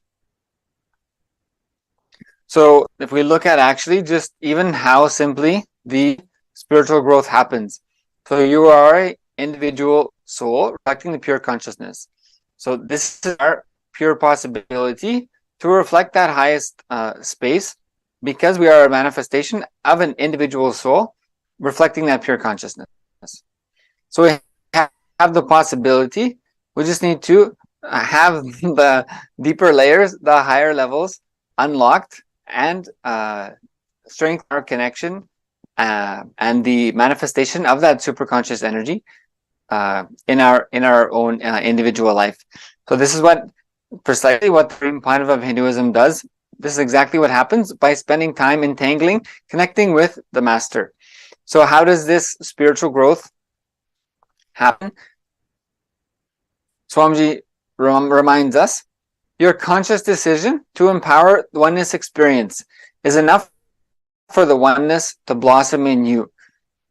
So if we look at actually just even how simply the spiritual growth happens. So you are an individual soul reflecting the pure consciousness. So this is our pure possibility to reflect that highest space, because we are a manifestation of an individual soul reflecting that pure consciousness. So we have the possibility, we just need to have the deeper layers, the higher levels unlocked, and strengthen our connection and the manifestation of that superconscious energy in our own individual life. So this is precisely what the Supreme Point of Hinduism does. This is exactly what happens by spending time entangling, connecting with the master. So how does this spiritual growth happen? Swamiji reminds us, your conscious decision to empower the oneness experience is enough for the oneness to blossom in you,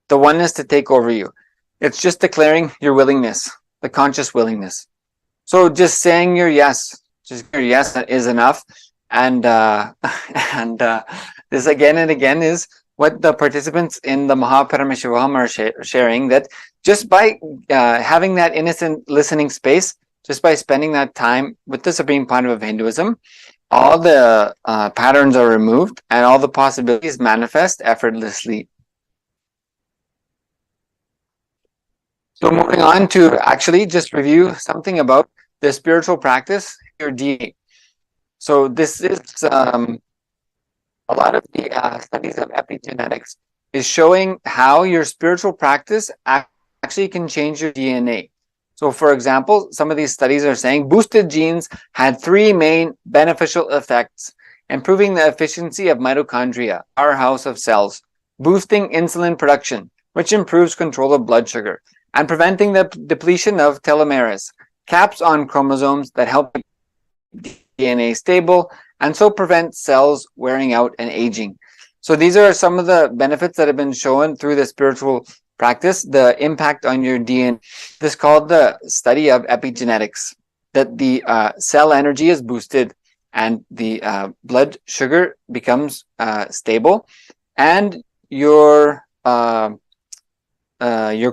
the oneness to take over you. It's just declaring your willingness, the conscious willingness. So just saying your yes is enough. And this again and again is what the participants in the Paramashivam are sharing, that just by having that innocent listening space, just by spending that time with the Supreme Point of Hinduism, all the patterns are removed and all the possibilities manifest effortlessly. So moving on to actually just review something about the spiritual practice, your DNA. So this is a lot of the studies of epigenetics is showing how your spiritual practice actually can change your DNA. So for example, some of these studies are saying boosted genes had 3 main beneficial effects: improving the efficiency of mitochondria, our house of cells, boosting insulin production, which improves control of blood sugar, and preventing the depletion of telomeres, caps on chromosomes that help DNA stable, and so prevent cells wearing out and aging. So these are some of the benefits that have been shown through the spiritual practice, the impact on your DNA. This is called the study of epigenetics, that the cell energy is boosted and the blood sugar becomes stable, and your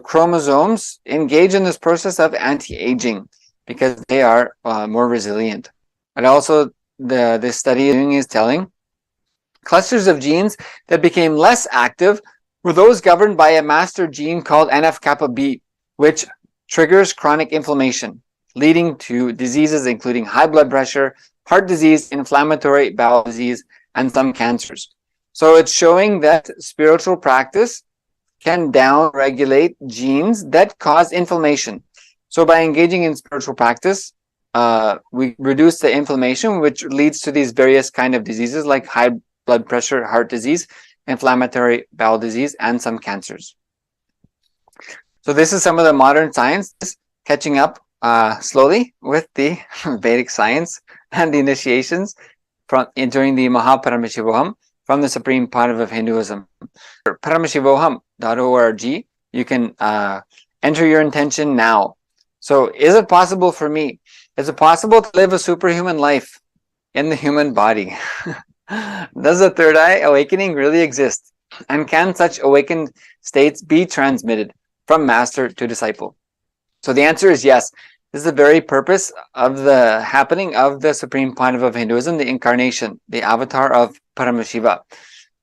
chromosomes engage in this process of anti-aging because they are more resilient. And also this study is telling clusters of genes that became less active were those governed by a master gene called NF-kappa B, which triggers chronic inflammation, leading to diseases including high blood pressure, heart disease, inflammatory bowel disease, and some cancers. So it's showing that spiritual practice can down-regulate genes that cause inflammation. So by engaging in spiritual practice, we reduce the inflammation, which leads to these various kind of diseases like high blood pressure, heart disease, inflammatory bowel disease, and some cancers. So this is some of the modern science catching up slowly with the Vedic science and the initiations during the Paramashivam from the Supreme Point of Hinduism. Paramashivam.org, you can enter your intention now. So is it possible for me? Is it possible to live a superhuman life in the human body? Does the third eye awakening really exist? And can such awakened states be transmitted from master to disciple? So the answer is yes. This is the very purpose of the happening of the Supreme Point of Hinduism, the incarnation, the avatar of Paramashiva,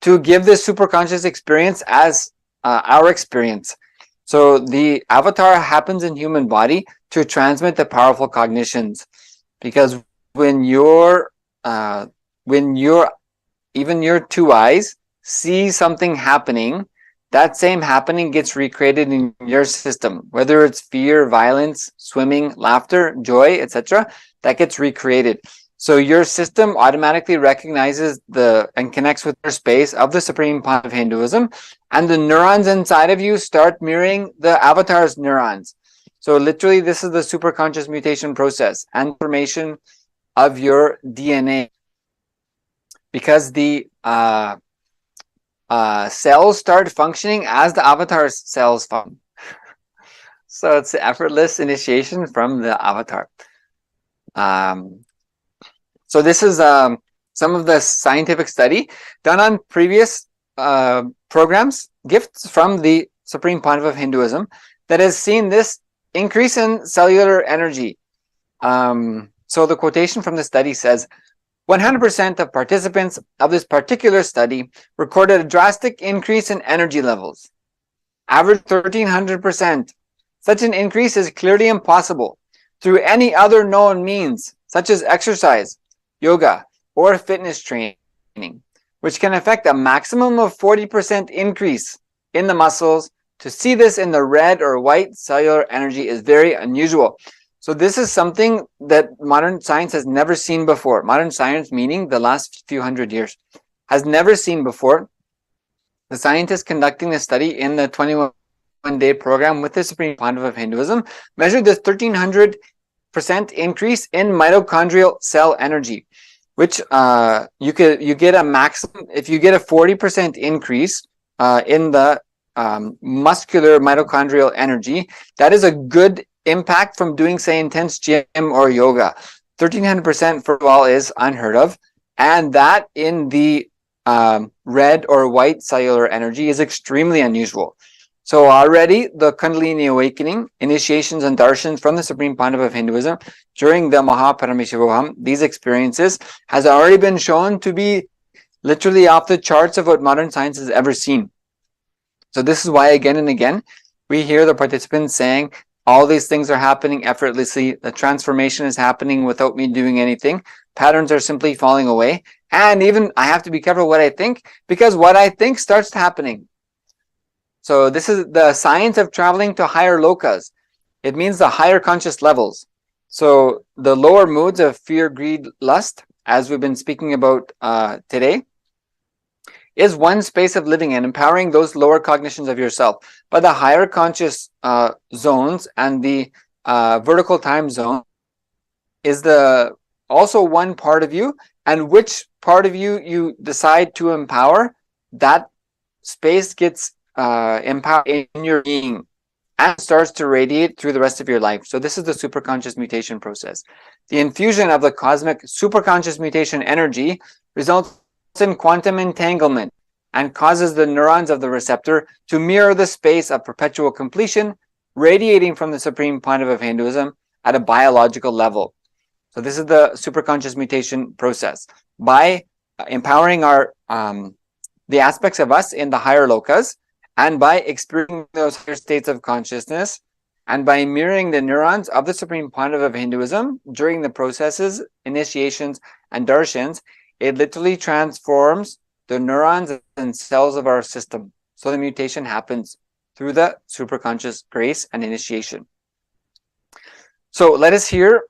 to give this superconscious experience as our experience. So the avatar happens in human body to transmit the powerful cognitions, because when your even your 2 eyes see something happening, that same happening gets recreated in your system, whether it's fear, violence, swimming, laughter, joy, etc. That gets recreated. So your system automatically recognizes and connects with the space of the supreme point of Hinduism, and the neurons inside of you start mirroring the avatar's neurons. So literally, this is the superconscious mutation process and formation of your DNA, because the cells start functioning as the avatar's cells function. So it's effortless initiation from the avatar. So this is some of the scientific study done on previous programs, gifts from the Supreme Pontiff of Hinduism, that has seen this increase in cellular energy. So the quotation from the study says, 100% of participants of this particular study recorded a drastic increase in energy levels, average 1300%. Such an increase is clearly impossible through any other known means, such as exercise, yoga, or fitness training, which can affect a maximum of 40% increase in the muscles. To see this in the red or white cellular energy is very unusual. So this is something that modern science has never seen before. Modern science, meaning the last few hundred years, has never seen before. The scientists conducting the study in the 21-day program with the Supreme Pontiff of Hinduism measured this 1300% increase in mitochondrial cell energy, which you get a maximum if you get a 40% increase in the muscular mitochondrial energy. That is a good impact from doing, say, intense gym or yoga. 1300% for all is unheard of, and that in the red or white cellular energy is extremely unusual. So already the Kundalini awakening, initiations and darshans from the Supreme Pontiff of Hinduism during the Paramashivam, these experiences has already been shown to be literally off the charts of what modern science has ever seen. So this is why again and again we hear the participants saying, all these things are happening effortlessly. The transformation is happening without me doing anything. Patterns are simply falling away. And even I have to be careful what I think, because what I think starts happening. So this is the science of traveling to higher lokas. It means the higher conscious levels. So the lower moods of fear, greed, lust, as we've been speaking about today, is one space of living and empowering those lower cognitions of yourself. But the higher conscious zones and the vertical time zone is also one part of you, and which part of you decide to empower, that space gets empowered in your being and starts to radiate through the rest of your life. So this is the superconscious mutation process. The infusion of the cosmic superconscious mutation energy results in quantum entanglement and causes the neurons of the receptor to mirror the space of perpetual completion radiating from the Supreme Pontiff of Hinduism at a biological level. So this is the superconscious mutation process. By empowering the aspects of us in the higher lokas, and by experiencing those higher states of consciousness, and by mirroring the neurons of the Supreme Pontiff of Hinduism during the processes, initiations, and darshans, it literally transforms the neurons and cells of our system. So the mutation happens through the superconscious grace and initiation. So let us hear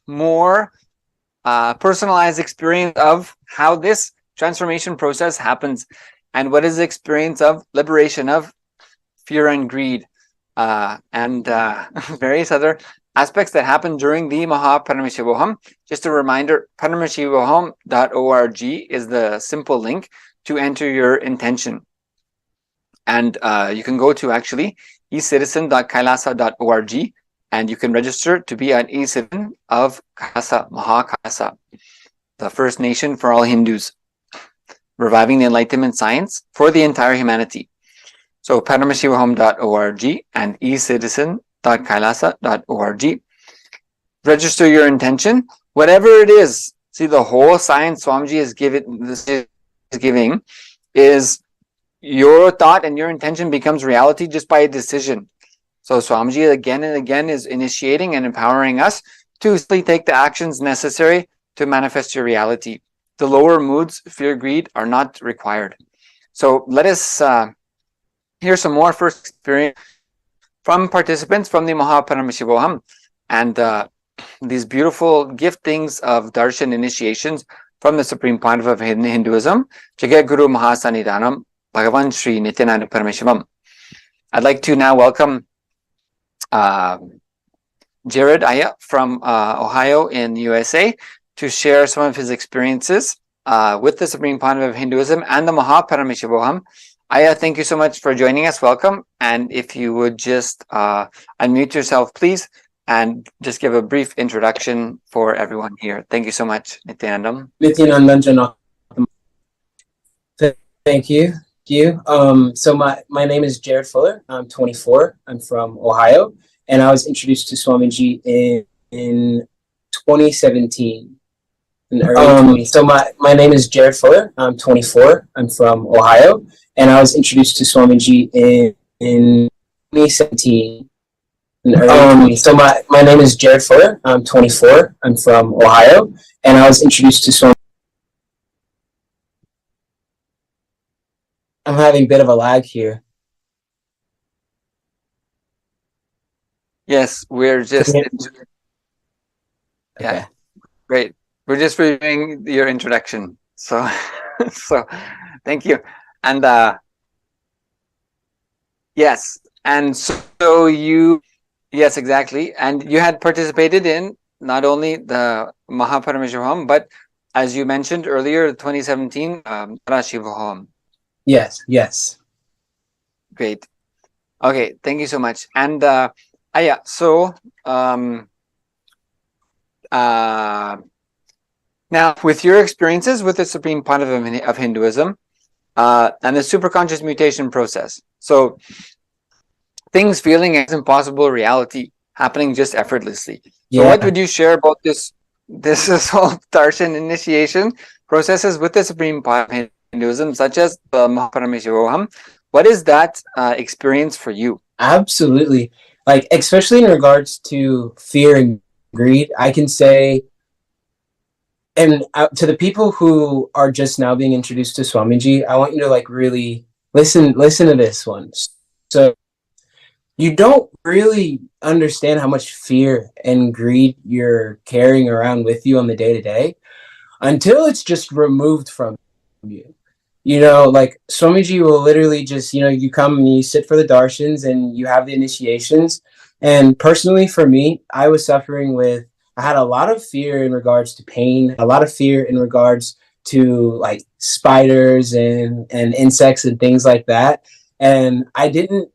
more personalized experience of how this transformation process happens, and what is the experience of liberation of fear and greed, and various other aspects that happen during the Paramashivam. Just a reminder, paramashivam.org is the simple link to enter your intention. And you can go to actually ecitizen.kailasa.org, and you can register to be an e-citizen of Kailasa, Kailasa, the First Nation for all Hindus, reviving the Enlightenment science for the entire humanity. So paramashivam.org and ecitizen.kailasa.org. Register your intention, whatever it is. See, the whole science Swamiji is giving is your thought, and your intention becomes reality just by a decision. So Swamiji again and again is initiating and empowering us to simply take the actions necessary to manifest your reality. The lower moods, fear, greed, are not required. So let us hear some more first experience from participants from the Paramashivam and these beautiful giftings of Darshan initiations from the Supreme Pontiff of Hinduism, Jagat Guru Mahasannidhanam, Bhagavan Sri Nithyananda Paramashivam. I'd like to now welcome Jared Aya from Ohio in USA to share some of his experiences with the Supreme Pontiff of Hinduism and the Paramashivam. Aya, thank you so much for joining us. Welcome. And if you would just unmute yourself, please, and just give a brief introduction for everyone here. Thank you so much, Nithyanandam. Nithyananda. Thank you. So my name is Jared Fuller. I'm 24. I'm from Ohio, and I was introduced to Swamiji in 2017. So my name is Jared Fuller. I'm 24. I'm from Ohio, and I was introduced to Swamiji in 2017. So my name is Jared Fuller. I'm 24. I'm from Ohio, and I was introduced to Swamiji. I'm having a bit of a lag here. Yes, we're just Okay. Great. We're just reviewing your introduction. So so thank you. And yes, and so you, yes, exactly. And you had participated in not only the Paramashivam, but as you mentioned earlier, 2017 Paramashivam. Yes. Great. Okay, thank you so much. And yeah, so now with your experiences with the Supreme Pontiff of Hinduism and the superconscious mutation process, so things feeling as impossible reality happening just effortlessly. So what would you share about this whole Darshan initiation processes with the Supreme Pontiff of Hinduism, such as the Paramashivam? What is that experience for you? Absolutely. Like, especially in regards to fear and greed, I can say, and to the people who are just now being introduced to Swamiji, I want you to like really listen to this one. So you don't really understand how much fear and greed you're carrying around with you on the day-to-day until it's just removed from you. You know, like Swamiji will literally just, you come and you sit for the darshans and you have the initiations. And personally for me, I had a lot of fear in regards to pain, a lot of fear in regards to like spiders and insects and things like that. And I don't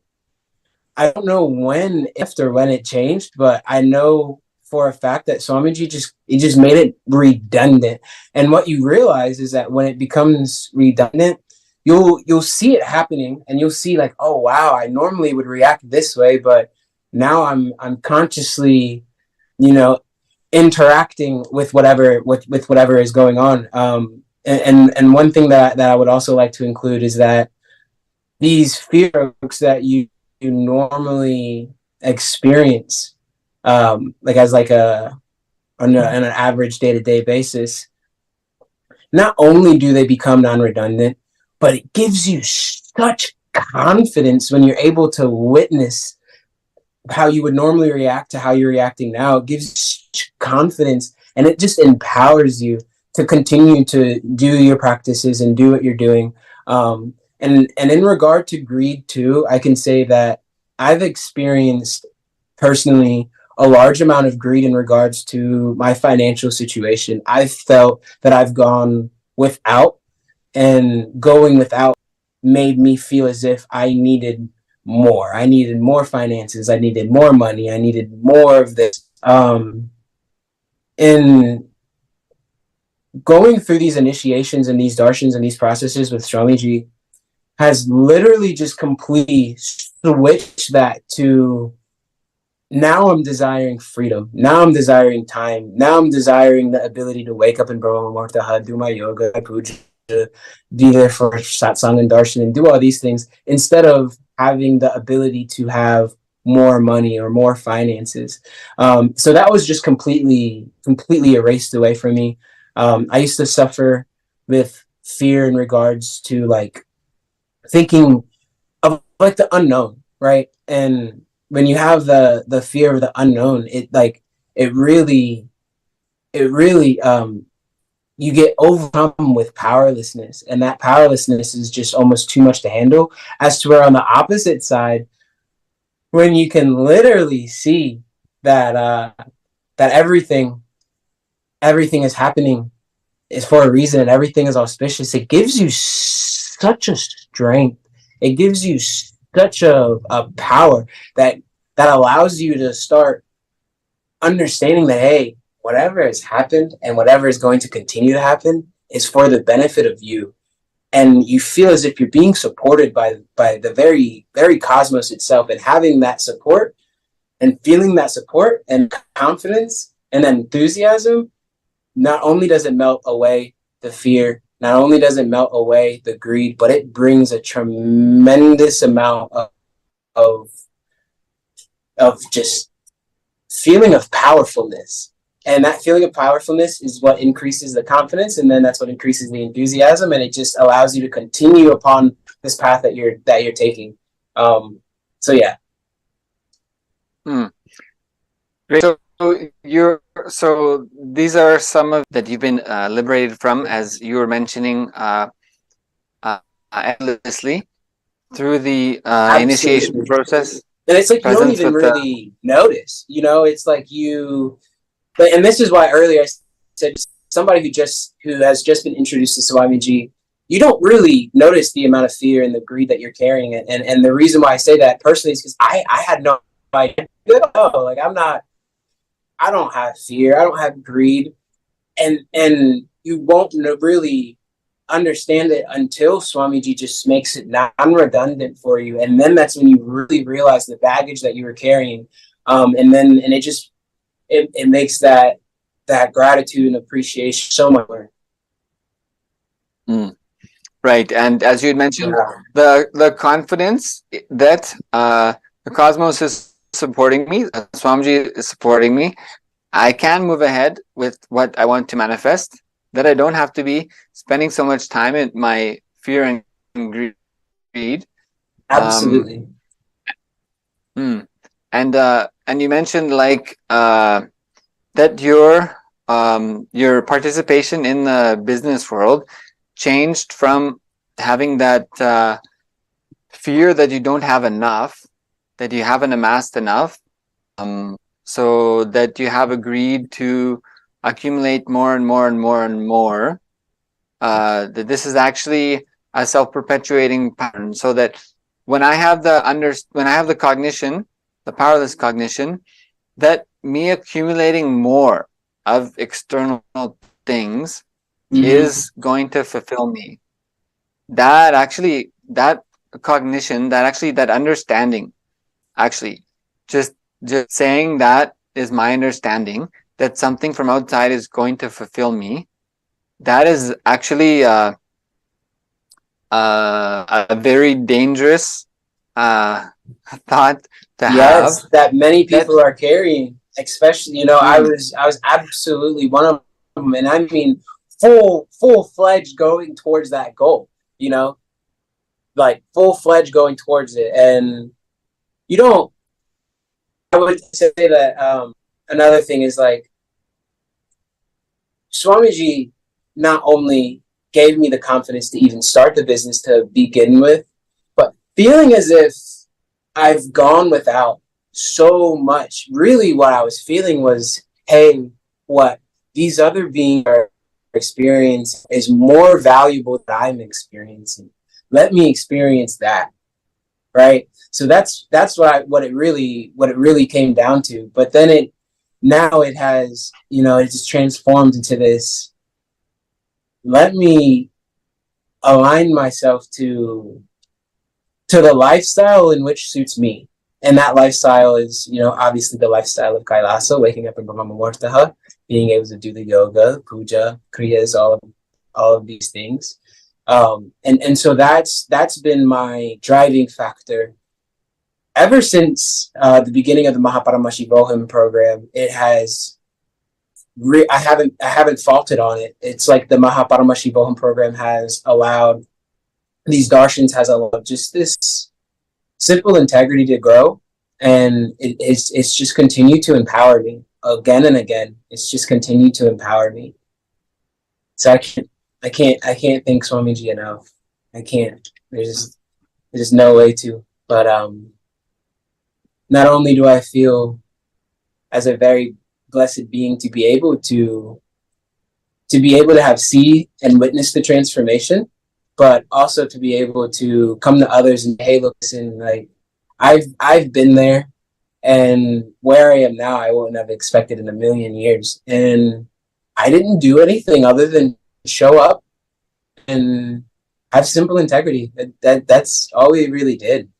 know when it changed, but I know for a fact that Swamiji just made it redundant. And what you realize is that when it becomes redundant, you'll see it happening and you'll see like, oh wow, I normally would react this way, but now I'm consciously, interacting with whatever is going on. And one thing that I would also like to include is that these fears that you normally experience, like as like on an average day-to-day basis, not only do they become non-redundant, but it gives you such confidence when you're able to witness how you would normally react to how you're reacting now. It gives you such confidence, and it just empowers you to continue to do your practices and do what you're doing. And in regard to greed too, I can say that I've experienced personally a large amount of greed in regards to my financial situation. I felt that I've gone without, and going without made me feel as if I needed more. I needed more finances. I needed more money. I needed more of this. In going through these initiations and these darshans and these processes with Swamiji has literally just completely switched that to, now I'm desiring freedom. Now I'm desiring time. Now I'm desiring the ability to wake up in Brahma Muhurta, do my yoga, my puja, be there for satsang and darshan and do all these things, instead of having the ability to have more money or more finances. So that was just completely erased away from me. I used to suffer with fear in regards to like thinking of like the unknown, right? And when you have the fear of the unknown, it really you get overcome with powerlessness, and that powerlessness is just almost too much to handle. As to where on the opposite side, when you can literally see that that everything is happening is for a reason and everything is auspicious, it gives you such a strength. It gives you such a power that allows you to start understanding that, hey, whatever has happened and whatever is going to continue to happen is for the benefit of you. And you feel as if you're being supported by the very, very cosmos itself, and having that support and feeling that support and confidence and enthusiasm. Not only does it melt away the fear, not only does it melt away the greed, but it brings a tremendous amount of, of just feeling of powerfulness. And that feeling of powerfulness is what increases the confidence, and then that's what increases the enthusiasm, and it just allows you to continue upon this path that you're taking. So yeah. Great. So these are some of that you've been liberated from, as you were mentioning, endlessly through the initiation process. And it's like you don't even really notice, it's like and this is why earlier I said somebody who has just been introduced to Swamiji, you don't really notice the amount of fear and the greed that you're carrying. And the reason why I say that personally is because I had no idea. Like I don't have fear. I don't have greed. And you won't really understand it until Swamiji just makes it non-redundant for you. And then that's when you really realize the baggage that you were carrying. And it makes that gratitude and appreciation so much more. Right. And as you had mentioned, the confidence that the cosmos is supporting me, Swamiji is supporting me, I can move ahead with what I want to manifest, that I don't have to be spending so much time in my fear and greed. Absolutely. And you mentioned that your participation in the business world changed from having that fear that you don't have enough, that you haven't amassed enough, so that you have agreed to accumulate more and more and more and more. That this is actually a self-perpetuating pattern, so that when I have the cognition, the powerless cognition, that me accumulating more of external things is going to fulfill me. That cognition, that understanding, actually, just saying that is my understanding that something from outside is going to fulfill me. That is actually a very dangerous thought to have. That many people are carrying, especially, I was absolutely one of them, and I mean full-fledged going towards that goal, like full-fledged going towards it. And I would say that another thing is, like, Swamiji not only gave me the confidence to even start the business to begin with, but feeling as if I've gone without so much. Really what I was feeling was, hey, what these other beings are experiencing is more valuable than I'm experiencing. Let me experience that. Right? So that's what it really came down to. But then it has, it just transformed into this, let me align myself to the lifestyle in which suits me. And that lifestyle is, obviously the lifestyle of Kailasa, waking up in Brahma Muhurta, being able to do the yoga, puja, kriyas, all of these things. And so that's been my driving factor ever since the beginning of the Paramashivam program. It has I haven't faulted on it. It's like the Paramashivam program has allowed these darshans has allowed just this simple integrity to grow, and it's just continued to empower me again and again. It's just continued to empower me. So I can't thank Swamiji enough. I can't. There's no way to. But not only do I feel as a very blessed being to be able to have see and witness the transformation, but also to be able to come to others and, hey, look, listen, like I've been there, and where I am now I wouldn't have expected in a million years. And I didn't do anything other than show up and have simple integrity. That's all we really did,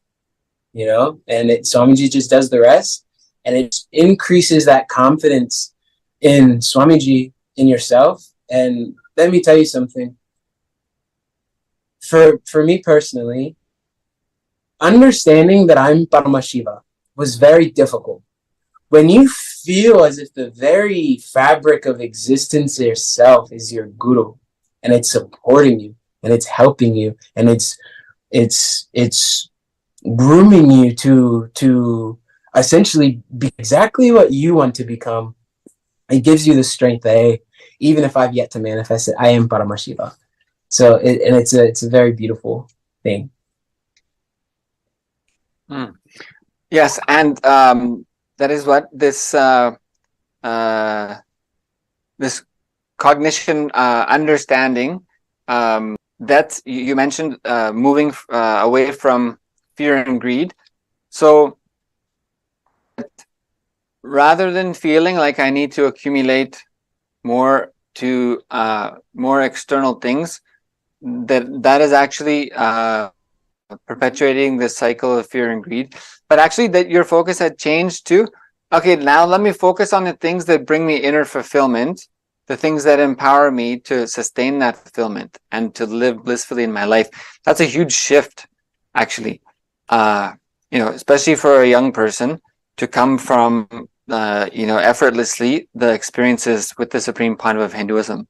you know. And Swamiji just does the rest, and it increases that confidence in Swamiji, in yourself. And let me tell you something. For me personally, understanding that I'm Paramashiva was very difficult. When you feel as if the very fabric of existence itself is your guru, and it's supporting you, and it's helping you, and it's grooming you to essentially be exactly what you want to become, it gives you the strength that, hey, even if I've yet to manifest it, I am Paramashiva. So it's a very beautiful thing. Yes, and that is what this this cognition, understanding, that you mentioned, moving away from fear and greed. So rather than feeling like I need to accumulate more to more external things, that is actually perpetuating this cycle of fear and greed. But actually that your focus had changed to, okay, now let me focus on the things that bring me inner fulfillment, the things that empower me to sustain that fulfillment and to live blissfully in my life. That's a huge shift, actually. Especially for a young person to come from effortlessly the experiences with the Supreme Pandav of Hinduism.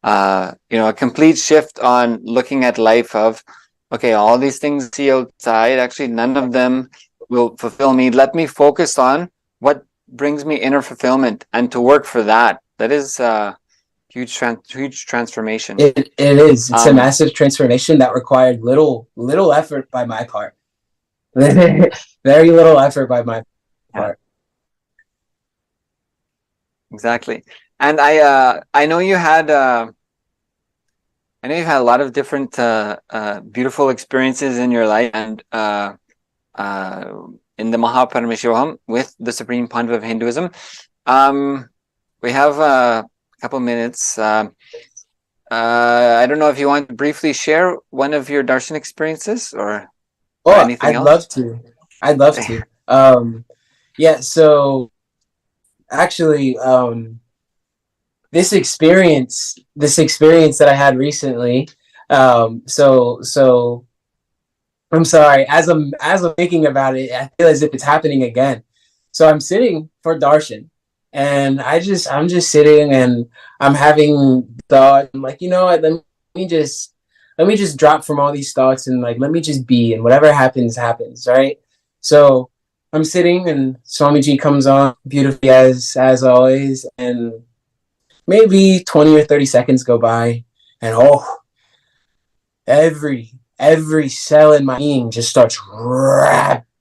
A complete shift on looking at life of, okay, all these things I see outside, actually none of them will fulfill me. Let me focus on what brings me inner fulfillment and to work for that. That is a huge transformation. It is. It's a massive transformation that required little effort by my part. Very little effort by my part. Exactly. And I know you had you've had a lot of different beautiful experiences in your life, and in the Paramashivam with the Supreme Pandav of Hinduism. We have a couple minutes. I don't know if you want to briefly share one of your darshan experiences or anything else. I'd love to. Yeah, so actually, this experience that I had recently, so I'm sorry, as I'm thinking about it, I feel as if it's happening again. So I'm sitting for darshan, and I'm just sitting, and I'm having thought. I'm like, you know what, let me just drop from all these thoughts, and like, let me just be, and whatever happens, right? So I'm sitting, and Swamiji comes on beautifully as always, and maybe 20 or 30 seconds go by, and every cell in my being just starts rapidly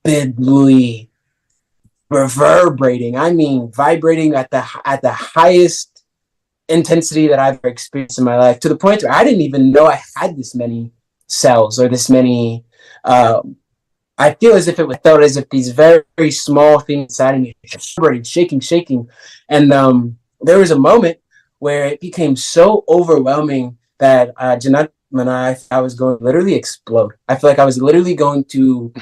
reverberating. I mean, vibrating at the highest intensity that I've ever experienced in my life, to the point where I didn't even know I had this many cells or this many. I feel as if it felt as if these very, very small things inside of me just vibrated, shaking, and there was a moment where it became so overwhelming that Janat and I was going to literally explode. I feel like I was literally going to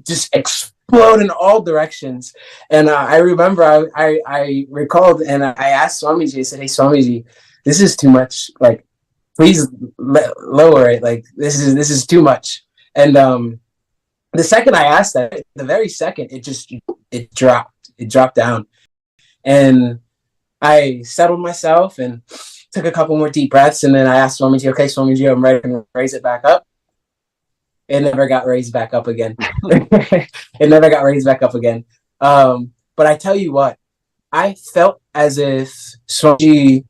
just explode in all directions. And I remember I recalled, and I asked Swamiji, I said, hey, Swamiji, this is too much. Like, please lower it. Like, this is too much. And the second I asked that, the very second, it dropped down. And I settled myself and took a couple more deep breaths, and then I asked Swamiji, okay, Swamiji, I'm ready to raise it back up. it never got raised back up again. It never got raised back up again. But I tell you what, I felt as if Swamiji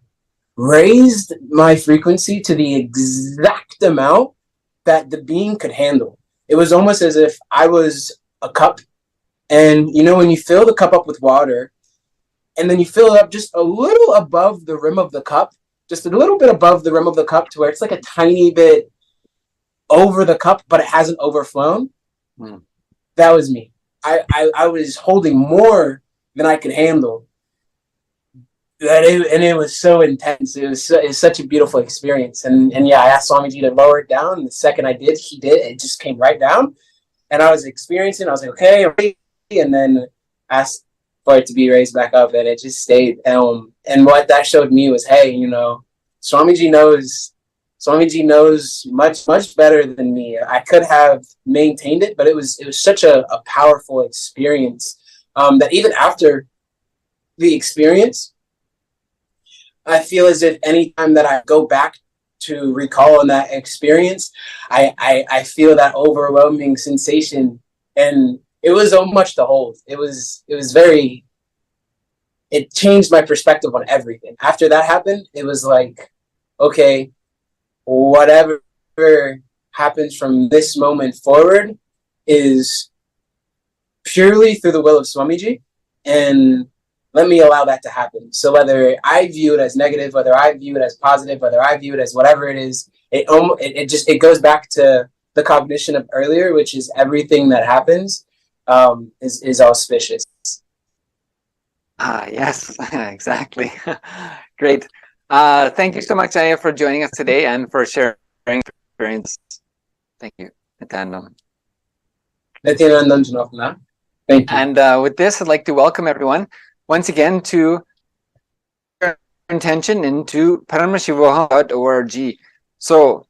raised my frequency to the exact amount that the being could handle. It was almost as if I was a cup, and you know when you fill the cup up with water, and then you fill it up just a little above the rim of the cup, just a little bit above the rim of the cup to where it's like a tiny bit over the cup, but it hasn't overflown. That was me. I was holding more than I could handle. And it was so intense. It was such a beautiful experience. And yeah, I asked Swamiji to lower it down. The second I did, he did. It just came right down. And I was experiencing, I was like, okay, I'm ready. And then asked for it to be raised back up, and it just stayed. And what that showed me was, hey, you know, Swamiji knows much better than me. I could have maintained it, but it was such a powerful experience that even after the experience, I feel as if anytime that I go back to recall on that experience, I feel that overwhelming sensation, and it was so much to hold. It changed my perspective on everything. After that happened, it was like, okay, whatever happens from this moment forward is purely through the will of Swamiji, and let me allow that to happen. So whether I view it as negative, whether I view it as positive, whether I view it as whatever it is, it goes back to the cognition of earlier, which is everything that happens is auspicious. Yes, exactly. Great. Thank you so much, Aya, for joining us today and for sharing experience. Thank you, Nithyananda. Thank you. And with this, I'd like to welcome everyone once again to your intention into Paramashivam.org. So,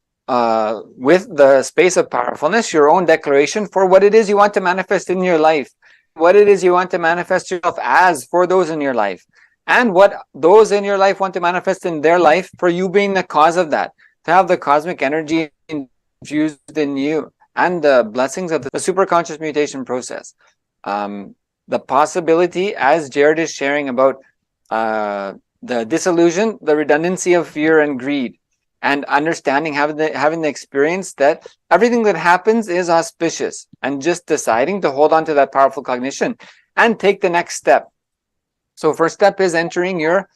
with the space of powerfulness, your own declaration for what it is you want to manifest in your life, what it is you want to manifest yourself as for those in your life, and what those in your life want to manifest in their life for you being the cause of that, to have the cosmic energy infused in you and the blessings of the superconscious mutation process. The possibility, as Jared is sharing about the disillusion, the redundancy of fear and greed, and understanding, having the experience that everything that happens is auspicious, and just deciding to hold on to that powerful cognition and take the next step. So first step is entering your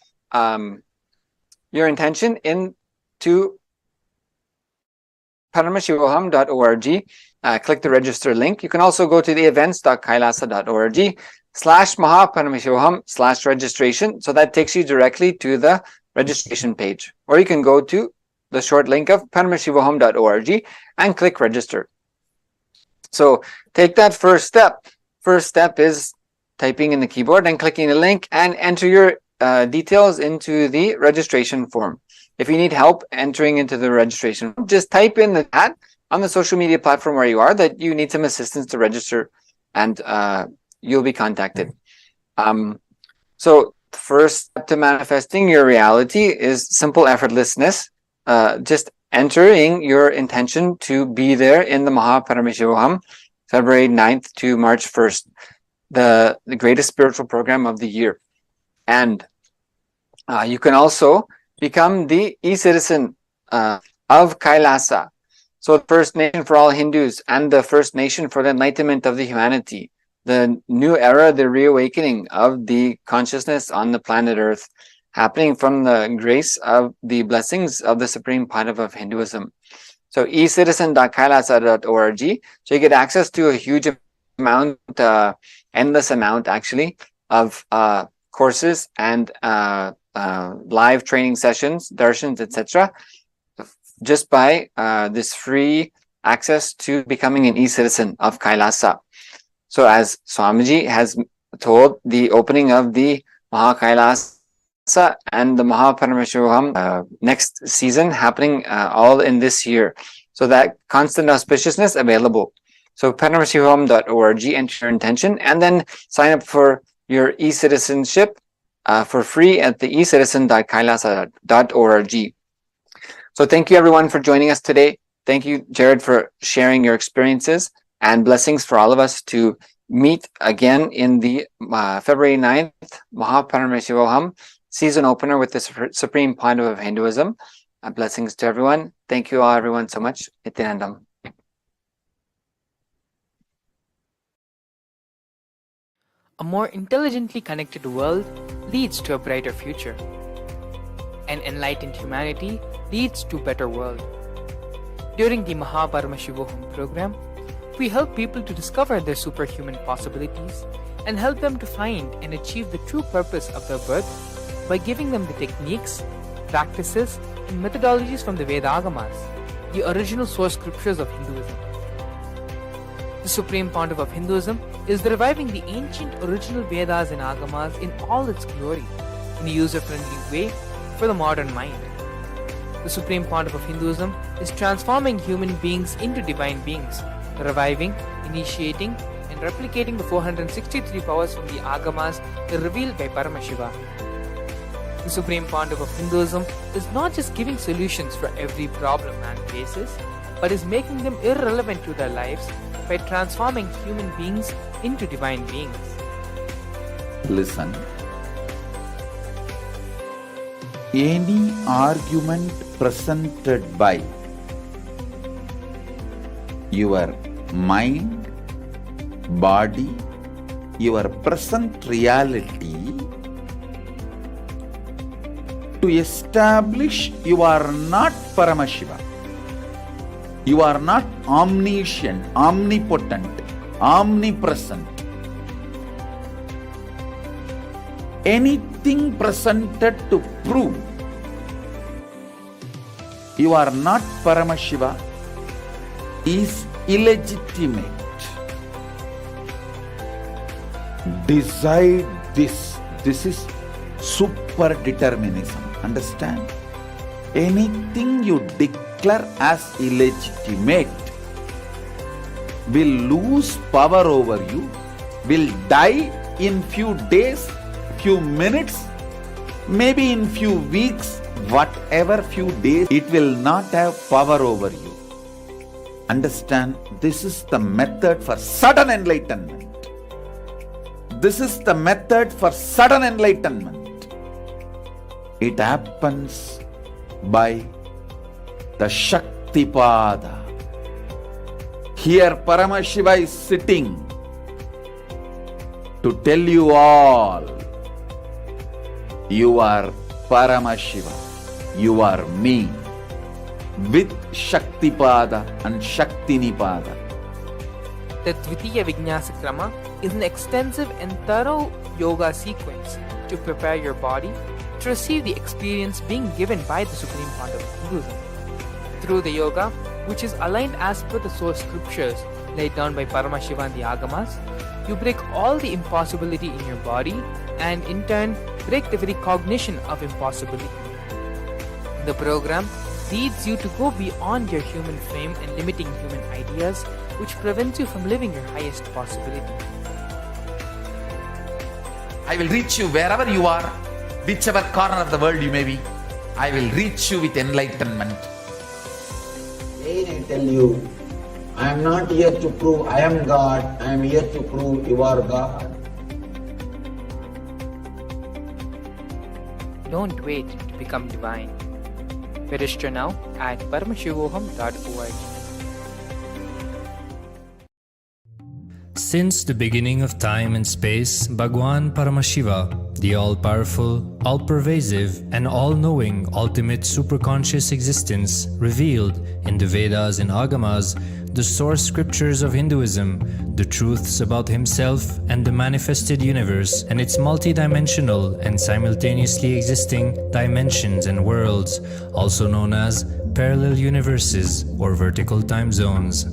intention into Paramashivam.org. Click the register link. You can also go to the events.kailasa.org/Mahaparamashivaham/registration. So that takes you directly to the registration page. Or you can go to the short link of Paramashivam.org and click register. So take that first step. First step is typing in the keyboard and clicking the link and enter your details into the registration form. If you need help entering into the registration, just type in the chat on the social media platform where you are that you need some assistance to register, and you'll be contacted. So first step to manifesting your reality is simple effortlessness. Just entering your intention to be there in the Mahaparameshivam, February 9th to March 1st, the greatest spiritual program of the year. And you can also become the e-citizen of Kailasa. So the First Nation for all Hindus and the First Nation for the enlightenment of the humanity, the new era, the reawakening of the consciousness on the planet Earth, happening from the grace of the blessings of the Supreme Pontiff of Hinduism. So ecitizen.kailasa.org. So you get access to a huge amount, endless amount actually, of courses and live training sessions, darshans, etc., just by this free access to becoming an e-citizen of Kailasa. So as Swamiji has told, the opening of the Mahakailasa and the Mahaparameshivam next season happening all in this year. So that constant auspiciousness available. So paramashivam.org, enter your intention, and then sign up for your e-citizenship for free at the ecitizen.kailasa.org. So thank you everyone for joining us today. Thank you, Jared, for sharing your experiences, and blessings for all of us to meet again in the February 9th Paramashivam season opener with the Supreme Pandav of Hinduism. Blessings to everyone. Thank you all, everyone, so much. Nithyananda. A more intelligently connected world leads to a brighter future. An enlightened humanity leads to a better world. During the Paramashivam program, we help people to discover their superhuman possibilities and help them to find and achieve the true purpose of their birth by giving them the techniques, practices, and methodologies from the Vedagamas, the original source scriptures of Hinduism. The Supreme Pontiff of Hinduism is reviving the ancient original Vedas and Agamas in all its glory, in a user-friendly way for the modern mind. The Supreme Pontiff of Hinduism is transforming human beings into divine beings, reviving, initiating, and replicating the 463 powers from the Agamas revealed by Paramashiva. The Supreme Pontiff of Hinduism is not just giving solutions for every problem man faces, but is making them irrelevant to their lives by transforming human beings into divine beings. Listen. Any argument presented by your mind, body, your present reality to establish you are not Paramashiva. You are not omniscient, omnipotent, omnipresent. Anything presented to prove you are not Paramashiva is illegitimate. Decide this. This is super determinism. Understand? Anything you declare as illegitimate will lose power over you, will die in few days, few minutes, maybe in few weeks, whatever few days, it will not have power over you. Understand? This is the method for sudden enlightenment. This is the method for sudden enlightenment. It happens by the Shaktipada. Here Paramashiva is sitting to tell you all, you are Paramashiva, you are me, with Shaktipada and Shaktinipada. The Dvitiya Vijnasa Krama is an extensive and thorough yoga sequence to prepare your body to receive the experience being given by the Supreme Pontiff of Hinduism. Through the yoga, which is aligned as per the source scriptures laid down by Paramashiva and the Agamas, you break all the impossibility in your body and in turn break the very cognition of impossibility. The program leads you to go beyond your human frame and limiting human ideas, which prevents you from living your highest possibility. I will reach you wherever you are, whichever corner of the world you may be. I will reach you with enlightenment. Again I tell you, I am not here to prove I am God, I am here to prove you are God. Don't wait to become divine. Register now at paramashivoham.org. Since the beginning of time and space, Bhagwan Paramashiva, the all-powerful, all-pervasive, and all-knowing ultimate superconscious existence, revealed in the Vedas and Agamas, the source scriptures of Hinduism, the truths about himself and the manifested universe and its multidimensional and simultaneously existing dimensions and worlds, also known as parallel universes or vertical time zones.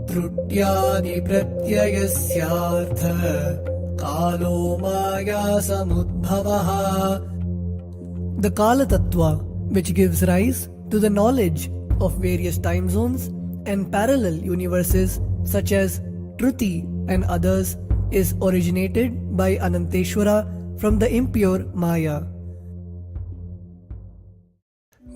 Trutyadi pratyayasyaartha kalo maya samudbhavaha. The Kala Tattva, which gives rise to the knowledge of various time zones and parallel universes such as Truti and others, is originated by Ananteshwara from the impure Maya.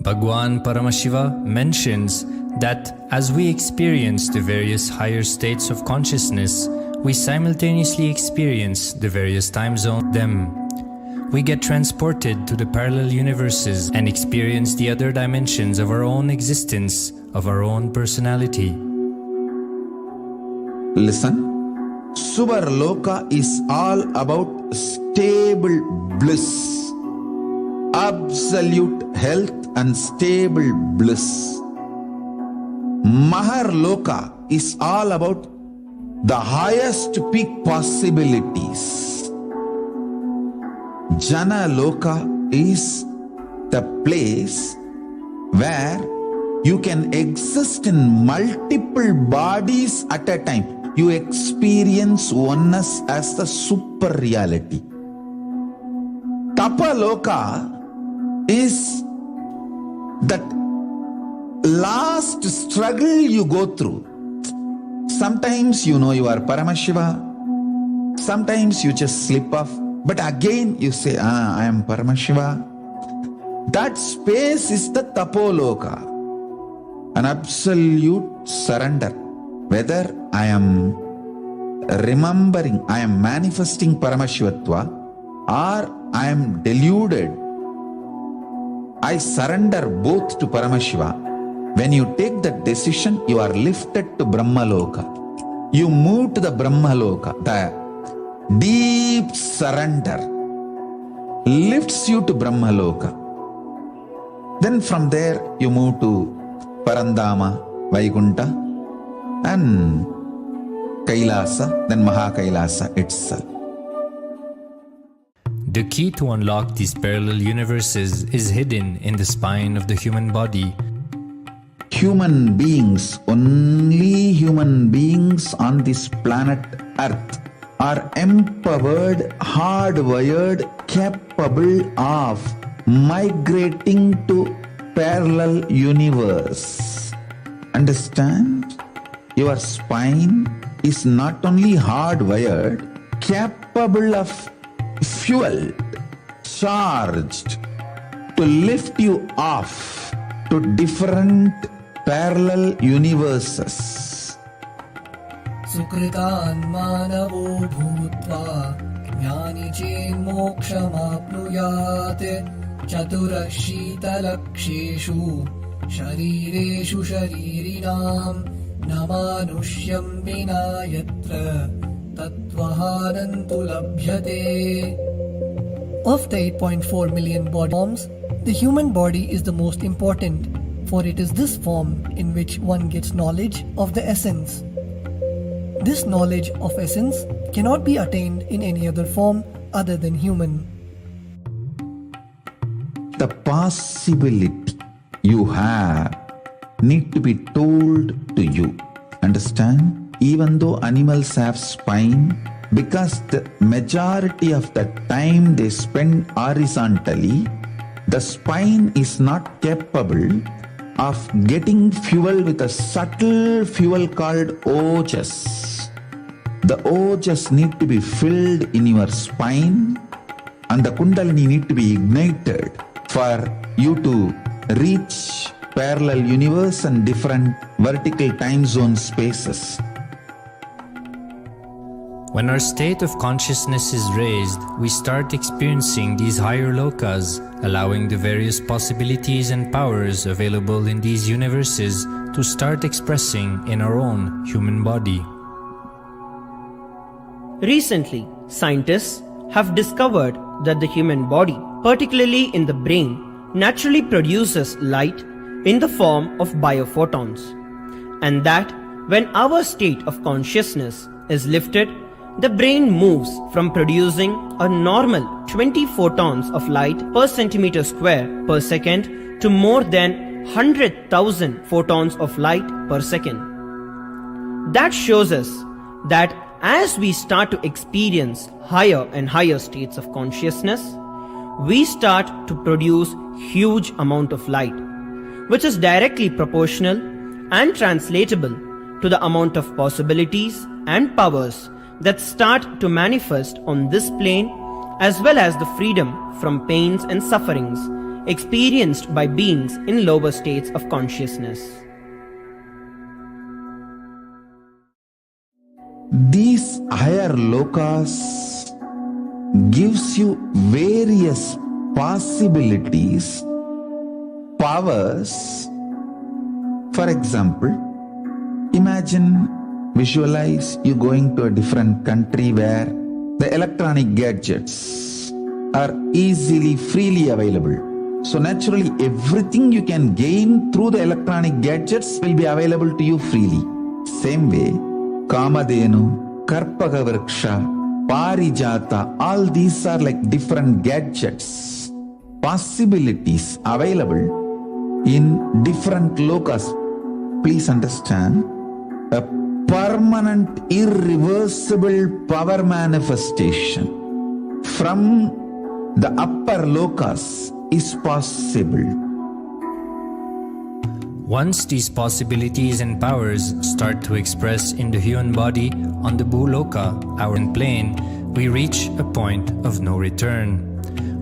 Bhagwan Paramashiva mentions that as we experience the various higher states of consciousness, we simultaneously experience the various time zones. We get transported to the parallel universes and experience the other dimensions of our own existence, of our own personality. Listen. Subarloka is all about stable bliss, absolute health and stable bliss. Maharloka is all about the highest peak possibilities. Jana Loka is the place where you can exist in multiple bodies at a time. You experience oneness as the super reality. Tapaloka is that last struggle you go through. Sometimes you know you are Paramashiva, sometimes you just slip off, but again you say, I am Paramashiva. That space is the Tapoloka, an absolute surrender. Whether I am remembering, I am manifesting Paramashivatva, or I am deluded, I surrender both to Paramashiva. When you take that decision, you are lifted to Brahmaloka. You move to the Brahmaloka. The deep surrender lifts you to Brahmaloka. Then from there you move to Parandama, Vaikunta, and Kailasa, then Mahakailasa itself. The key to unlock these parallel universes is hidden in the spine of the human body. Human beings, only human beings on this planet Earth are empowered, hardwired, capable of migrating to parallel universe. Understand? Your spine is not only hardwired, capable of fuel, charged to lift you off to different parallel universes. Sukritan manavo bhutva jnani chen mokshamapnuyat chaturashita-laksheshu sharireshu sharirinam namanusyam vina yatra tattvahanantu labhyate. Of the 8.4 million body forms, the human body is the most important, for it is this form in which one gets knowledge of the essence. This knowledge of essence cannot be attained in any other form other than human. The possibility you have need to be told to you. Understand? Even though animals have spine, because the majority of the time they spend horizontally, the spine is not capable of getting fuel with a subtle fuel called ojas. The ojas need to be filled in your spine, and the kundalini need to be ignited for you to reach parallel universe and different vertical time zone spaces. When our state of consciousness is raised, we start experiencing these higher lokas, allowing the various possibilities and powers available in these universes to start expressing in our own human body. Recently, scientists have discovered that the human body, particularly in the brain, naturally produces light in the form of biophotons, and that when our state of consciousness is lifted, the brain moves from producing a normal 20 photons of light per centimeter square per second to more than 100,000 photons of light per second. That shows us that as we start to experience higher and higher states of consciousness, we start to produce huge amount of light, which is directly proportional and translatable to the amount of possibilities and powers that start to manifest on this plane, as well as the freedom from pains and sufferings experienced by beings in lower states of consciousness. These higher lokas gives you various possibilities, powers. For example, imagine, visualize you going to a different country where the electronic gadgets are easily, freely available. So naturally, everything you can gain through the electronic gadgets will be available to you freely. Same way, Kamadhenu, Karpaka Vriksha, Parijata, all these are like different gadgets, possibilities available in different lokas. Please understand, a permanent, irreversible power manifestation from the upper lokas is possible. Once these possibilities and powers start to express in the human body on the Bhuloka, our plane, we reach a point of no return,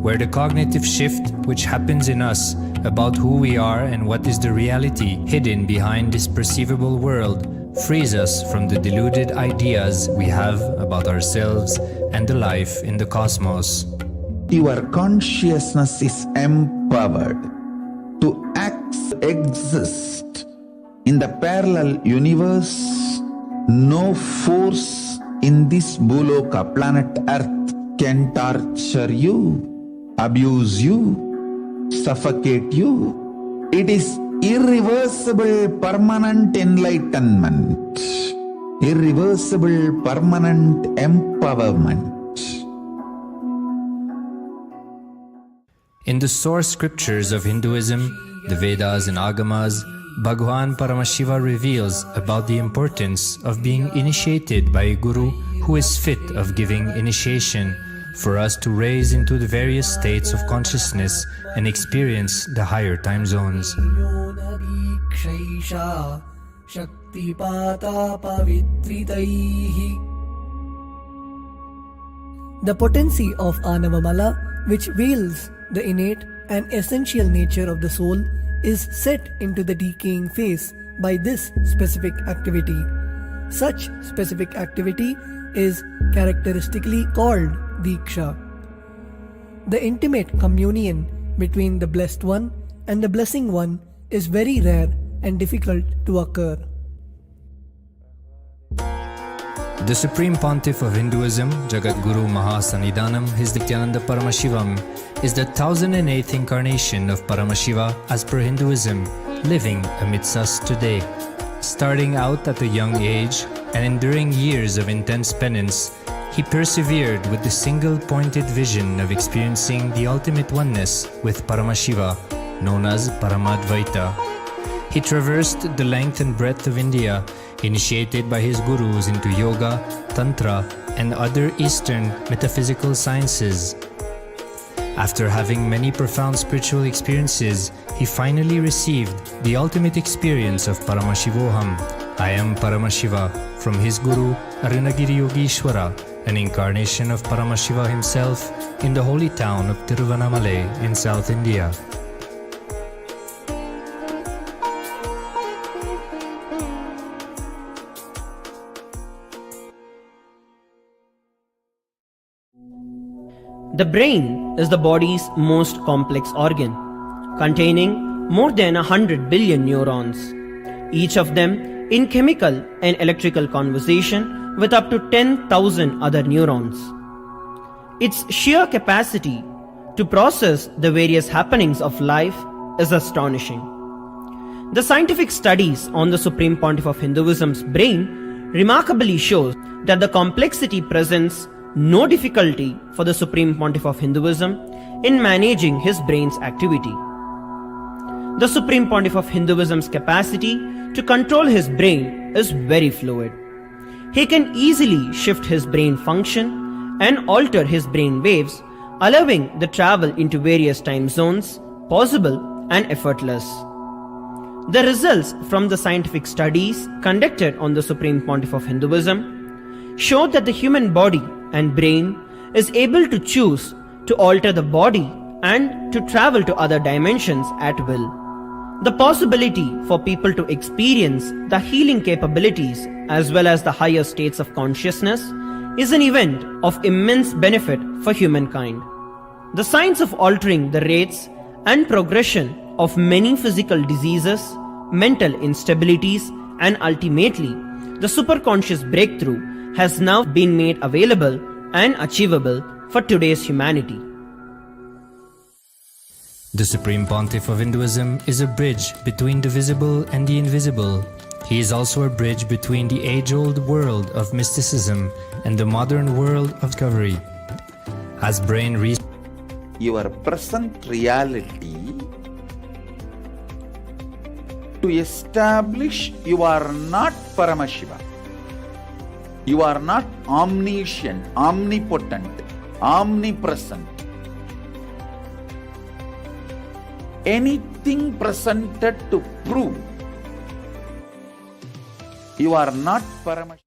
where the cognitive shift which happens in us about who we are and what is the reality hidden behind this perceivable world frees us from the deluded ideas we have about ourselves and the life in the cosmos. Your consciousness is empowered to exist in the parallel universe. No force in this Bhuloka, planet Earth, can torture you, abuse you, suffocate you. It is irreversible, permanent enlightenment, irreversible, permanent empowerment. In the source scriptures of Hinduism, the Vedas and Agamas, Bhagwan Paramashiva reveals about the importance of being initiated by a guru who is fit of giving initiation for us to raise into the various states of consciousness and experience the higher time zones. The potency of Anavamala, which veils the innate and essential nature of the soul, is set into the decaying phase by this specific activity. Such specific activity is characteristically called Diksha. The intimate communion between the blessed one and the blessing one is very rare and difficult to occur. The Supreme Pontiff of Hinduism, Jagat Guru Mahasannidhanam, His Nithyananda Paramashivam, is the 1008th incarnation of Paramashiva as per Hinduism, living amidst us today. Starting out at a young age and enduring years of intense penance, he persevered with the single-pointed vision of experiencing the ultimate oneness with Paramashiva, known as Paramadvaita. He traversed the length and breadth of India, initiated by his gurus into yoga, tantra, and other Eastern metaphysical sciences. After having many profound spiritual experiences, he finally received the ultimate experience of Paramashivoham, I am Paramashiva, from his guru Arunagiri Yogeshwara, an incarnation of Paramashiva himself in the holy town of Tiruvannamalai in South India. The brain is the body's most complex organ, containing more than 100 billion neurons, each of them in chemical and electrical conversation with up to 10,000 other neurons. Its sheer capacity to process the various happenings of life is astonishing. The scientific studies on the Supreme Pontiff of Hinduism's brain remarkably shows that the complexity presents no difficulty for the Supreme Pontiff of Hinduism in managing his brain's activity. The Supreme Pontiff of Hinduism's capacity to control his brain is very fluid. He can easily shift his brain function and alter his brain waves, allowing the travel into various time zones possible and effortless. The results from the scientific studies conducted on the Supreme Pontiff of Hinduism show that the human body and brain is able to choose to alter the body and to travel to other dimensions at will. The possibility for people to experience the healing capabilities as well as the higher states of consciousness is an event of immense benefit for humankind. The science of altering the rates and progression of many physical diseases, mental instabilities, and ultimately the superconscious breakthrough has now been made available and achievable for today's humanity. The Supreme Pontiff of Hinduism is a bridge between the visible and the invisible. He is also a bridge between the age-old world of mysticism and the modern world of discovery. As brain your present reality to establish you are not Paramashiva. You are not omniscient, omnipotent, omnipresent. Anything presented to prove you are not Paramashiva.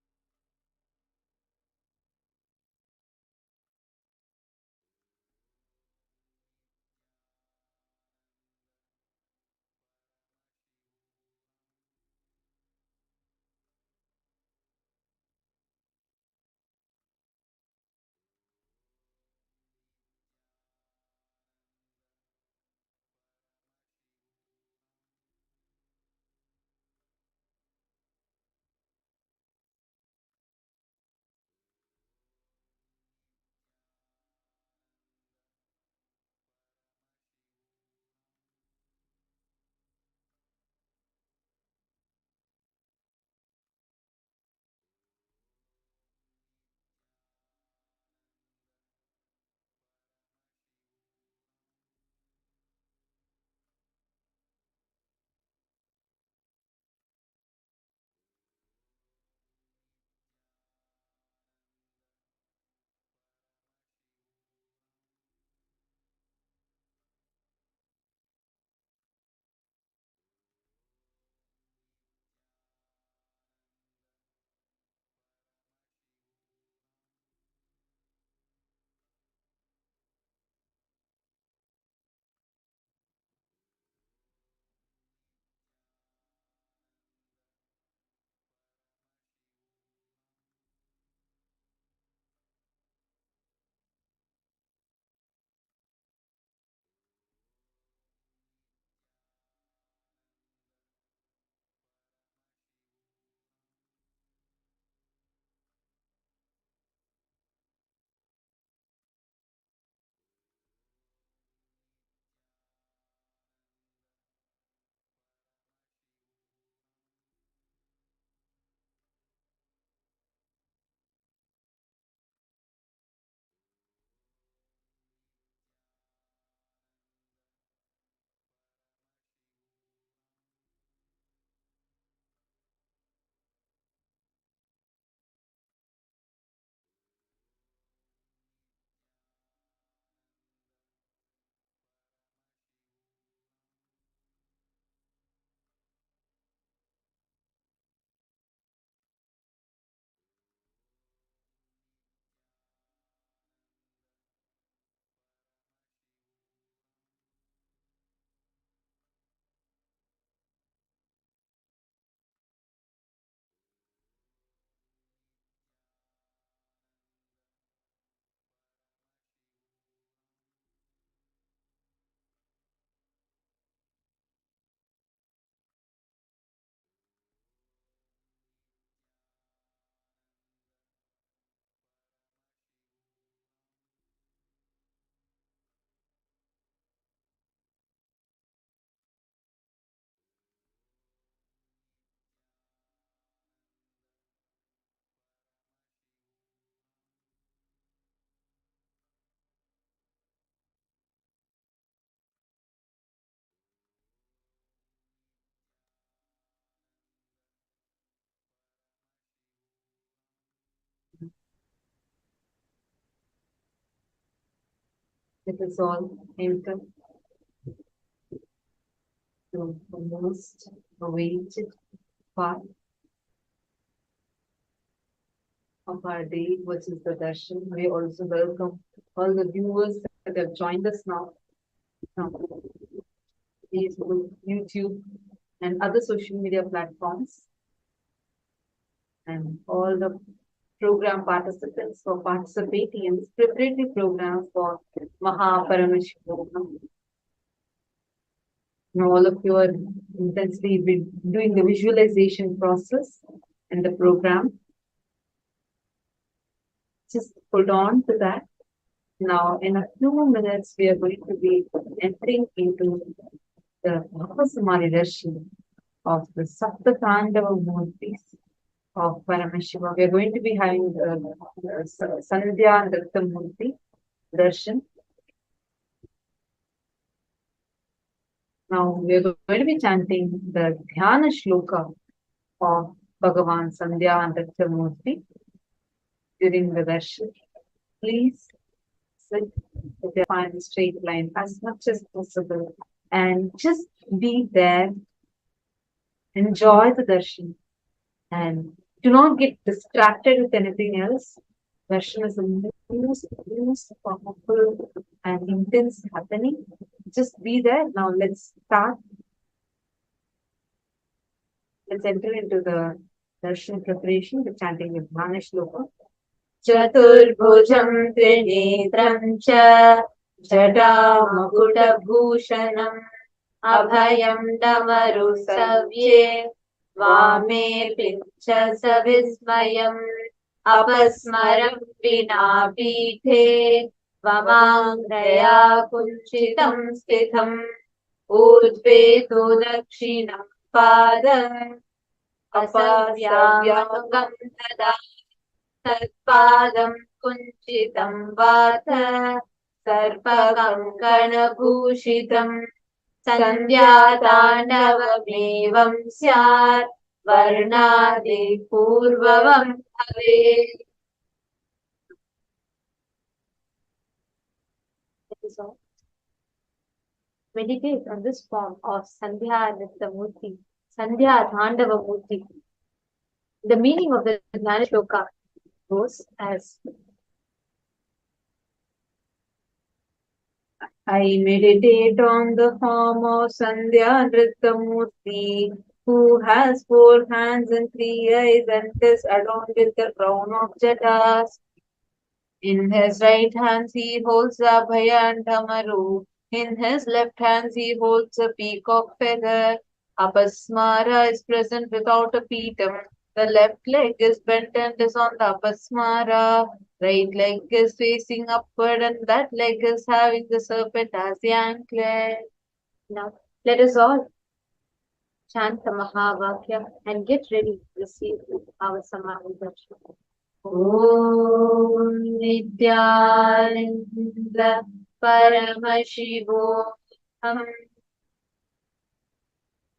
It is all entered to the most awaited part of our day, which is the Darshan. We also welcome all the viewers that have joined us now Facebook, YouTube, and other social media platforms, and all the program participants for participating in this preparatory program for Paramashivam. Now all of you are intensely doing the visualization process in the program. Just hold on to that. Now, in a few minutes, we are going to be entering into the Bhava Samadhi Darshan of the Sapta Tandava Murthis of Paramashivam. We are going to be having the Sandhya and Nritta Murthy Darshan. Now, we are going to be chanting the Dhyana Shloka of Bhagavan Sandhya and Nritta Murthy during the Darshan. Please sit with your spine straight line as much as possible and just be there. Enjoy the darshan and do not get distracted with anything else. Darshan is the most powerful and intense happening. Just be there. Now let's start. Let's enter into the darshan preparation, the chanting of Dhyana Shloka. Chaturbhujam Trinetram cha Jatamakutbhushanam Abhayam Damaru Savye Vame Pincha Savismayam Apasmaram Vinapithe Vamangraya Kunchitam Stitham Udveto Dakshinam Padam Apavyamagam Tada Tatpadam Kunchitam Vata Sarpakam Kanabhushitam Sandhya Tandavamevam Syat Varnadi Purvavam Bhave. Meditate on this form of Sandhya Nritta Murthy, Sandhya Tandava Murthy. The meaning of the Dhyana Shloka goes as: I meditate on the form of Sandhya Nritta Murthy, who has 4 hands and 3 eyes and is adorned with the crown of jatas. In his right hand he holds a Abhaya and Dhamaru. In his left hand he holds a peacock feather. Apasmara is present without a petam. The left leg is bent and is on the apasmara. Right leg is facing upward and that leg is having the serpent as the anklet. Now, let us all chant the Mahavakya and get ready to receive our Samadhi Darshan. Om Nithyananda Paramashivam.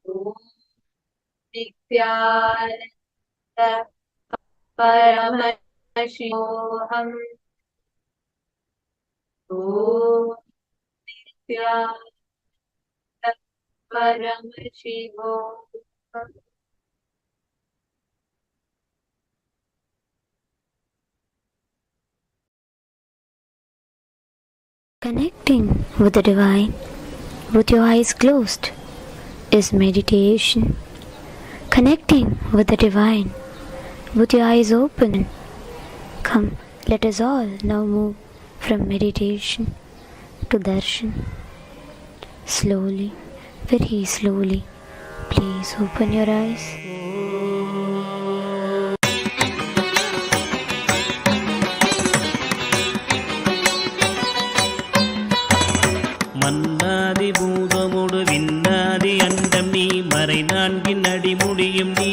Om Nithyananda Paramashivam. Om Nithyananda Paramashivam. Connecting with the divine with your eyes closed is meditation. Connecting with the divine with your eyes open. Come, let us all now move from meditation to darshan. Slowly, very slowly, please open your eyes. மன்னாதி பூதமோடு விண்ணாதி அண்டம் நீ மறை நான்கின் அடிமுடியும் நீ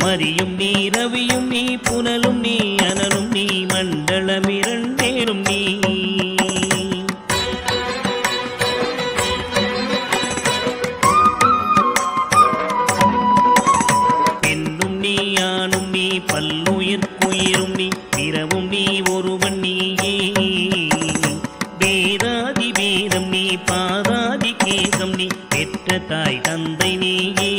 மரியும் நீ ரவியும் நீ புனலும் நீ அனலும் நீ மண்டலம் இரண்டேரும் நீ பெண்ணும் நீ ஆணும் நீ பல்லுயிர்க்குயிரும் நீ பிறவும் நீ ஒருவன் நீயே வேதாதி வேதம் நீ பாதாதி கேசம் நீ பெற்ற தாய் தந்தை நீயே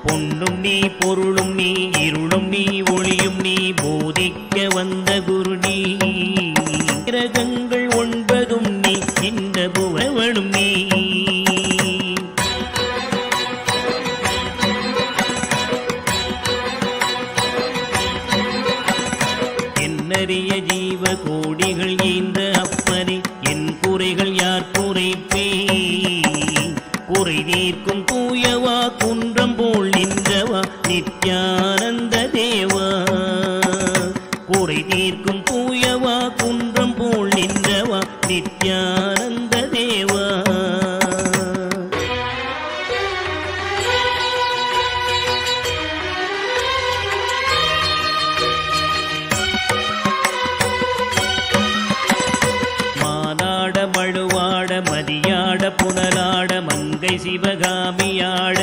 பொன்னும் நீ பொருளும் நீ இருளும் நீ புவனும் நீ. என்னறிய ஜீவ கோடிகள் ஈந்த அப்பனே என் குறைகள் யார் குறைப்பே. குறை தீர்க்கும் தூயவா குன்றம் போல் நின்றவா நித்யானந்த தேவா. குறை தீர்க்கும் தூயவா குன்றம் போல் நின்றவா நித்யானந்த தேவா. மானாட மழுவாட மதியாட புனலாட மங்கை சிவகாமியாட.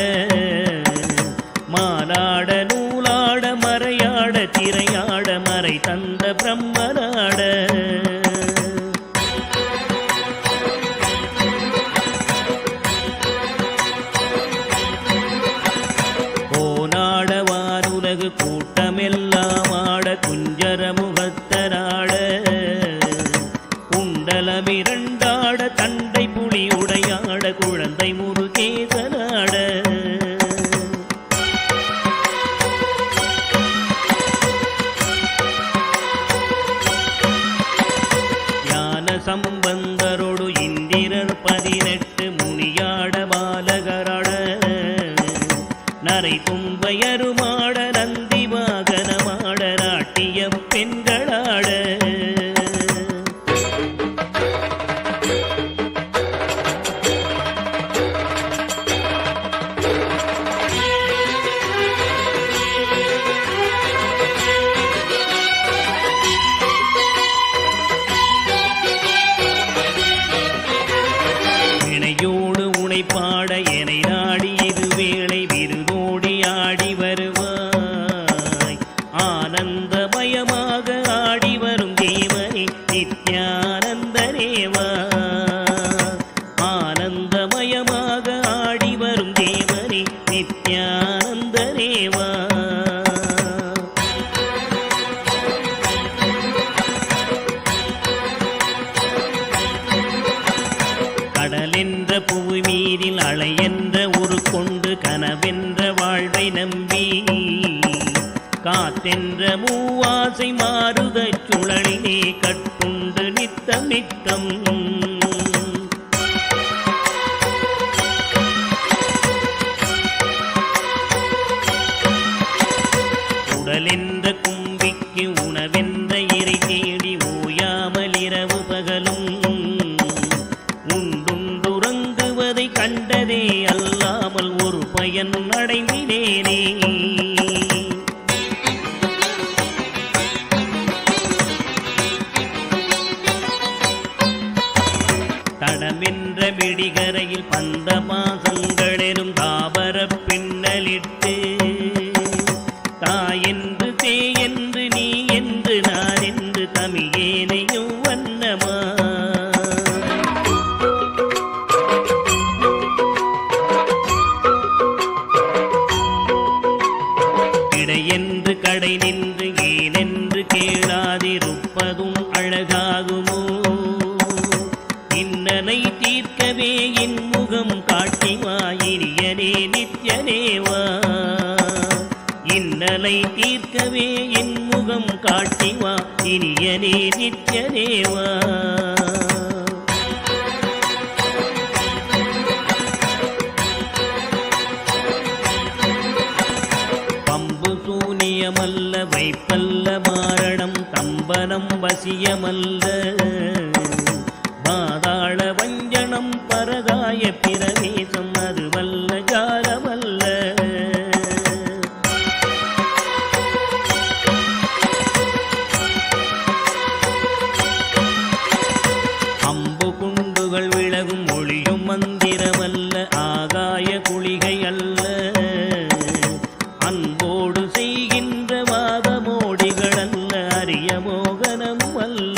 மானாட நூலாட மறையாட திரையாட மறை தந்த பிரம்மனாட. கோனாட வானுலகு கூட்டமெல்லாம் ஆட குஞ்சர முகத்தராட. குண்டலமிரண்டாட தண்டை புலி உடையாட குழந்தை முருகேசனாட. ஞான சம்பந்தரோடு இந்திரர் 18 முனியாட பாலகராட. நரை தும்பையருமாட நந்தி வாகனமாட நாட்டிய பெண்களாட. இணையோடு உனை பாட எனை நாடி இது வேளை விருதோடி ஆடி வருவாய். ஆனந்தமயமாக ஆடி வரும் தேவனே நித்யானந்த தேவா. ஆனந்தமயமாக ஆடி வரும் தேவனே நித்யானந்த தேவா. கடலென்ற புவி மீதில் அலையென்ற ஒரு கொண்டு கனவென்ற வாழ்வை நம்பி. காத்தென்ற மூவாசை மாறுதச் சுழலிலே கட்டுண்டு நித்தம் நித்தம். உடலென்ற கும்பிக்கு உணவென்ற இறை தேடி ஓயாமல் இரவு பகலும். உண்டுறங்குவதை கண்டதே அல்லாமல் ஒரு பயன் அடைந்தினேனே. தடமென்ற மிடிகரையில் பந்த மாசங்களெனும் தாபர பின்னலிட்டு. தாயென்று தேயென்று நீ என்று நான் என்று தமிழேனையும் வண்ணமா. இடையென்று கடை நின்று ஏனென்று கேளாதிருப்பதும் அழகாகுமோ. இன்னனை தீர்க்கவே என் முகம் காட்டிவா இனியனே நித்யனேவா. இன்னலை தீர்க்கவே என் முகம் காட்டிவா இனியனே நித்யனேவா. பம்பு சூனியமல்ல வைப்பல்ல மாரணம் தம்பனம் வசியமல்ல. பாதாள வஞ்சனம் பரகாய பிரவேசம் அதுவல்ல ஜாலமல்ல. அம்பு குண்டுகள் விலகும் ஒளியும் மந்திரமல்ல ஆகாய குளிகை அல்ல. அன்போடு செய்கின்ற வாதமோடிகள் அல்ல அரிய மோகனம் அல்ல.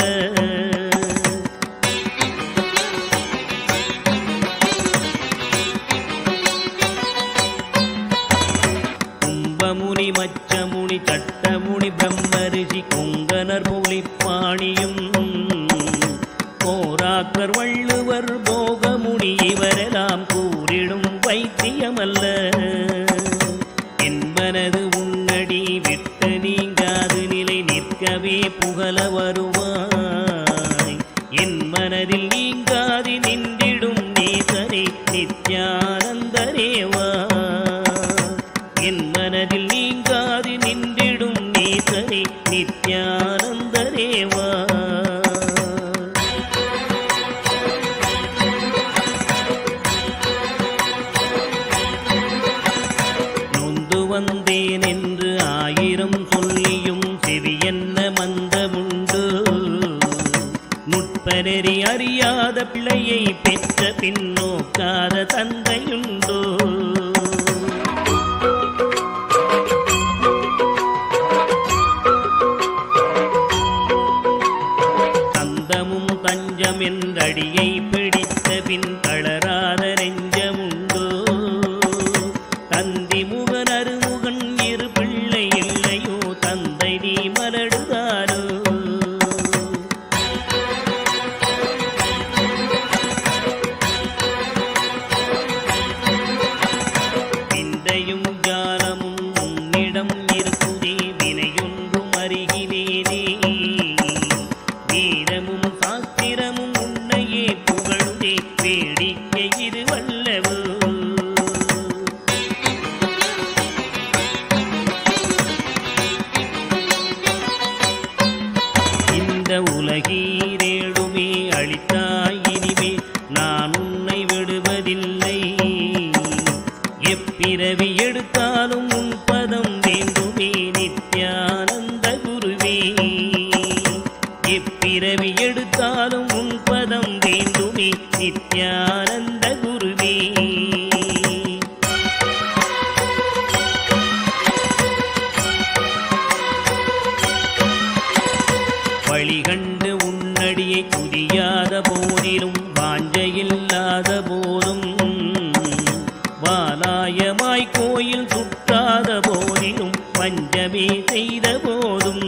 இவரெல்லாம் கூறிடும் வைத்தியமல்ல. என் மனது உன்னடி விட்டு நீங்காது நிலை நிற்கவே புகழ வருவாய். என் மனதில் நீங்காது நின்றிடும் நேசரே நித்யானந்தரேவா. என் மனதில் நீங்காது நின்றிடும் நேசரே நித்யானந்தரேவா. நொந்து வந்தேன் என்று ஆயிரம் சொல்லியும் செவியென்ன மந்தமுண்டு. நுட்பநெறி அறியாத பிள்ளையை பெற்ற பின்னோக்காத தந்தையுண்டோ. தந்தமும் தஞ்சம் என்றடியை பிடித்த பின் தளராத நெஞ்சமுண்டோ. தந்தி முகன் அருமுகன் இரு பிள்ளை இல்லையோ தந்தை நீ மலடுதாரோ. விந்தையும் ஜாலமும் உன்னிடம் இருக்குதே வினையொன்றும் அருகிலேனே. வீரமும் சாஸ்திரமும் உன்னையே புகழுதே வேடிக்கை இது வல்லவோ. இந்த உலகீரேழுமே அளித்தாய் இனிமே நான் உன்னை விடுவதில்லை. எப்பிறவி எடுத்தாலும் உன் பதம் வேண்டுமே நித்யானந்த குருவே. எப்பிறவி எடுத்தாலும் உன் பதம் வேண்டுமே நித்யானந்த குருவே. வழிகண்டு உன்னடியை துதியாத போதிலும் வாஞ்சையில்லாத போதும் வாலாயமாய் கோயில் சுற்றாத போதிலும் பஞ்சமே செய்த போதும்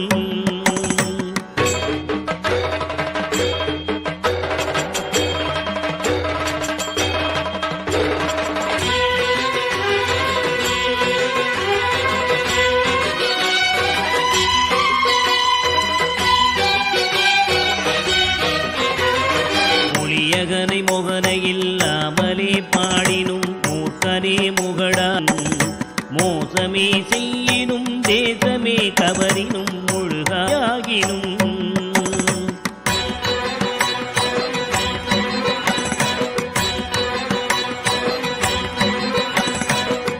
ஒளியகனை முகனை இல்லாமலே பாடினும் மூர்க்கனே முகடான். மோசமே செய்யினும் தேசமே கவரினும் முழுகாகினும்.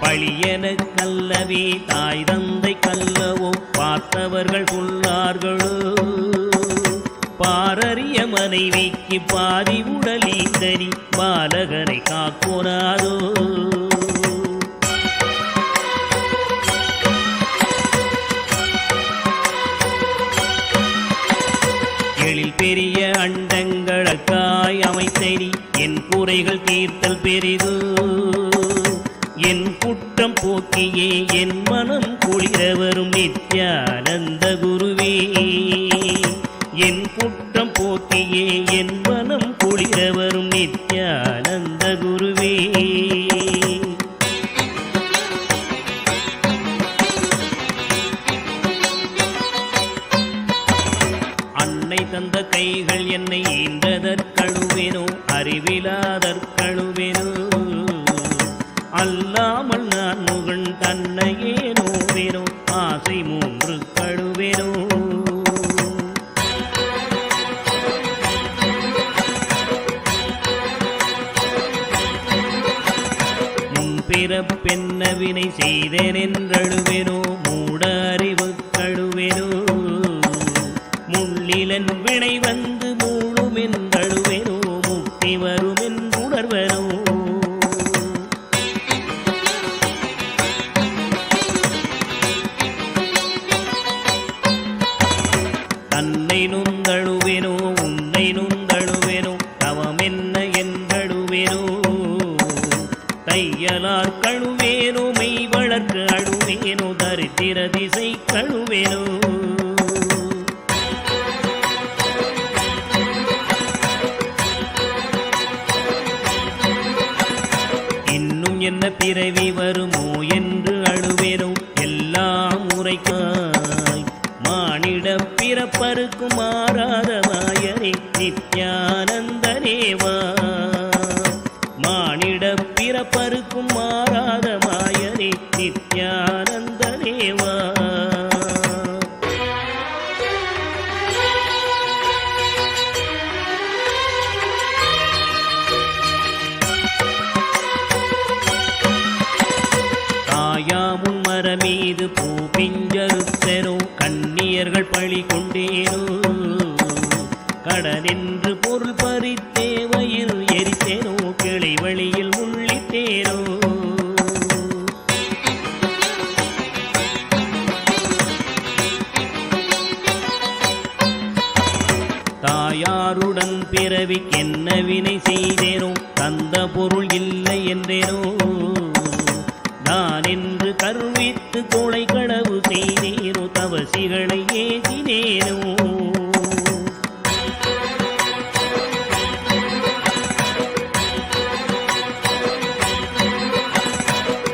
பழியன கல்லவே தாய் தந்தை கல்லவோ பார்த்தவர்கள் சொல்லார்களோ. பாரறிய மனைவிக்கு பாதி உடலீந்தனி பாலகனை காக்கோனாதோ. எழில் பெரிய அண்டங்களுக்காய் அமைத்தனி என் குறைகள் தீர்த்தல் பெரிதோ. என் குற்றம் போக்கியே என் மனம் குளிர வரும் நித்யானந்த குருவே. என் குற்றம் போக்கியே என் மனம் குளிர வரும் நித்யானந்த குருவே. அன்னை தந்த கைகள் என்னை ஈன்றதற்கழுவேனோ அறிவிலாதற்கழுவேனோ. அல்லாமல் நான் முகன் தன்னையே நோவேனோ ஆசை மூன்று கழுவேனோ. பிறப்பென்ன வினை செய்தேன் என்றழுவேனோ மூட அறிவு கழுவேனோ. முள்ளிலன் வினை வந்து மூழும் என்றழுவேனோ முக்தி வரும் என்றுணர்வனோ. தன்னை நுந்தழுவேனோ உன்னை நுந்தழுவேனோ தவம் என்ன என்றழுவேனோ. தையலார் கழுவேனோ மெய் வளர்க்கு அழுவேனோ தரித்திர திசை கழுவேனோ. என்ன பிறவி வருமோ என்று அழுவேனோ எல்லாம் உரைக்காய் மானிட பிறப்பருக்கும் மாறாத மாயனே நித்யானந்தனேவா மானிட பிறப்பருக்கும் மாறாத மாயனே நித்யானந்தனேவா தாயாமுன் மரமீது பூ பிஞ்சறுத்தனோ கண்ணியர்கள் பழி கொண்டேனோ கடனென்று பொருள் பறித்தே வயிறு எரித்தேனோ கிளை வழியில் முள்ளிட்டேனோ தாயாருடன் பிறவிக்கென்ன வினை செய்தேனோ தந்த பொருள் இல்லை என்றேனோ நான் என்று கருவித்து கோளை களவு செய்தேனோ தவசிகளை ஏசினேனோ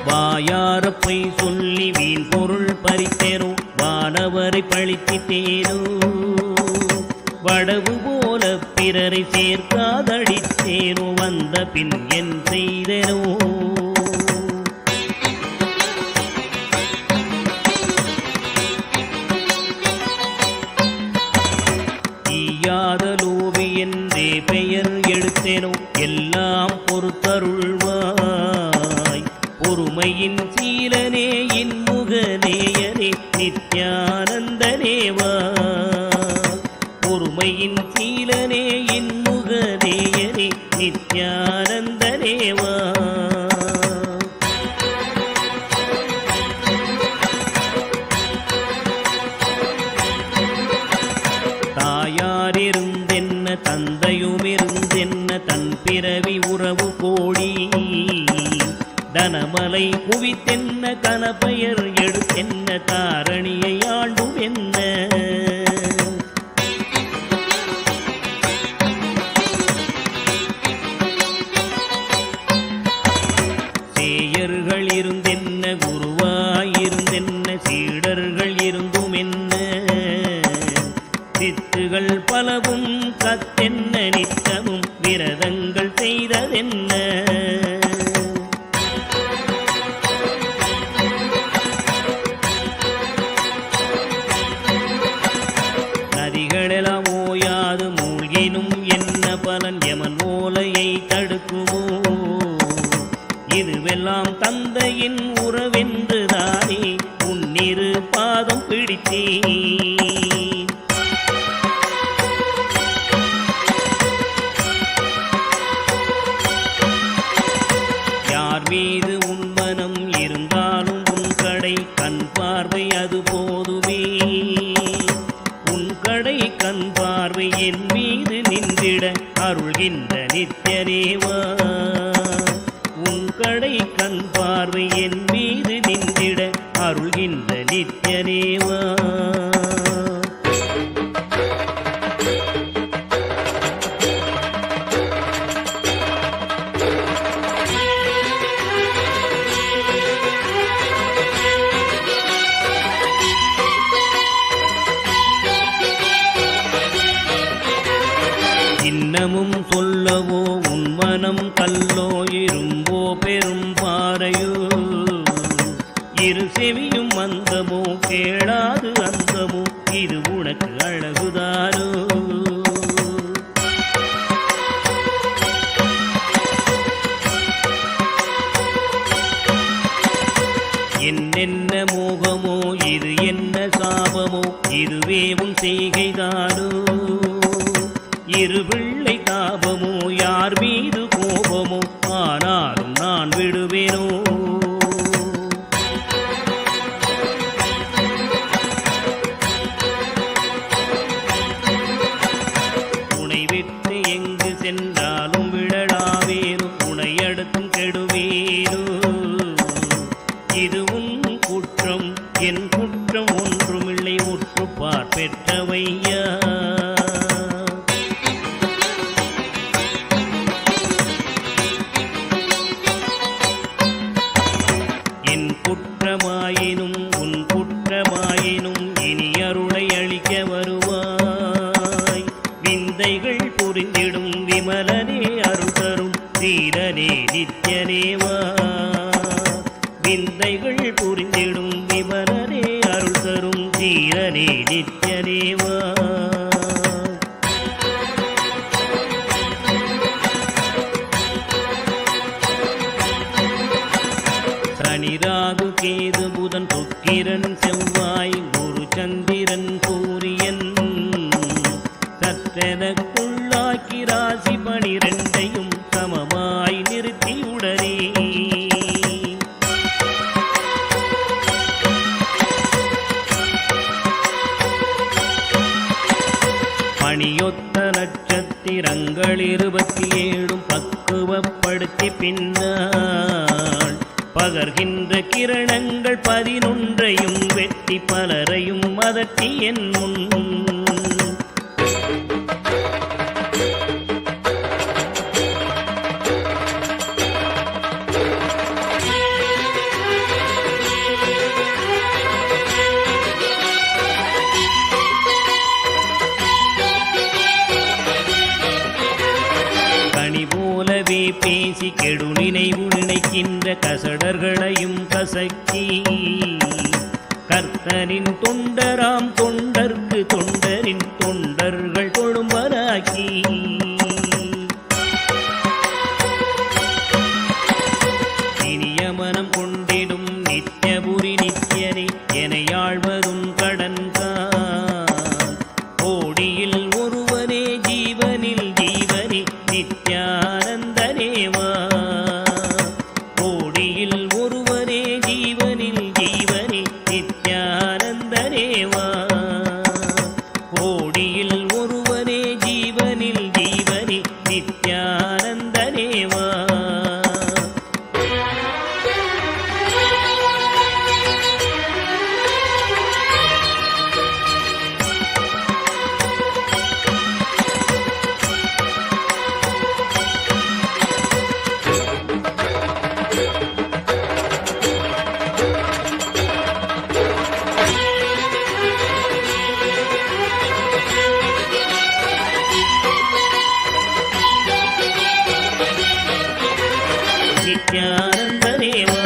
வாயாரப்பை சொல்லி வீண் பொருள் பறித்தேனோ வானவரை பழித்திட்டேனோ வடவு போல பிறரை சேர்க்காதடித்தேனோ வந்த பின் என் செய்தேனோ ஈயாத லோபி என்றே பெயர் எடுத்தேனோ எல்லாம் பொறுத்தருள்வாய் பொறுமையின் சீலனே இன்முகநேயனே நித்யானந்தனேவா பொறுமையின் சீலனே இன்முகநேயனே நித்யானந்தனேவா தாயாரிருந்தென்ன தந்தையுமிருந்தென்ன தன் பிறவி உறவு கோடி தனமலை குவித்தென்ன கனப்பெயர் எடுத்தென்ன தாரணியை ஆண்டும் என்ன சேயர்கள் இருந்தென்ன குருவாயிருந்தென்ன சீடர்கள் இருந்தும் என்ன சித்துகள் பலவும் கத்தென்ன நித்தமும் விரதங்கள் செய்ததென்ன நதிகளெல்லாம் ஓயாது மூழ்கினும் என்ன பலன் யமன் ஓலையை தடுக்குமோ இதுவெல்லாம் தந்தையின் உறவென்றுதானே உன்னிரு பாதம் பிடித்தேன் யார் மீது உன் மனம் இருந்தாலும் உன் கடை கண் பார்வை அது போதுமே உன் கடை கண் பார்வை என் மீது நின்றிட அருள்கின்ற நித்யனேவா உன் கடை கண் பார்வை என் மீது நின்றிட அருள்கின்ற நித்யனேவா இன்னமும் சொல்லவோ உன் மனம் கல்லோ இரும்போ பெரும் பாறையோ இரு செவியும் மந்தமோ கேளாது அந்தமோ இது உனக்கு அழகுதானோ என்னென்ன மோகமோ இது என்ன சாபமோ இதுவே உன் செய்கைதானோ இரு பிள்ளை தாபமோ யார் மீது கோபமோ ஆனாலும் நான் விடுவேனோ உனை விட்டு எங்கு சென்றாலும் விழலாவேனோ உனை அடுத்தும் கெடுவேனோ இது உன் குற்றம் என் குற்றம் ஒன்றுமில்லை உற்றுப்பார் பெற்றவையா தீரனே நித்யனேவா விந்தைகள் புரிந்திடும் விமலனே அருள் தரும் தீரனே நித்யனேவா சனிராகு கேது புதன் சுக்கிரன் செவ்வாய் குரு சந்திரன் சூரியன் சற்றெனக்குள்ளாக்கி ராசி 12ஐயும் சமமாய் நிறுத்தியுடனே பணியொத்த நட்சத்திரங்கள் 27 பக்குவப்படுத்தி பின்னால் பகர்கின்ற கிரணங்கள் 11ஐயும் வெட்டி பலரையும் அதட்டி என் முன் பேசி கெடு நினைவு நினைக்கின்ற கசடர்களையும் கசக்கி கர்த்தனின் தொண்டராம் தொண்டர்க்கு தொண்டரின் தொண்டர்கள் கொழும்பராக்கி இனிய மனம் கொண்டிடும் நித்யபுரி நித்யனே எனையாழ்வதும் கடன்கான் கோடியில் ஒருவனே ஜீவனில் ஜீவனே நித்யானந்தனேவா கோடியில் ஒருவனே ஜீவனில் ஜீவனே நித்யானந்தனேவா கோடியில் ஒருவனே ஜீவனில் ஜீவனே நித்யானந்தனேவா நித்யானந்தனேவா